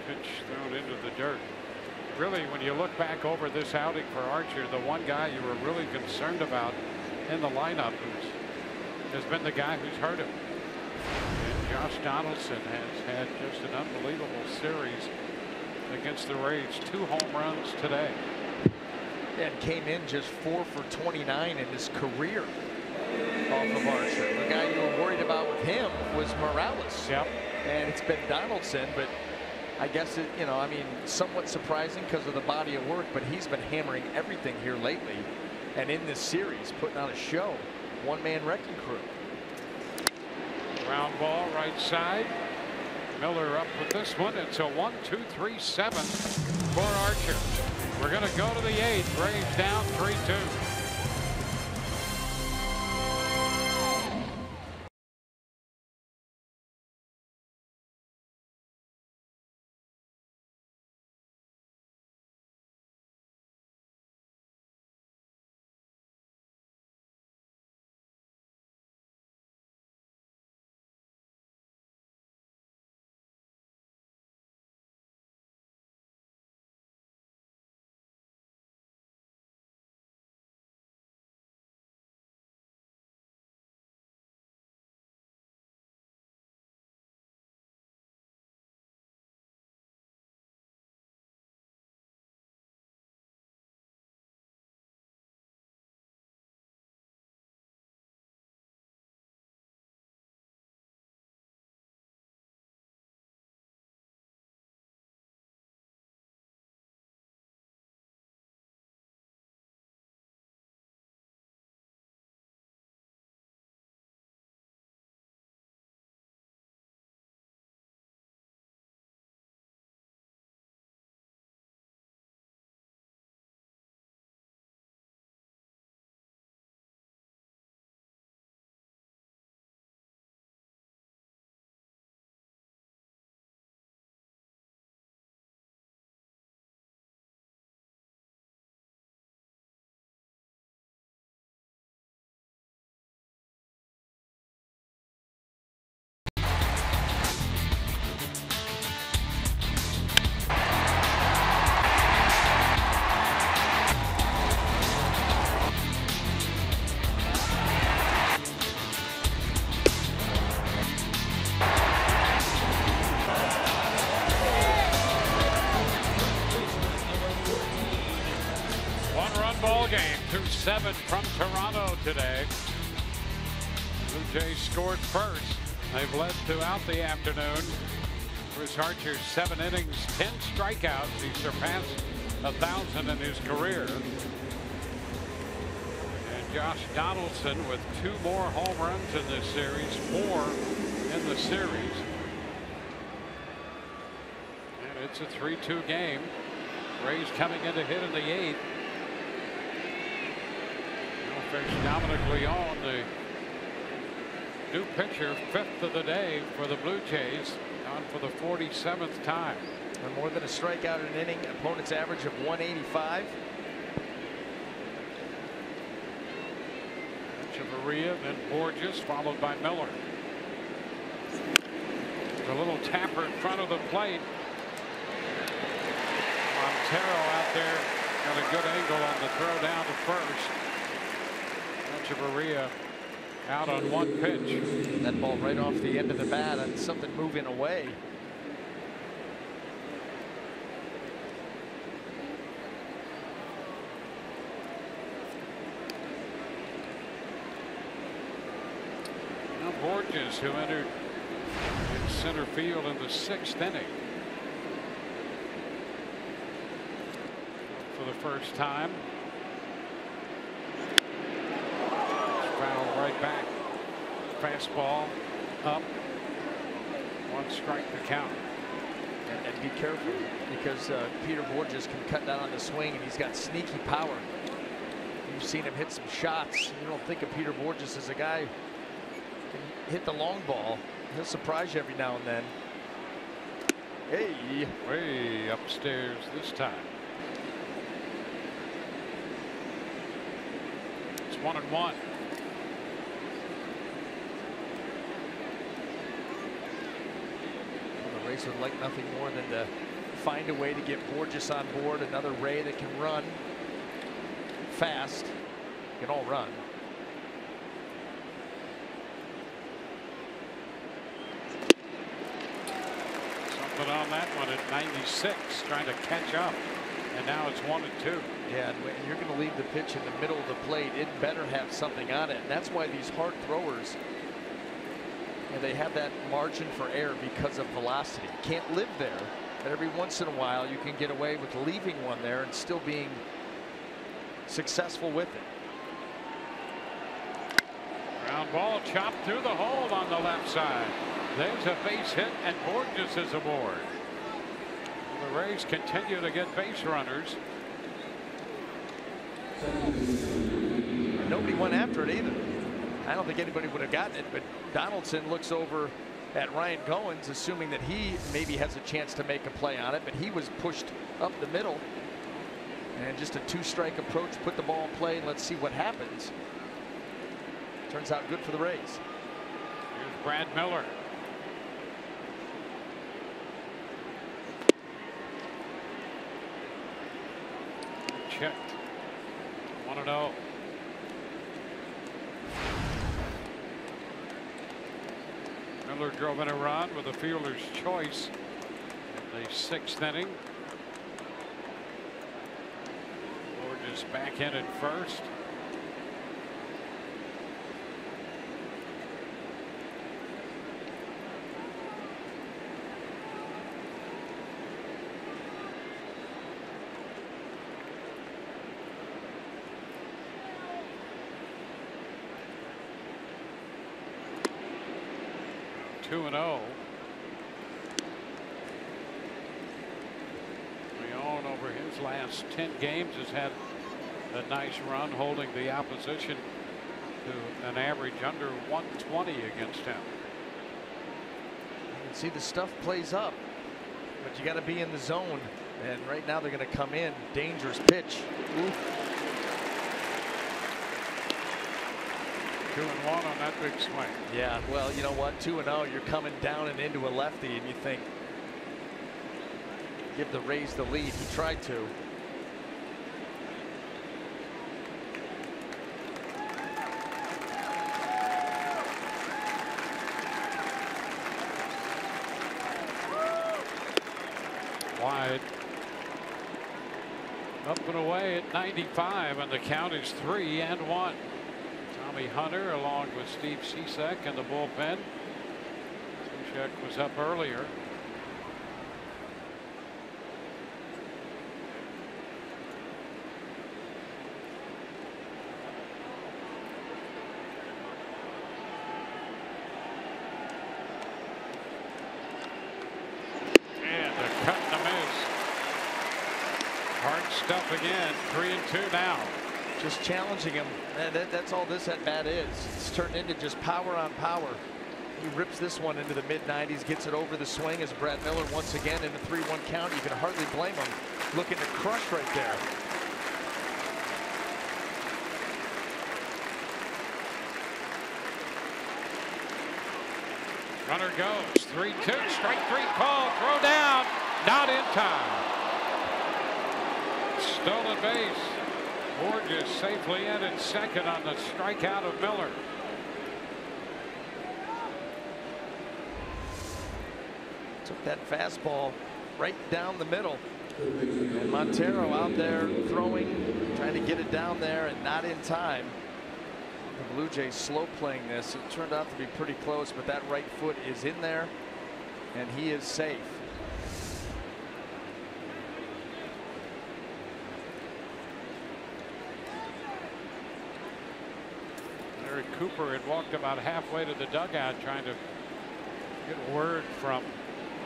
Pitch thrown into the dirt. Really, when you look back over this outing for Archer, the one guy you were really concerned about in the lineup has been the guy who's hurt him. And Josh Donaldson has had just an unbelievable series against the Rays. 2 home runs today. And came in just 4 for 29 in his career off of Archer. The guy you were worried about with him was Morales. Yep. And it's been Donaldson, but I guess it, you know, I mean, somewhat surprising because of the body of work, but he's been hammering everything here lately. And in this series, putting on a show. One-man wrecking crew. Ground ball right side. Miller up with this one. It's a 1-2-3-7 for Archer. We're going to go to the 8th. Braves down 3-2. Game 2-7 from Toronto today. Blue Jays scored first. They've led throughout the afternoon. Chris Archer, 7 innings, 10 strikeouts. He surpassed 1,000 in his career. And Josh Donaldson with 2 more home runs in this series, 4 in the series. And it's a 3-2 game. Rays coming in to hit in the 8th. Dominic Leone, the new pitcher, 5th of the day for the Blue Jays, on for the 47th time. And more than a strikeout in an inning, opponent's average of 185. Echeverria, then Borges, followed by Miller. There's a little tapper in front of the plate. Montero out there got a good angle on the throw down to first. Echeverria out on 1 pitch. That ball right off the end of the bat and something moving away. Now Borges, who entered in center field in the 6th inning for the first time. Foul right back. Fastball up. 1 strike to count. And be careful, because Peter Borges can cut down on the swing, and he's got sneaky power. You've seen him hit some shots. You don't think of Peter Borges as a guy who can hit the long ball. He'll surprise you every now and then. Hey, way upstairs this time. It's 1-1. Rays would like nothing more than to find a way to get Borges on board. Another Ray that can run fast, can all run. Something on that one at 96, trying to catch up, and now it's 1-2. Yeah, and you're going to leave the pitch in the middle of the plate. It better have something on it, and that's why these hard throwers, and they have that margin for error because of velocity. You can't live there, but every once in a while you can get away with leaving one there and still being successful with it. Ground ball chopped through the hole on the left side. There's a base hit, and Borges is aboard. The Rays continue to get base runners. Nobody went after it either. I don't think anybody would have gotten it, but Donaldson looks over at Ryan Goins, assuming that he maybe has a chance to make a play on it, but he was pushed up the middle. And just a two-strike approach, put the ball in play, and let's see what happens. Turns out good for the Rays. Here's Brad Miller. Checked. 1-0. Miller drove in a run with a fielder's choice in the 6th inning. Borges back in at first. Two and 0. Leon over his last 10 games has had a nice run, holding the opposition to an average under 120 against him. You can see the stuff plays up, but you got to be in the zone. And right now they're going to come in. Dangerous pitch. Oof. 2-1 on that big swing. Yeah, well, you know what? 2-0. You're coming down and into a lefty, and you think, give the Rays the lead. He tried to. Wide. Up and away at 95, and the count is 3-1. Tommy Hunter along with Steve Cishek in the bullpen. Cishek was up earlier. And a cut and a miss. Hard stuff again. 3-2 now. Just challenging him. That's all this at bat is. It's turned into just power on power. He rips this one into the mid-90s, gets it over the swing as Brad Miller once again in the 3-1 count. You can hardly blame him. Looking to crush right there. Runner goes. 3-2. Strike 3 call. Throw down. Not in time. Stolen base. Borges safely in at second on the strikeout of Miller. Took that fastball right down the middle. And Montero out there throwing, trying to get it down there and not in time. The Blue Jays slow playing this. It turned out to be pretty close, but that right foot is in there and he is safe. Cooper had walked about halfway to the dugout trying to get word from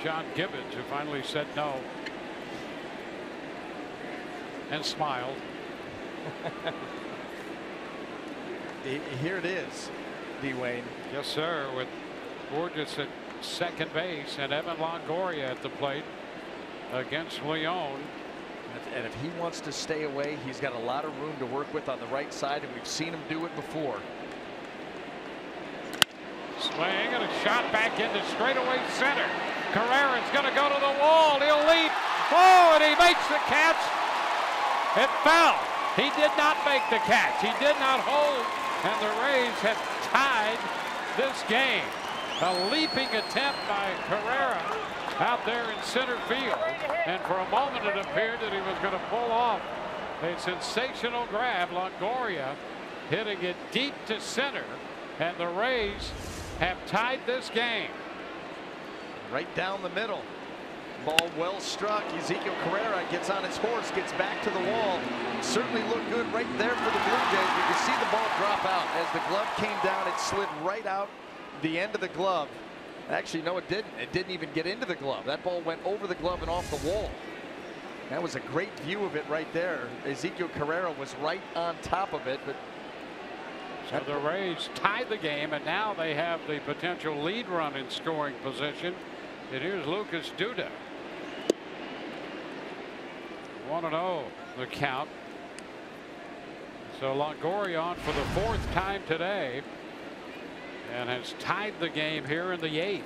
John Gibbons, who finally said no and smiled. Here it is, D-Wayne. Yes, sir, with Borges at second base and Evan Longoria at the plate against Leon. And if he wants to stay away, he's got a lot of room to work with on the right side, and we've seen him do it before. Swing and a shot back into straightaway center. Carrera's going to go to the wall. He'll leap. Oh, and he makes the catch. It fell. He did not make the catch. He did not hold, and the Rays have tied this game. A leaping attempt by Carrera out there in center field, and for a moment it appeared that he was going to pull off a sensational grab. Longoria hitting it deep to center, and the Rays have tied this game. Right down the middle. Ball well struck. Ezekiel Carrera gets on his horse, gets back to the wall. Certainly looked good right there for the Blue Jays. You can see the ball drop out. As the glove came down, it slid right out the end of the glove. Actually, no, it didn't. It didn't even get into the glove. That ball went over the glove and off the wall. That was a great view of it right there. Ezequiel Carrera was right on top of it, but so the Rays tied the game, and now they have the potential lead run in scoring position. And here's Lucas Duda. 1-0 the count. So Longoria on for the 4th time today and has tied the game here in the 8th.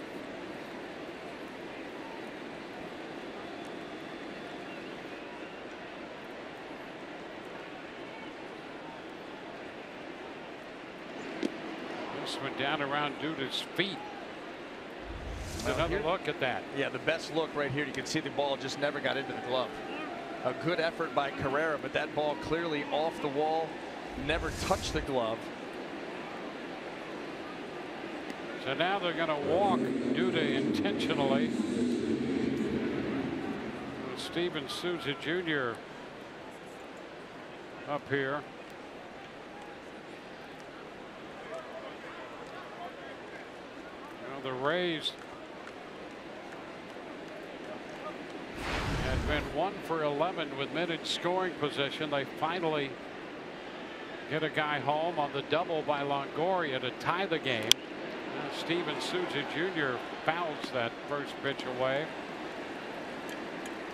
This went down around Duda's feet. Another look at that. Yeah, the best look right here. You can see the ball just never got into the glove. A good effort by Carrera, but that ball clearly off the wall, never touched the glove. So now they're going to walk Duda intentionally. Steven Souza Jr. up here. Well, the Rays had been 1 for 11 with minutes scoring position. They finally get a guy home on the double by Longoria to tie the game. Now Steven Souza Jr. fouls that first pitch away.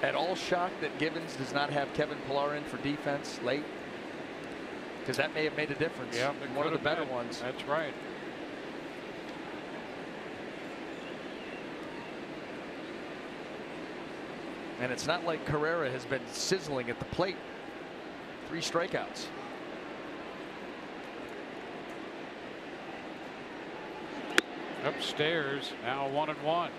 At all shocked that Gibbons does not have Kevin Pillar in for defense late, because that may have made a difference. Yeah, one of the better ones. That's right. And it's not like Carrera has been sizzling at the plate. 3 strikeouts. Upstairs now 1-1.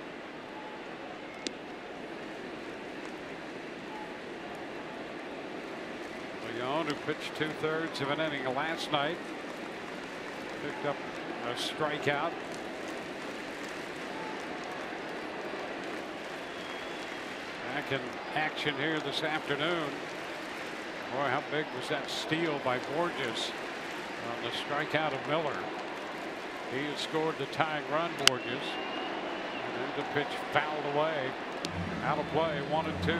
Leon, who pitched 2/3 of an inning last night, picked up a strikeout. Back in action here this afternoon. Boy, how big was that steal by Borges on the strikeout of Miller. He has scored the tying run, Borges. And then the pitch fouled away. Out of play, 1-2.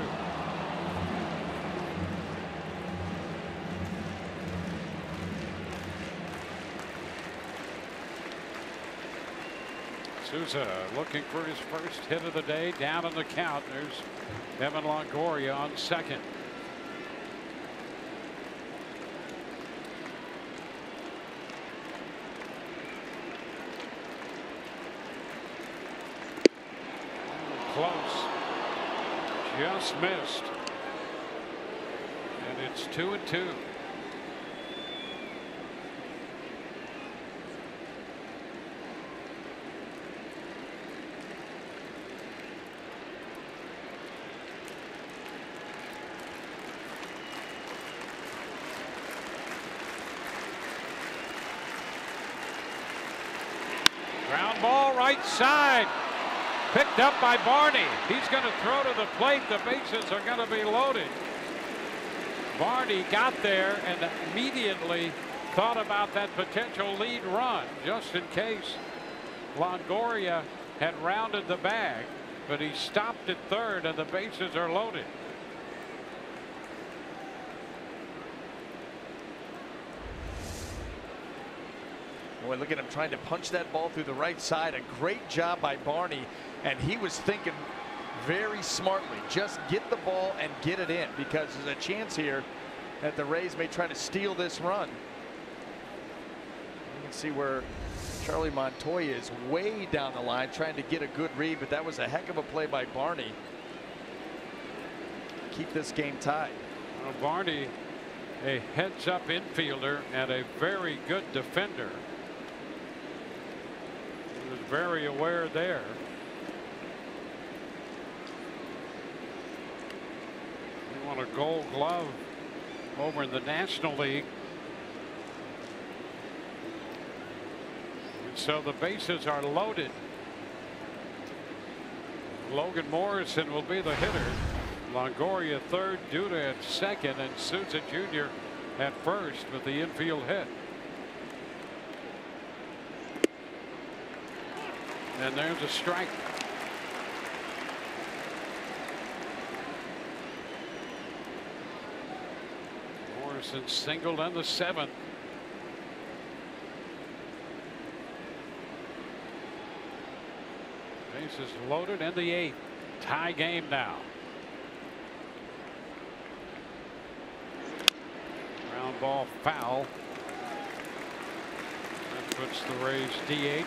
Souza looking for his first hit of the day, down on the count. There's Evan Longoria on second. Close. Just missed. And it's 2-2. Ground ball right side. Picked up by Barney. He's going to throw to the plate. The bases are going to be loaded. Barney got there and immediately thought about that potential lead run just in case Longoria had rounded the bag, but he stopped at third and the bases are loaded. Boy, look at him trying to punch that ball through the right side. A great job by Barney, and he was thinking very smartly. Just get the ball and get it in, because there's a chance here that the Rays may try to steal this run. You can see where Charlie Montoya is way down the line trying to get a good read, but that was a heck of a play by Barney. Keep this game tied. Well, Barney, a heads-up infielder and a very good defender. He was very aware there. He won a Gold Glove over in the National League. And so the bases are loaded. Logan Morrison will be the hitter. Longoria third, Duda at second, and Souza Jr. at first with the infield hit. And there's a strike. Morrison singled in the 7th. Bases loaded in the 8th. Tie game now. Ground ball foul. That puts the Rays DH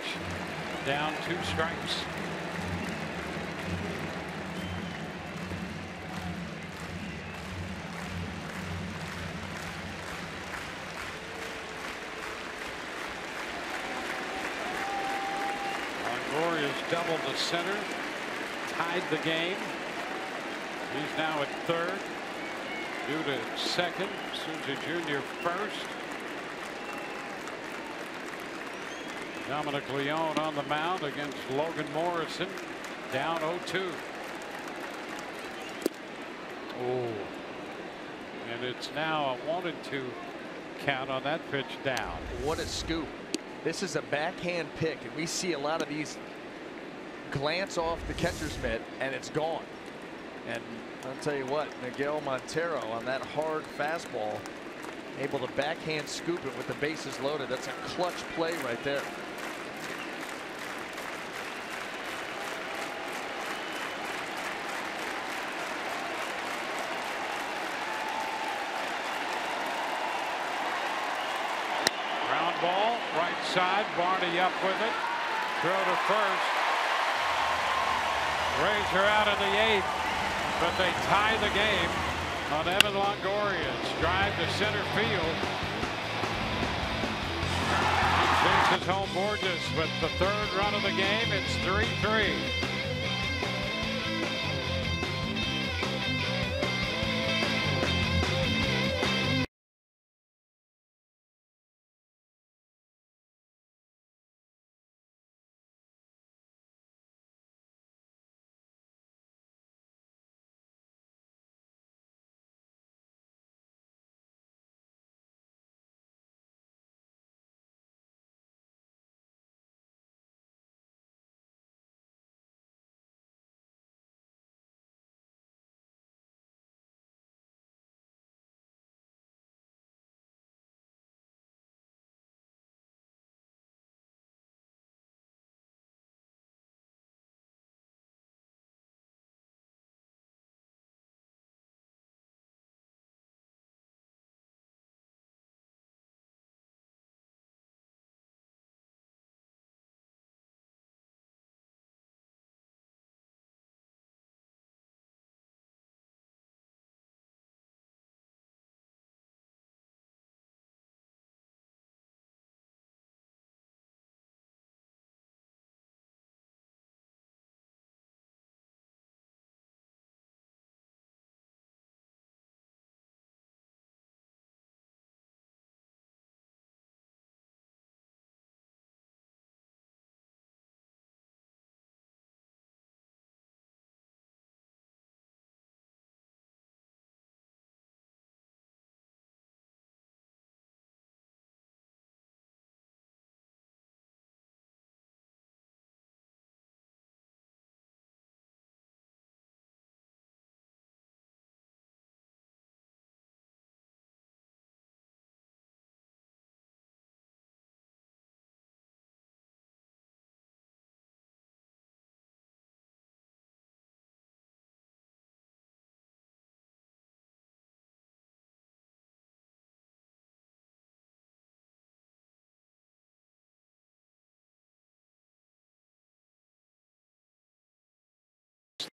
down 2 strikes. Longoria's doubled the center, tied the game. He's now at 3rd. DUDA at 2nd. SOUZA Jr. 1st. Dominic Leone on the mound against Logan Morrison, down 0-2. Oh, and it's now a 1-2 count on that pitch down. What a scoop. This is a backhand pick, and we see a lot of these glance off the catcher's mitt, and it's gone. And I'll tell you what, Miguel Montero on that hard fastball, able to backhand scoop it with the bases loaded. That's a clutch play right there. Ball right side. Barney up with it. Throw to first. Rays are out in the 8th, but they tie the game on Evan Longoria's drive to center field. He chases home Borges with the 3rd run of the game. It's 3-3.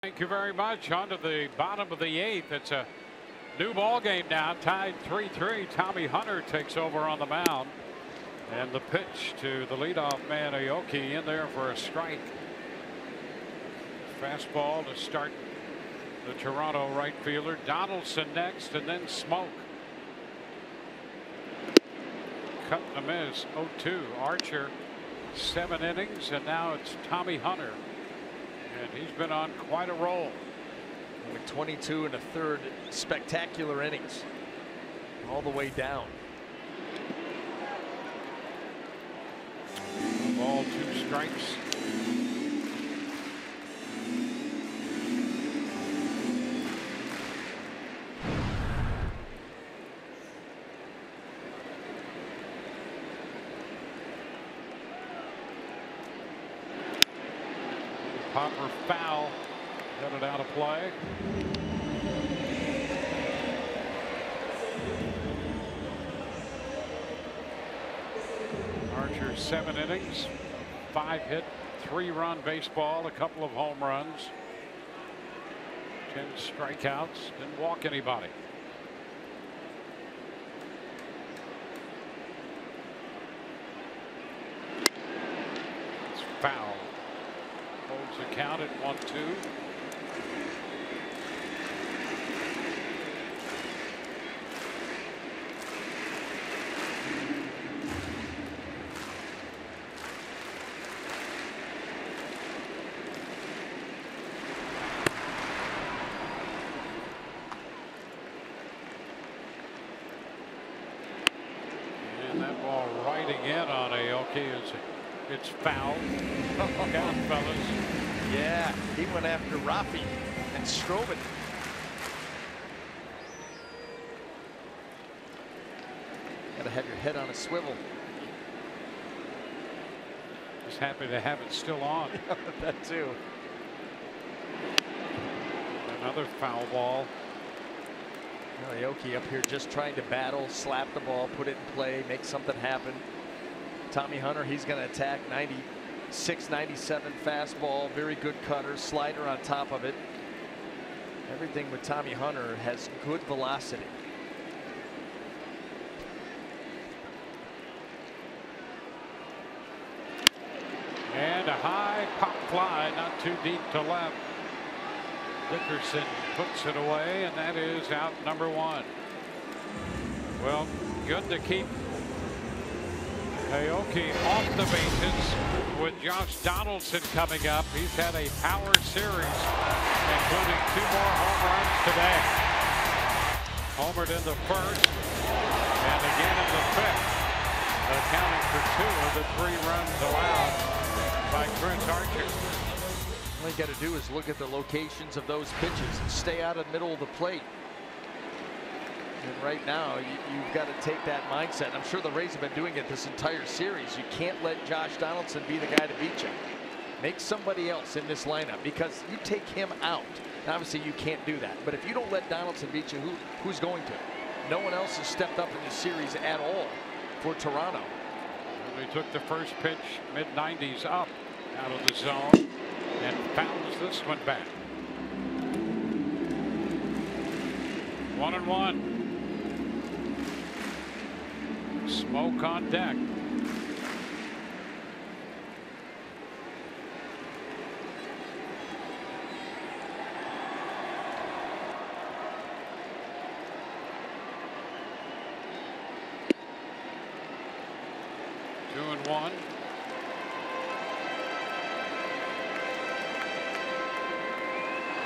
Thank you very much. On to the bottom of the 8th. It's a new ball game now, tied 3-3. Tommy Hunter takes over on the mound, and the pitch to the leadoff man Aoki in there for a strike. Fastball to start the Toronto right fielder. Donaldson next, and then Smoke. Cut and a miss. 0-2. Archer 7 innings, and now it's Tommy Hunter. And he's been on quite a roll. With 22 1/3 spectacular innings. All the way down. Ball, 2 strikes. Popper foul. Headed out of play. Archer 7 innings, 5-hit, 3-run baseball, a couple of home runs, 10 strikeouts, didn't walk anybody. It's foul. Holds the count at 1-2. It's foul. Count, fellas. Yeah, he went after Rafi and Stroman. Got to have your head on a swivel. Just happy to have it still on. That too. Another foul ball. Aoki up here just trying to battle, slap the ball, put it in play, make something happen. Tommy Hunter, he's going to attack. 96, 97 fastball, very good cutter, slider on top of it. Everything with Tommy Hunter has good velocity. And a high pop fly, not too deep to left. Dickerson puts it away, and that is out number 1. Well, good to keep Aoki off the bases with Josh Donaldson coming up. He's had a power series, including 2 more home runs today. Homered in the first and again in the 5th, accounting for 2 of the 3 runs allowed by Chris Archer. All you got to do is look at the locations of those pitches and stay out of the middle of the plate. And right now, you've got to take that mindset. I'm sure the Rays have been doing it this entire series. You can't let Josh Donaldson be the guy to beat you. Make somebody else in this lineup, because you take him out. Now, obviously, you can't do that. But if you don't let Donaldson beat you, who's going to? No one else has stepped up in this series at all for Toronto. Well, they took the first pitch mid-90s up out of the zone and fouls this one back. 1-1. Smoke on deck. Two and one.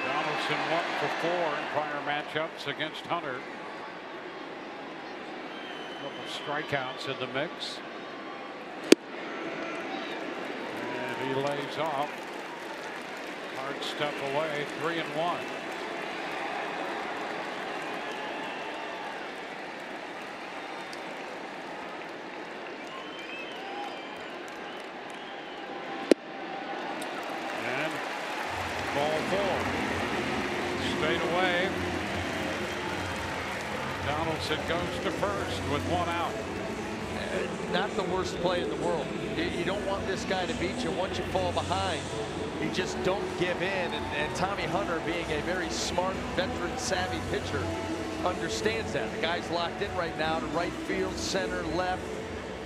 Donaldson 1 for 4 in prior matchups against Hunter. Strikeouts in the mix, and he lays off. Hard stuff away. 3-1. And ball 4. Straight away. Donaldson goes to first with 1 out. Not the worst play in the world. You don't want this guy to beat you once you fall behind. You just don't give in. And Tommy Hunter, being a very smart, veteran, savvy pitcher, understands that. The guy's locked in right now to right field, center, left.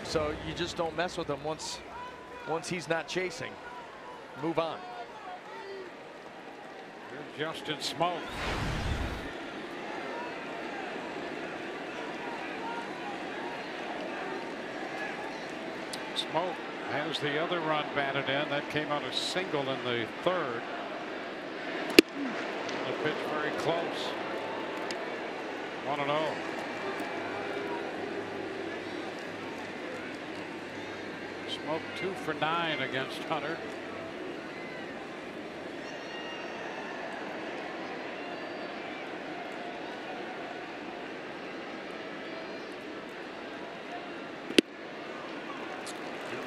So you just don't mess with him once he's not chasing. Move on. Here's Justin Smoke. Smoke has the other run batted in. That came out a single in the 3rd. The pitch very close. 1-0. Smoke 2 for 9 against Hunter.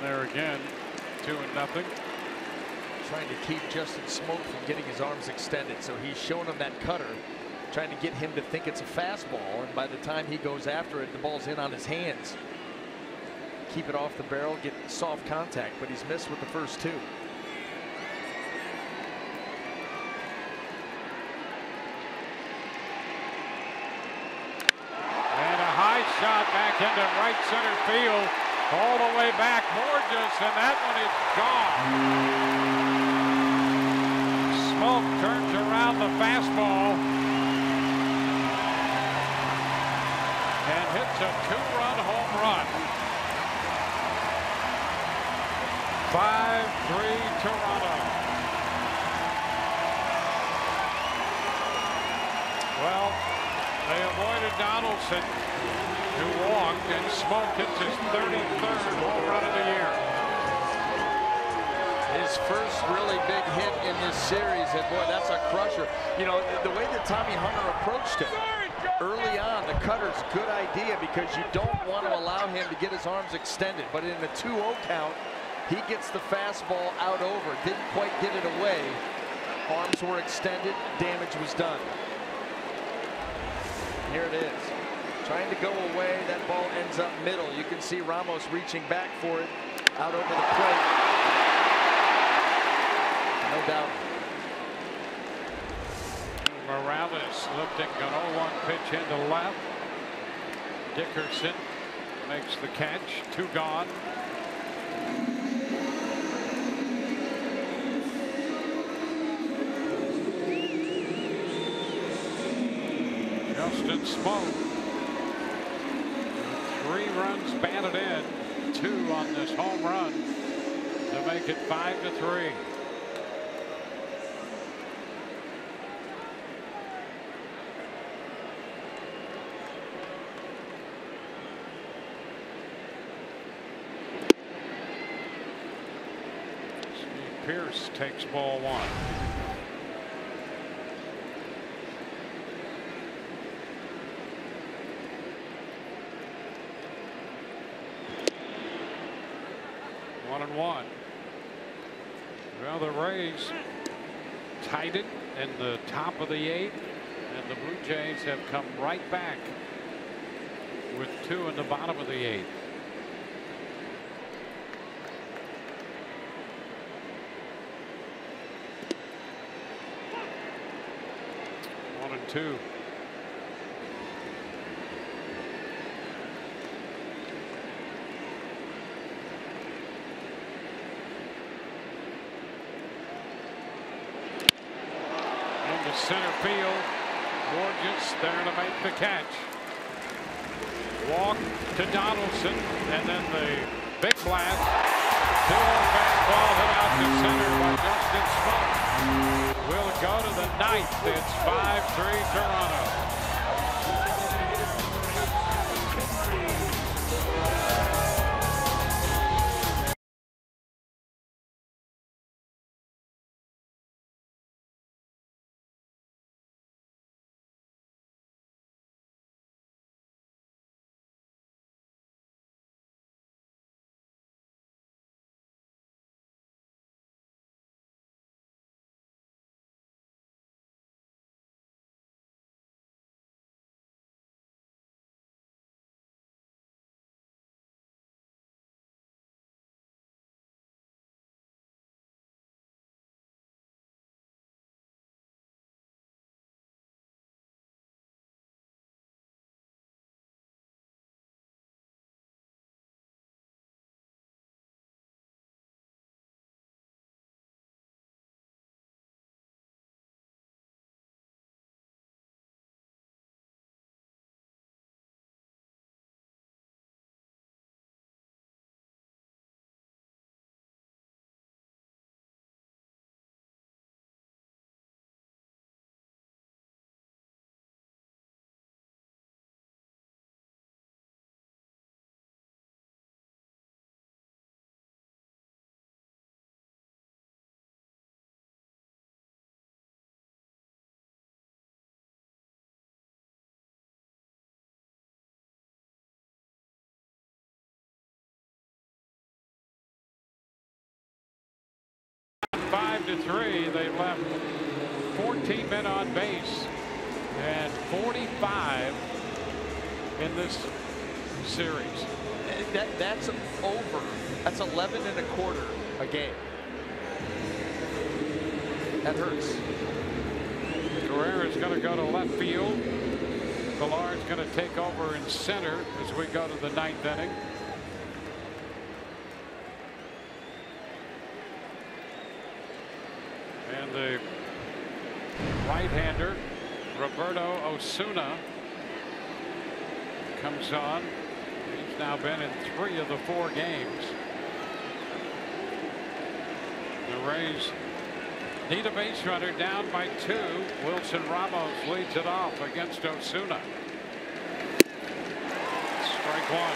There again, 2-0. trying to keep Justin Smoke from getting his arms extended. So he's showing him that cutter, trying to get him to think it's a fastball. And by the time he goes after it, the ball's in on his hands. Keep it off the barrel, get soft contact, but he's missed with the first two. And a high shot back into right center field. All the way back, Borges, and that one is gone. Smoke turns around the fastball and hits a two-run home run. 5-3 Toronto. Well, they avoided Donaldson, who walked, and Smoke hits his 33rd home run of the year. His first really big hit in this series, and boy, that's a crusher. You know, the way that Tommy Hunter approached it early on, the cutter's a good idea because you don't want to allow him to get his arms extended. But in the 2-0 count, he gets the fastball out over. Didn't quite get it away. Arms were extended, damage was done. Here it is. Trying to go away, that ball ends up middle. You can see Ramos reaching back for it out over the plate. No doubt. Morales lifting an 0-1 pitch into left. Dickerson makes the catch. 2 gone. Justin Smoke. 3 runs batted in, 2 on this home run to make it 5-3. Steve Pearce takes ball 1. Well, the Rays tied it in the top of the 8th, and the Blue Jays have come right back with 2 in the bottom of the 8th. One and 2. Center field. Borges there to make the catch. Walk to Donaldson, and then the big blast. 2-0 fastball hit out to center by Justin Smoke. Will go to the 9th. It's 5-3 Toronto. 5-3. They left 14 men on base and 45 in this series. That's over. That's 11 1/4 a game. That hurts. Guerrero's going to go to left field. Villar's going to take over in center as we go to the 9th inning. And the right-hander, Roberto Osuna, comes on. He's now been in 3 of the 4 games. The Rays need a base runner, down by 2. Wilson Ramos leads it off against Osuna. Strike 1.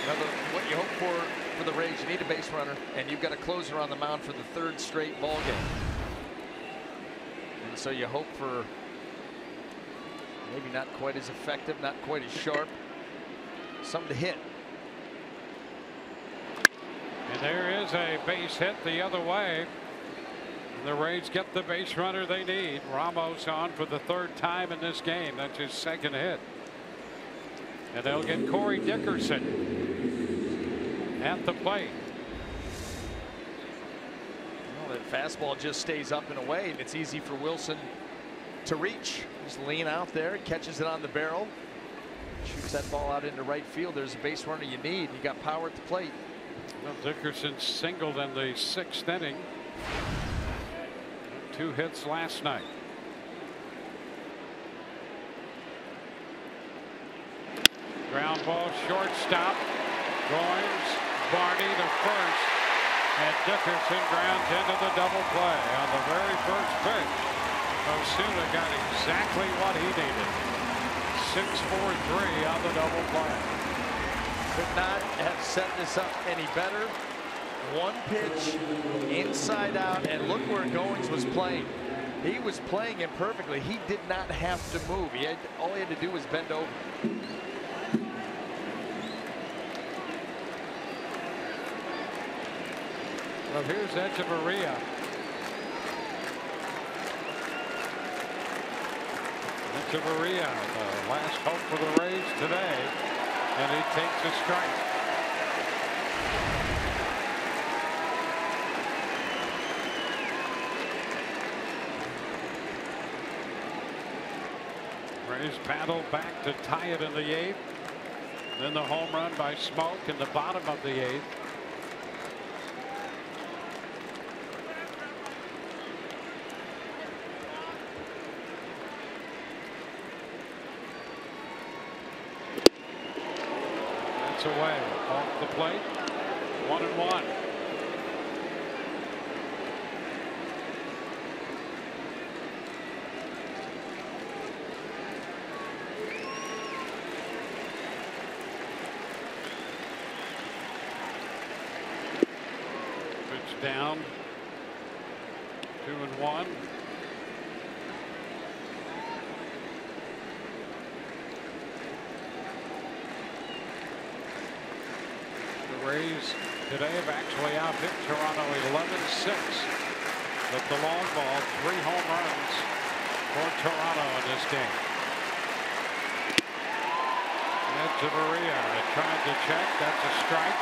Another, what you hope for the Rays, you need a base runner, and you've got a closer on the mound for the 3rd straight ball game. And so you hope for maybe not quite as effective, not quite as sharp, something to hit. And there is a base hit the other way. The Rays get the base runner they need. Ramos on for the 3rd time in this game. That's his 2nd hit. And they'll get Corey Dickerson at the plate. Well, that fastball just stays up and away, and it's easy for Wilson to reach. Just lean out there, catches it on the barrel, shoots that ball out into right field. There's a base runner you need. You got power at the plate. Well, Dickerson singled in the 6th inning. 2 hits last night. Ground ball, shortstop. Goins, Barney to first, and Dickerson grounds into the double play on the very first pitch. Osuna got exactly what he needed. 6-4-3 on the double play. Could not have set this up any better. 1 pitch, inside out, and look where Goins was playing. He was playing it perfectly. He did not have to move. All he had to do was bend over. Well, here's Echeverria. Echeverria, the last hope for the Rays today, and he takes a strike. Rays battle back to tie it in the 8th. Then the home run by Smoke in the bottom of the 8th. Away off the plate. 1-1. Pitch down. 2-1. Rays today have actually out-hit Toronto 11-6. But the long ball, 3 home runs for Toronto in this game. Echeverria trying to check. That's a strike.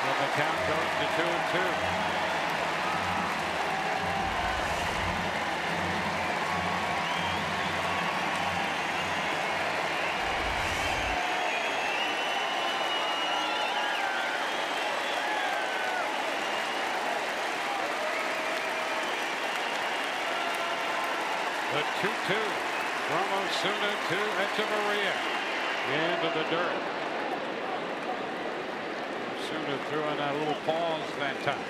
And the count goes to 2-2. The 2-2 from Osuna to Echeverria into the dirt. Osuna threw in that little pause that time.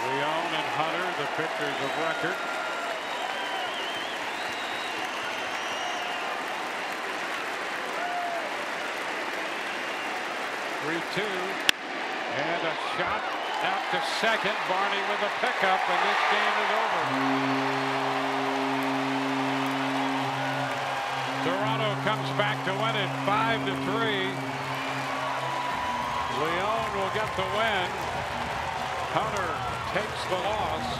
Leone and Hunter, the pitchers of record. And a shot out to second. Barney with a pickup, and this game is over. Toronto comes back to win it 5-3. Leon will get the win. Hunter takes the loss,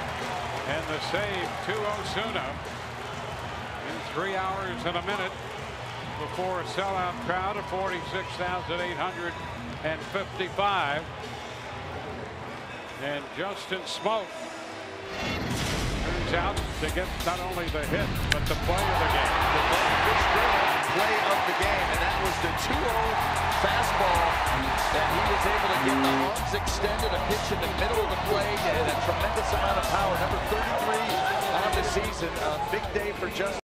and the save to Osuna in 3 hours and a minute before a sellout crowd of 46,855. And Justin Smoke turns out to get not only the hit, but the play of the game. The play of the game, and that was the 2-0 fastball that he was able to get the arms extended, a pitch in the middle of the plate, and a tremendous amount of power. Number 33 on the season. A big day for Justin.